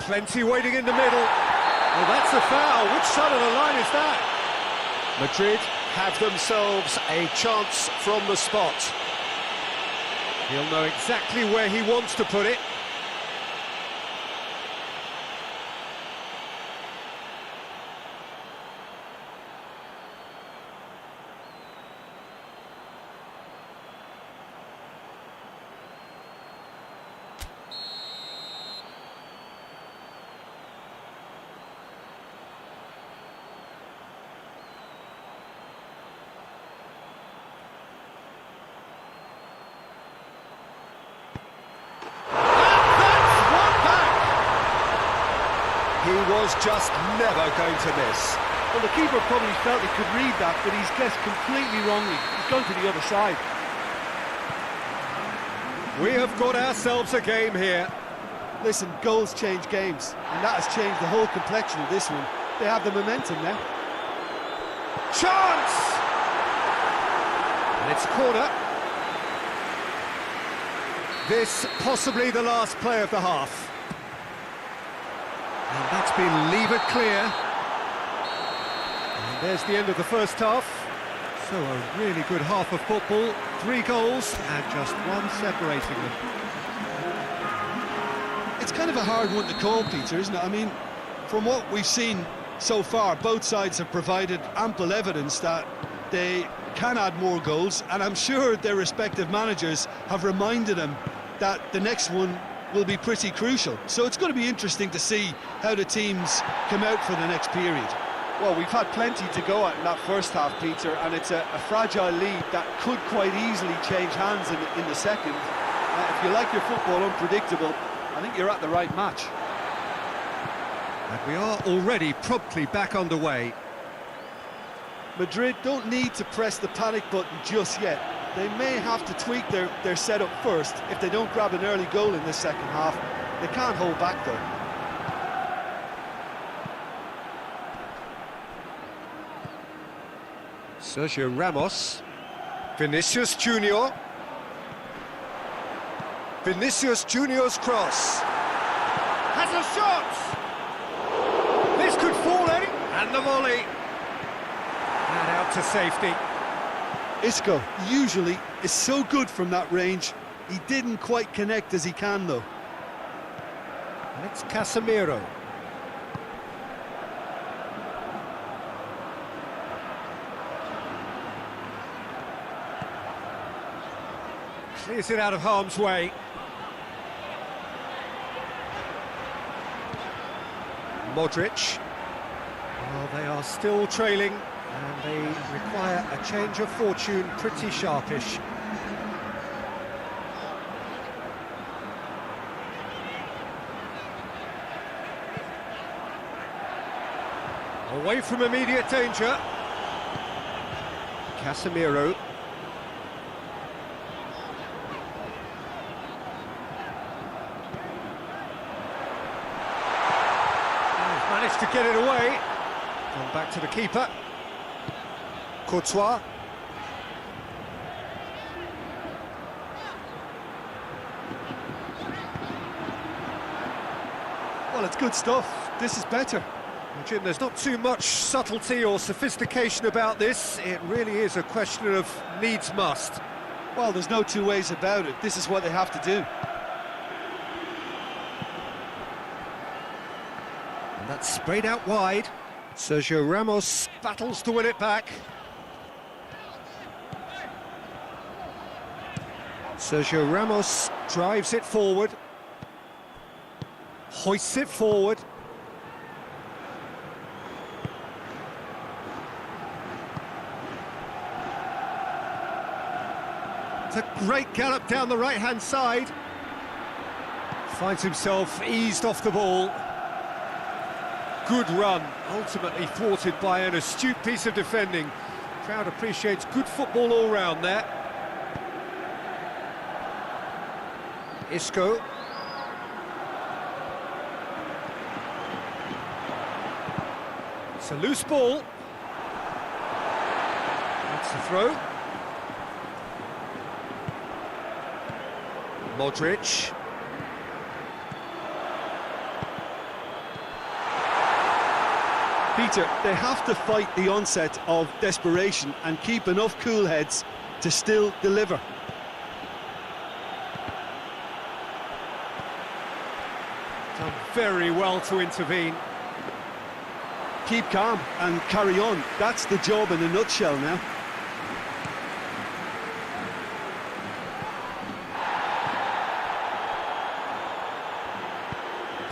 Plenty waiting in the middle. Well, that's a foul. Which side of the line is that? Madrid have themselves a chance from the spot. He'll know exactly where he wants to put it. He was just never going to miss. Well, the keeper probably felt he could read that, but he's guessed completely wrongly. He's gone to the other side. We have got ourselves a game here. Listen, goals change games, and that has changed the whole complexion of this one. They have the momentum now. Chance! And it's a corner. This possibly the last play of the half. And that's been levered clear. And there's the end of the first half. So a really good half of football. 3 goals and just one separating them. It's kind of a hard one to call, Peter, isn't it? I mean, from what we've seen so far, both sides have provided ample evidence that they can add more goals, and I'm sure their respective managers have reminded them that the next one will be pretty crucial. So it's going to be interesting to see how the teams come out for the next period. Well, we've had plenty to go at in that first half, Peter, and it's a fragile lead that could quite easily change hands in the second. If you like your football unpredictable, I think you're at the right match. And we are already promptly back underway. Madrid don't need to press the panic button just yet. They may have to tweak their setup first if they don't grab an early goal in this second half. They can't hold back though. Sergio Ramos. Vinicius Junior. Vinicius Junior's cross. Has a shot! This could fall in. And the volley. And out to safety. Isco usually is so good from that range. He didn't quite connect as he can, though. And it's Casemiro. Clears it out of harm's way. Modric. Well, they are still trailing, and they require a change of fortune pretty sharpish. Away from immediate danger. Casemiro. Managed to get it away. Gone back to the keeper. Courtois. Well, it's good stuff. This is better. Well, Jim, there's not too much subtlety or sophistication about this. It really is a question of needs must. Well, there's no two ways about it. This is what they have to do. And that's sprayed out wide. Sergio Ramos battles to win it back. Sergio Ramos drives it forward. Hoists it forward. It's a great gallop down the right-hand side. Finds himself eased off the ball. Good run, ultimately thwarted by an astute piece of defending. Crowd appreciates good football all round there. Isco. It's a loose ball. That's the throw. Modric. Peter, they have to fight the onset of desperation and keep enough cool heads to still deliver. Done very well to intervene. Keep calm and carry on. That's the job in a nutshell now.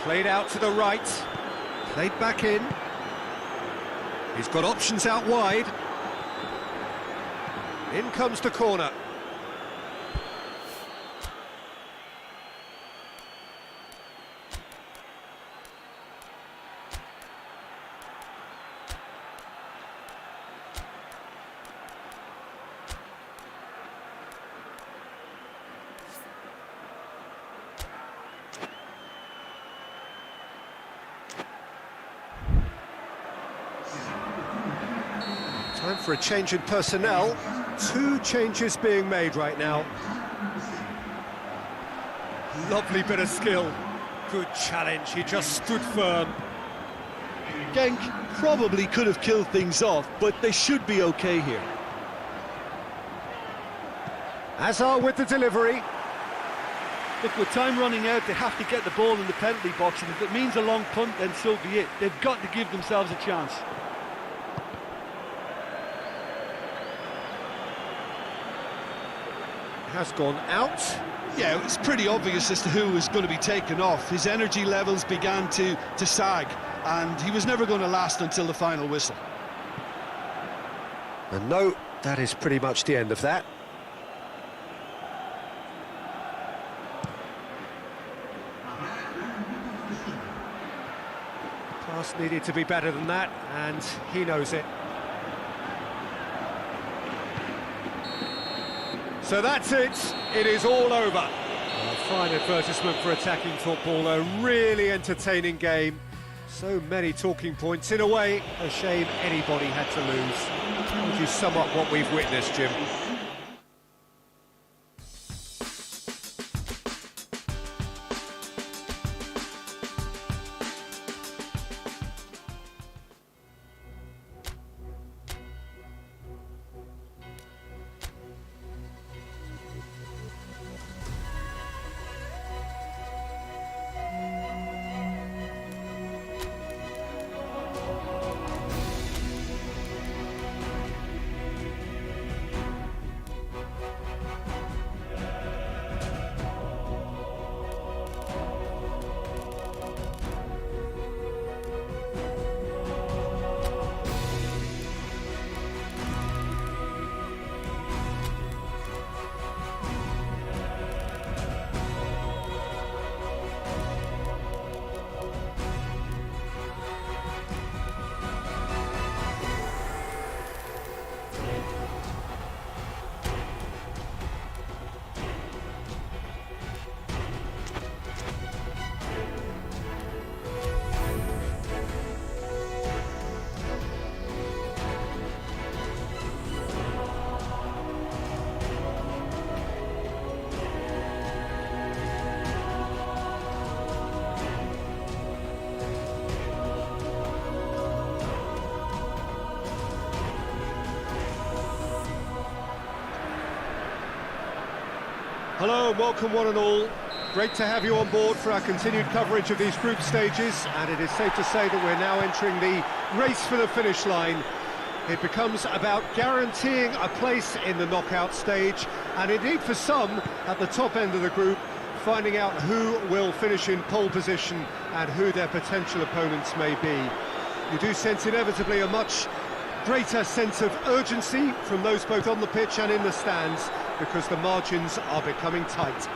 Played out to the right. Played back in. He's got options out wide. In comes the corner. Time for a change in personnel. 2 changes being made right now. Lovely bit of skill. Good challenge, he just stood firm. Genk probably could have killed things off, but they should be okay here. Hazard with the delivery. Look, with time running out, they have to get the ball in the penalty box, and if it means a long punt, then so be it. They've got to give themselves a chance. Has gone out. Yeah, it was pretty obvious as to who was going to be taken off. His energy levels began to sag, and he was never going to last until the final whistle. And no, that is pretty much the end of that. Pass needed to be better than that, and he knows it. So that's it, it is all over. A fine advertisement for attacking football, a really entertaining game. So many talking points, in a way, a shame anybody had to lose. you sum up what we've witnessed, Jim? Hello and welcome one and all. Great to have you on board for our continued coverage of these group stages, and it is safe to say that we're now entering the race for the finish line. It becomes about guaranteeing a place in the knockout stage, and indeed for some at the top end of the group, finding out who will finish in pole position and who their potential opponents may be. You do sense inevitably a much greater sense of urgency from those both on the pitch and in the stands, because the margins are becoming tight.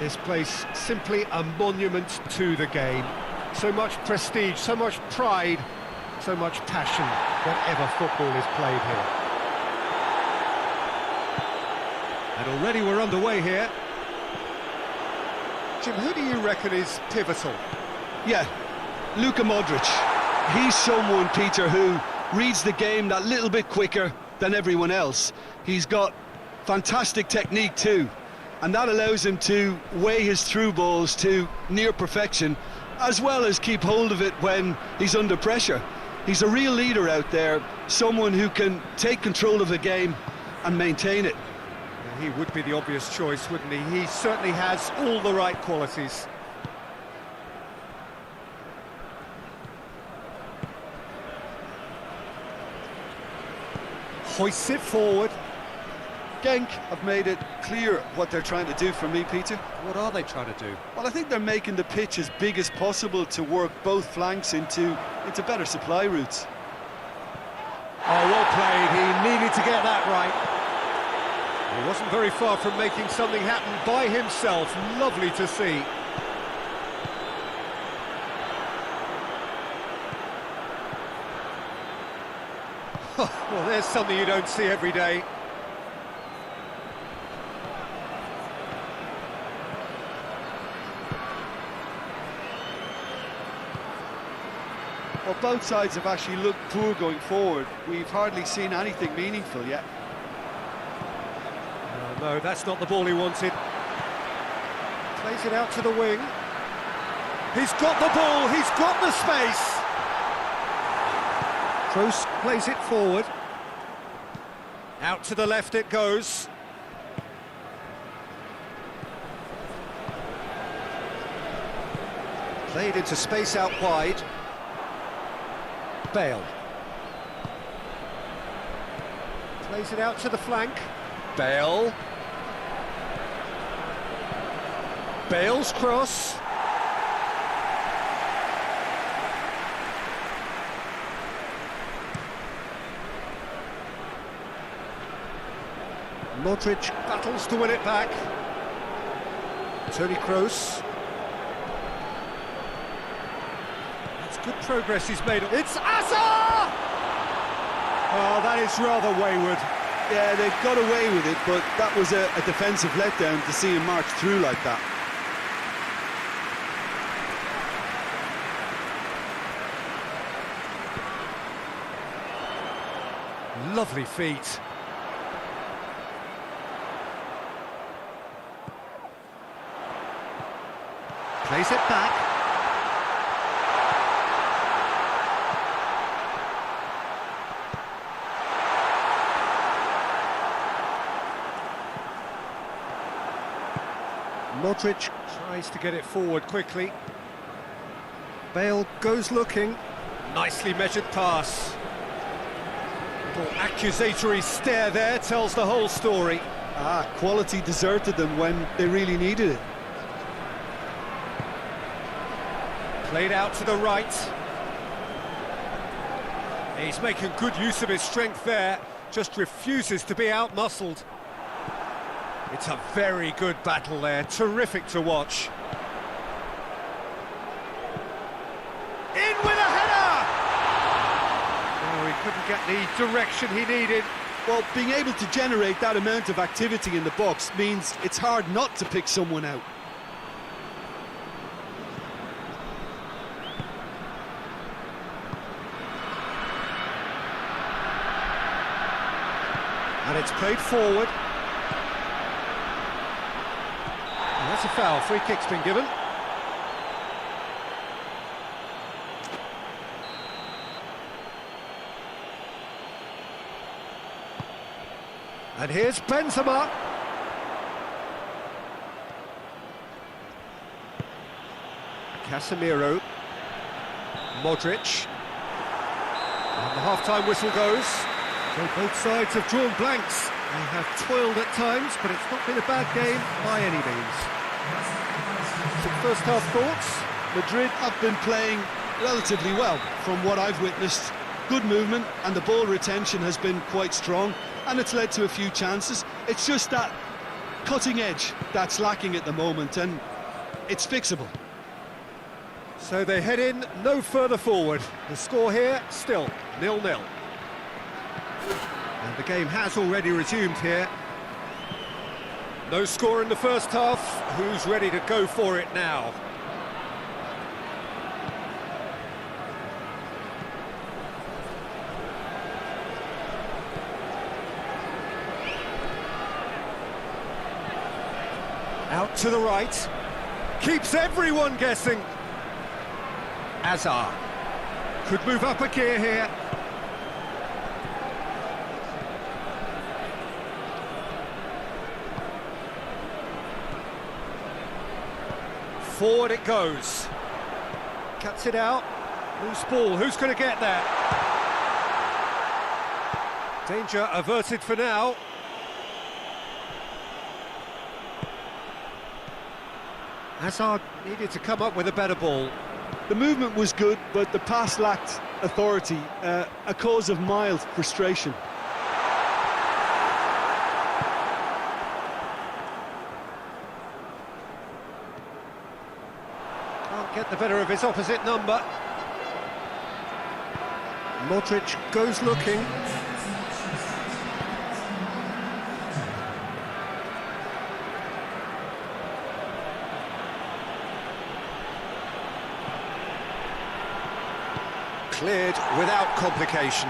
This place simply a monument to the game. So much prestige, so much pride, so much passion whenever football is played here. And already we're underway here. Jim, who do you reckon is pivotal? Yeah, Luka Modric. He's someone, Peter, who reads the game that little bit quicker than everyone else. He's got fantastic technique too, and that allows him to weigh his through balls to near perfection, as well as keep hold of it when he's under pressure. He's a real leader out there, someone who can take control of the game and maintain it. He would be the obvious choice, wouldn't he? He certainly has all the right qualities. Hoists it forward. Genk have made it clear what they're trying to do for me, Peter. What are they trying to do? Well, I think they're making the pitch as big as possible to work both flanks into better supply routes. Oh, well played. He needed to get that right. He wasn't very far from making something happen by himself. Lovely to see. Well, there's something you don't see every day. Well, both sides have actually looked poor going forward. We've hardly seen anything meaningful yet. No, that's not the ball he wanted. Plays it out to the wing. He's got the ball, he's got the space. Kroos plays it forward. Out to the left it goes. Played into space out wide. Bale. Plays it out to the flank. Bale. Bale's cross. Modric battles to win it back. Toni Kroos. That's good progress he's made. It's Asa! Oh, that is rather wayward. Yeah, they got away with it, but that was a defensive letdown to see him march through like that. Lovely feet. Plays it back. Modric tries to get it forward quickly. Bale goes looking. Nicely measured pass. Little accusatory stare there tells the whole story. Quality deserted them when they really needed it. Played out to the right. He's making good use of his strength there. Just refuses to be out-muscled. It's a very good battle there. Terrific to watch. In with a header! Oh, he couldn't get the direction he needed. Well, being able to generate that amount of activity in the box means it's hard not to pick someone out. And it's played forward. And that's a foul. Free kick's been given. And here's Benzema. Casemiro. Modric. And the half-time whistle goes. So both sides have drawn blanks. They have toiled at times, but it's not been a bad game by any means. Some first half thoughts? Madrid have been playing relatively well from what I've witnessed. Good movement and the ball retention has been quite strong, and it's led to a few chances. It's just that cutting edge that's lacking at the moment, and it's fixable. So they head in no further forward. The score here still 0-0. And the game has already resumed here. No score in the first half. Who's ready to go for it now? Out to the right. Keeps everyone guessing. Hazard. Could move up a gear here. Forward it goes. Cuts it out. Loose ball. Who's going to get that? Danger averted for now. Hazard needed to come up with a better ball. The movement was good, but the pass lacked authority, a cause of mild frustration. Can't get the better of his opposite number. Modric goes looking. Cleared without complication.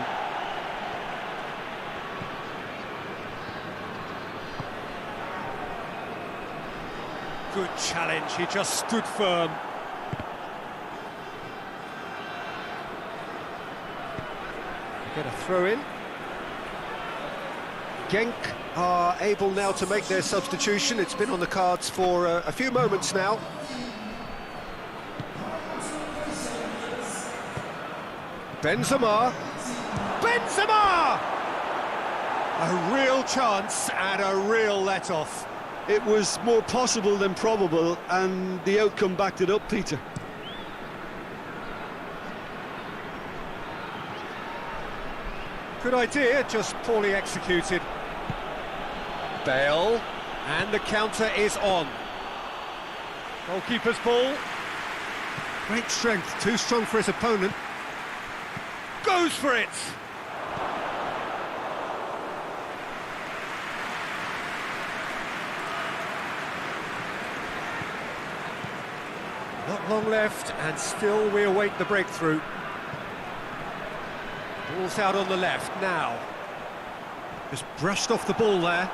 Good challenge, he just stood firm. Get a throw in. Genk are able now to make their substitution. It's been on the cards for a few moments now. Benzema! Benzema! A real chance and a real let-off. It was more possible than probable, and the outcome backed it up, Peter. Good idea, just poorly executed. Bale, and the counter is on. Goalkeeper's ball. Great strength, too strong for his opponent. Goes for it! Not long left, and still we await the breakthrough. Ball's out on the left now. Just brushed off the ball there.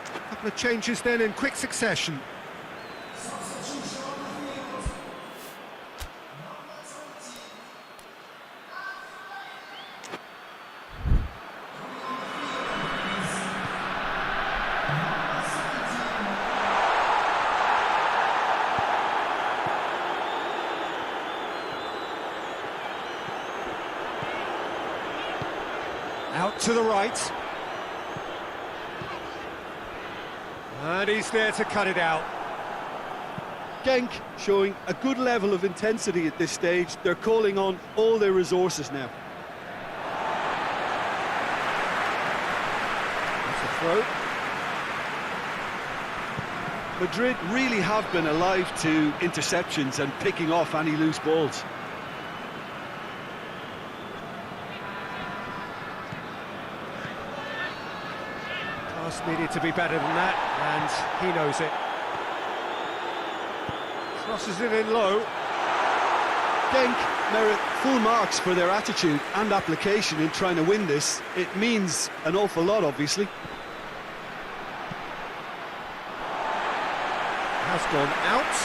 A couple of changes then in quick succession. Out to the right. And he's there to cut it out. Genk showing a good level of intensity at this stage. They're calling on all their resources now. That's a throw. Madrid really have been alive to interceptions and picking off any loose balls. Pass needed to be better than that, and he knows it. Crosses it in low. Genk merit full marks for their attitude and application in trying to win this. It means an awful lot, obviously. Has gone out.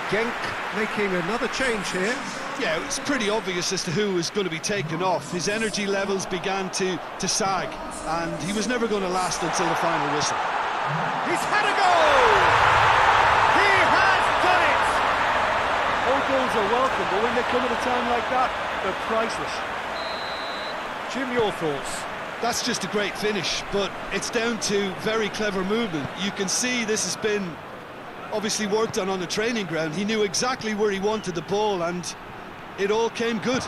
Genk making another change here. Yeah, it's pretty obvious as to who was going to be taken off. His energy levels began to sag, and he was never going to last until the final whistle. He's had a goal! He has done it! All goals are welcome, but when they come at a time like that, they're priceless. Jim, your thoughts? That's just a great finish, but it's down to very clever movement. You can see this has been obviously worked on the training ground. He knew exactly where he wanted the ball, and it all came good.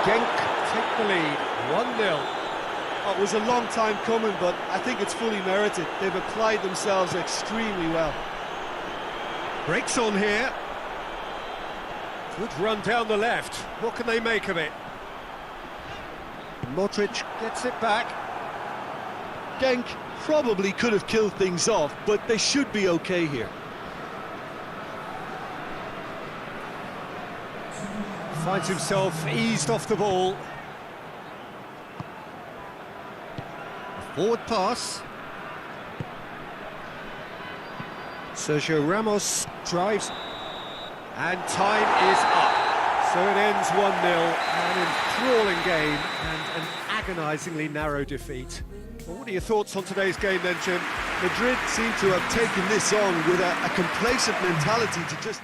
Genk take the lead, 1-0. Oh, it was a long time coming, but I think it's fully merited. They've applied themselves extremely well. Breaks on here. Good run down the left. What can they make of it? Modric gets it back. Genk probably could have killed things off, but they should be okay here. Finds himself eased off the ball. Forward pass. Sergio Ramos drives. And time is up. So it ends 1-0. An enthralling game and an agonisingly narrow defeat. Well, what are your thoughts on today's game then, Jim? Madrid seem to have taken this on with a complacent mentality to just...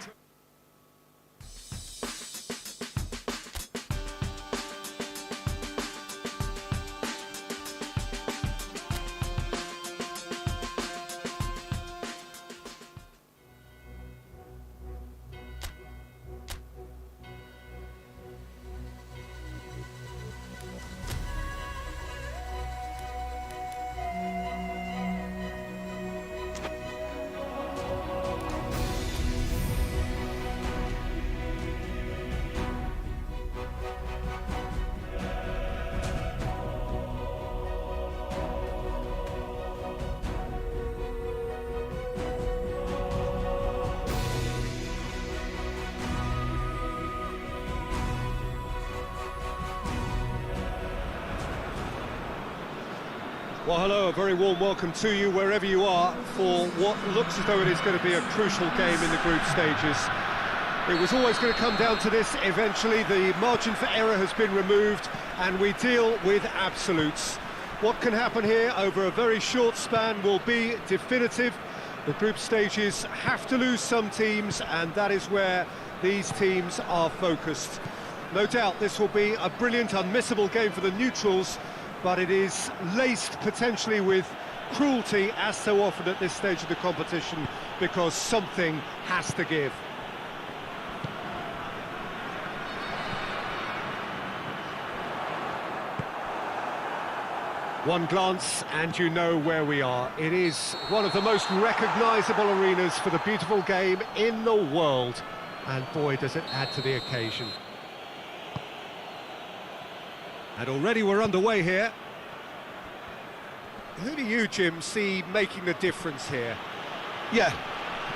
Well, hello, a very warm welcome to you wherever you are for what looks as though it is going to be a crucial game in the group stages. It was always going to come down to this eventually. The margin for error has been removed and we deal with absolutes. What can happen here over a very short span will be definitive. The group stages have to lose some teams, and that is where these teams are focused. No doubt this will be a brilliant, unmissable game for the neutrals, but it is laced potentially with cruelty, as so often at this stage of the competition, because something has to give. One glance and you know where we are. It is one of the most recognisable arenas for the beautiful game in the world, and boy does it add to the occasion. And already we're underway here. Who do you, Jim, see making the difference here? Yeah,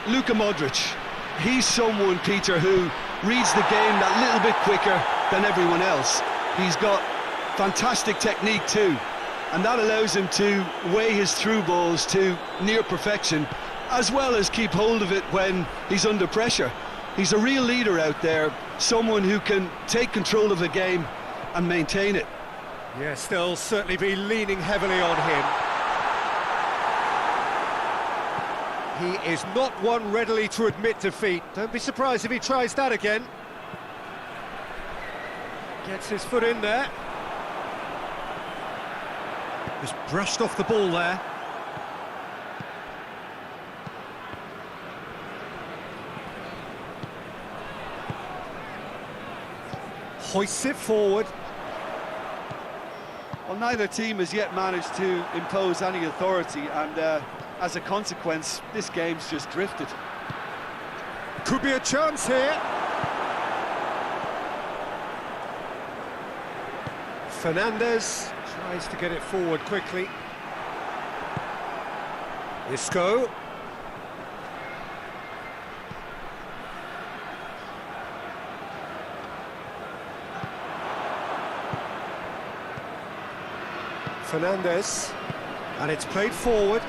Luka Modric. He's someone, Peter, who reads the game that little bit quicker, than everyone else. He's got fantastic technique too, and that allows him to weigh his through balls to near perfection, as well as keep hold of it when he's under pressure. He's a real leader out there, someone who can take control of a game and maintain it. Yes, they'll certainly be leaning heavily on him. He is not one readily to admit defeat. Don't be surprised if he tries that again. Gets his foot in there. Just brushed off the ball there. Hoists it forward. Well, neither team has yet managed to impose any authority, and as a consequence, this game's just drifted. Could be a chance here. Fernandez tries to get it forward quickly. Isco. Fernandez, and it's played forward.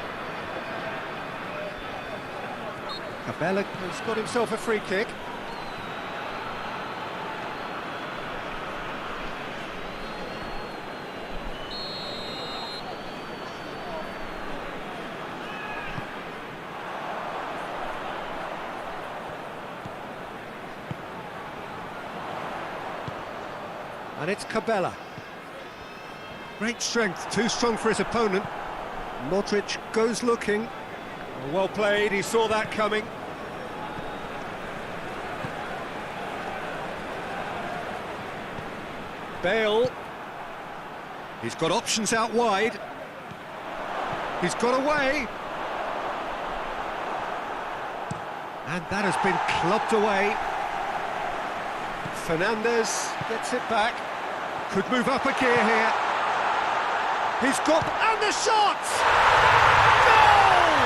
Cabella has got himself a free kick. And it's Cabella. Great strength, too strong for his opponent. Modric goes looking. Well played, he saw that coming. Bale. He's got options out wide. He's got away. And that has been clubbed away. Fernandez gets it back. Could move up a gear here. He's got, and the shot! Goal!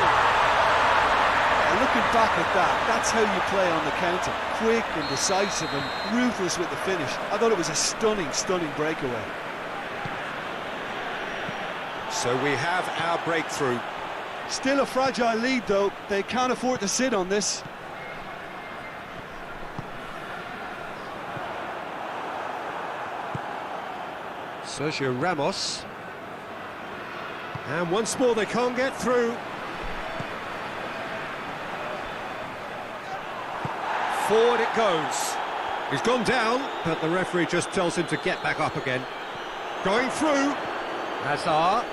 Yeah, looking back at that, that's how you play on the counter. Quick and decisive and ruthless with the finish. I thought it was a stunning, stunning breakaway. So we have our breakthrough. Still a fragile lead though, they can't afford to sit on this. Sergio Ramos. And once more they can't get through. Forward it goes. He's gone down, but the referee just tells him to get back up again. Going through. Hazard.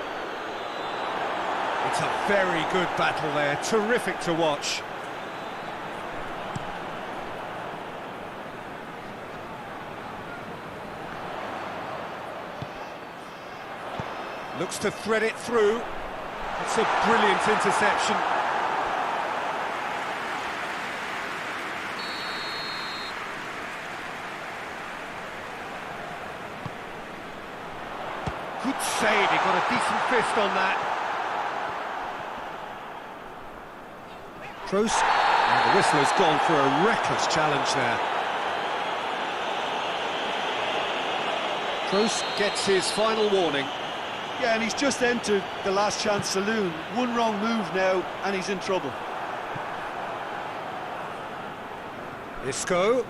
It's a very good battle there, terrific to watch. Looks to thread it through. It's a brilliant interception. Good save, he got a decent fist on that. Kroos, and the whistle has gone for a reckless challenge there. Kroos gets his final warning. Yeah, and he's just entered the last chance saloon. One wrong move now, and he's in trouble. Isco.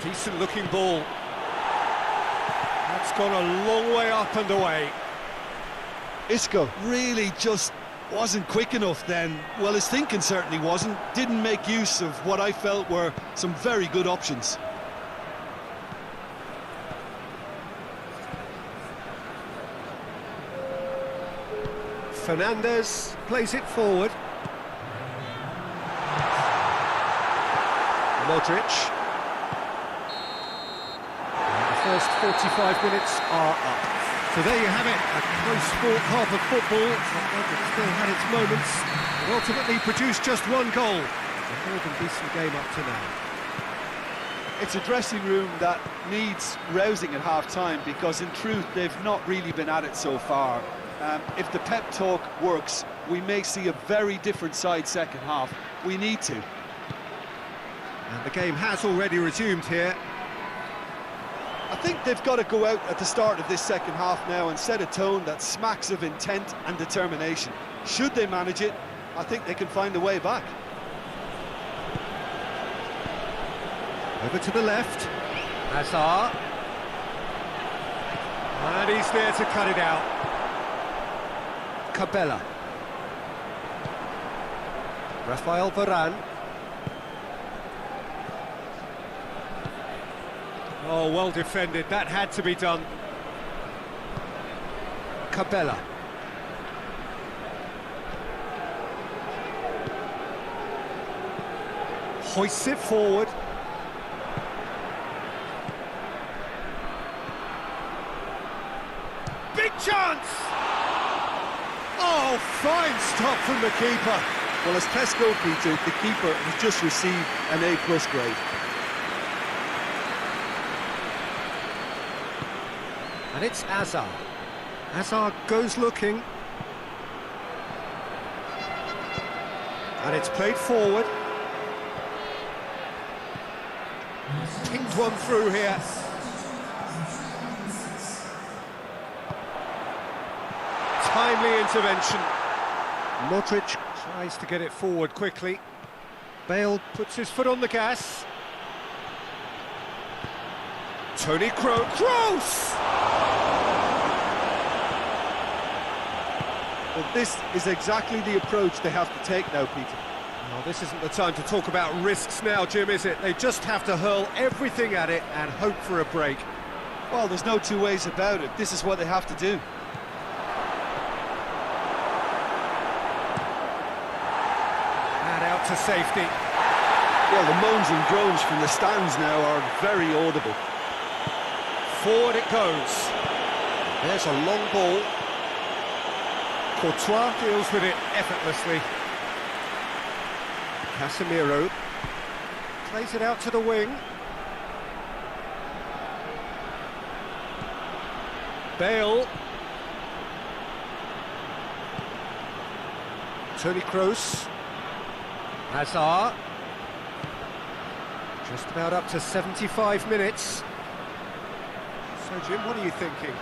Decent looking ball. That's gone a long way up and away. Isco. Really just wasn't quick enough then. Well, his thinking certainly wasn't. Didn't make use of what I felt were some very good options. Fernandez plays it forward. Modric. And the first 45 minutes are up. So there you have it, a close-fought half of football. Modric still had its moments, but ultimately produced just one goal. A more than decent game up to now. It's a dressing room that needs rousing at half-time, because in truth they've not really been at it so far. If the pep talk works, we may see a very different side second half. We need to. And The game has already resumed here. I think they've got to go out at the start of this second half now and set a tone that smacks of intent and determination. Should they manage it, I think they can find a way back. Over to the left. Hazard. And he's there to cut it out. Cabella. Rafael Varane. Oh, well defended. That had to be done. Cabella. Hoists it forward. Big chance! Oh, fine stop from the keeper. Well, as tests go, Peter, the keeper has just received an A+ grade. And it's Hazard. Hazard goes looking. And it's played forward. Pinged one through here. Timely intervention. Modric tries to get it forward quickly. Bale puts his foot on the gas. Toni Kroos! Well, this is exactly the approach they have to take now, Peter. Well, this isn't the time to talk about risks now, Jim, is it? They just have to hurl everything at it and hope for a break. Well, there's no two ways about it. This is what they have to do. And out to safety. Well, the moans and groans from the stands now are very audible. Forward it goes. There's a long ball. Courtois deals with it effortlessly. Casemiro plays it out to the wing. Bale. Toni Kroos. Hazard. Just about up to 75 minutes. So, Jim, what are you thinking?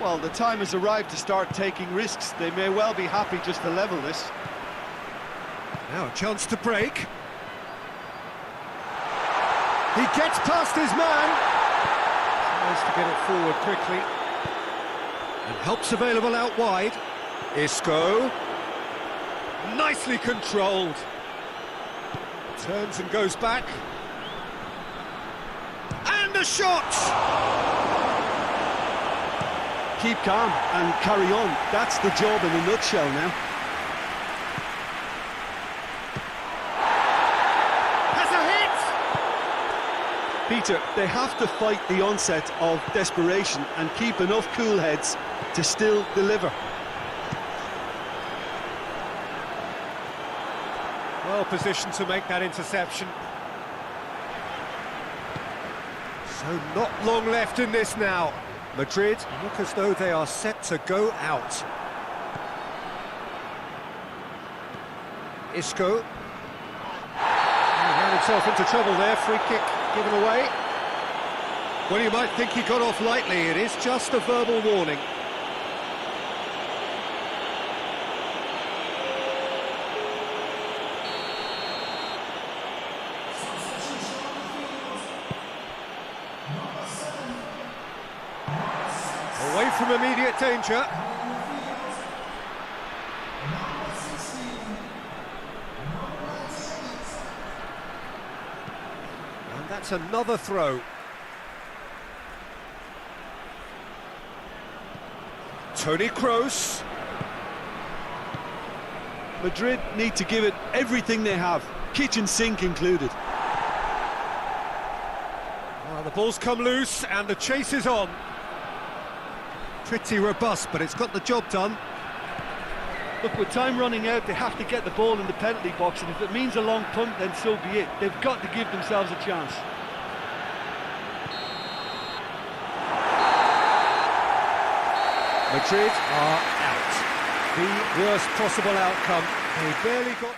Well, the time has arrived to start taking risks. They may well be happy just to level this. Now a chance to break. He gets past his man. Tries to get it forward quickly. And help's available out wide. Isco. Nicely controlled. Turns and goes back. And a shot! Keep calm and carry on. That's the job in a nutshell now. Has a hit! Peter, they have to fight the onset of desperation and keep enough cool heads to still deliver. Well positioned to make that interception. So not long left in this now. Madrid look as though they are set to go out. Isco. He ran himself into trouble there, free kick given away. Well, you might think he got off lightly, it is just a verbal warning. Away from immediate danger. And that's another throw. Toni Kroos. Madrid need to give it everything they have, kitchen sink included. Well, the ball's come loose and the chase is on. Pretty robust, but it's got the job done. Look, with time running out, they have to get the ball in the penalty box, and if it means a long punt, then so be it. They've got to give themselves a chance. Madrid are out. The worst possible outcome. They barely got...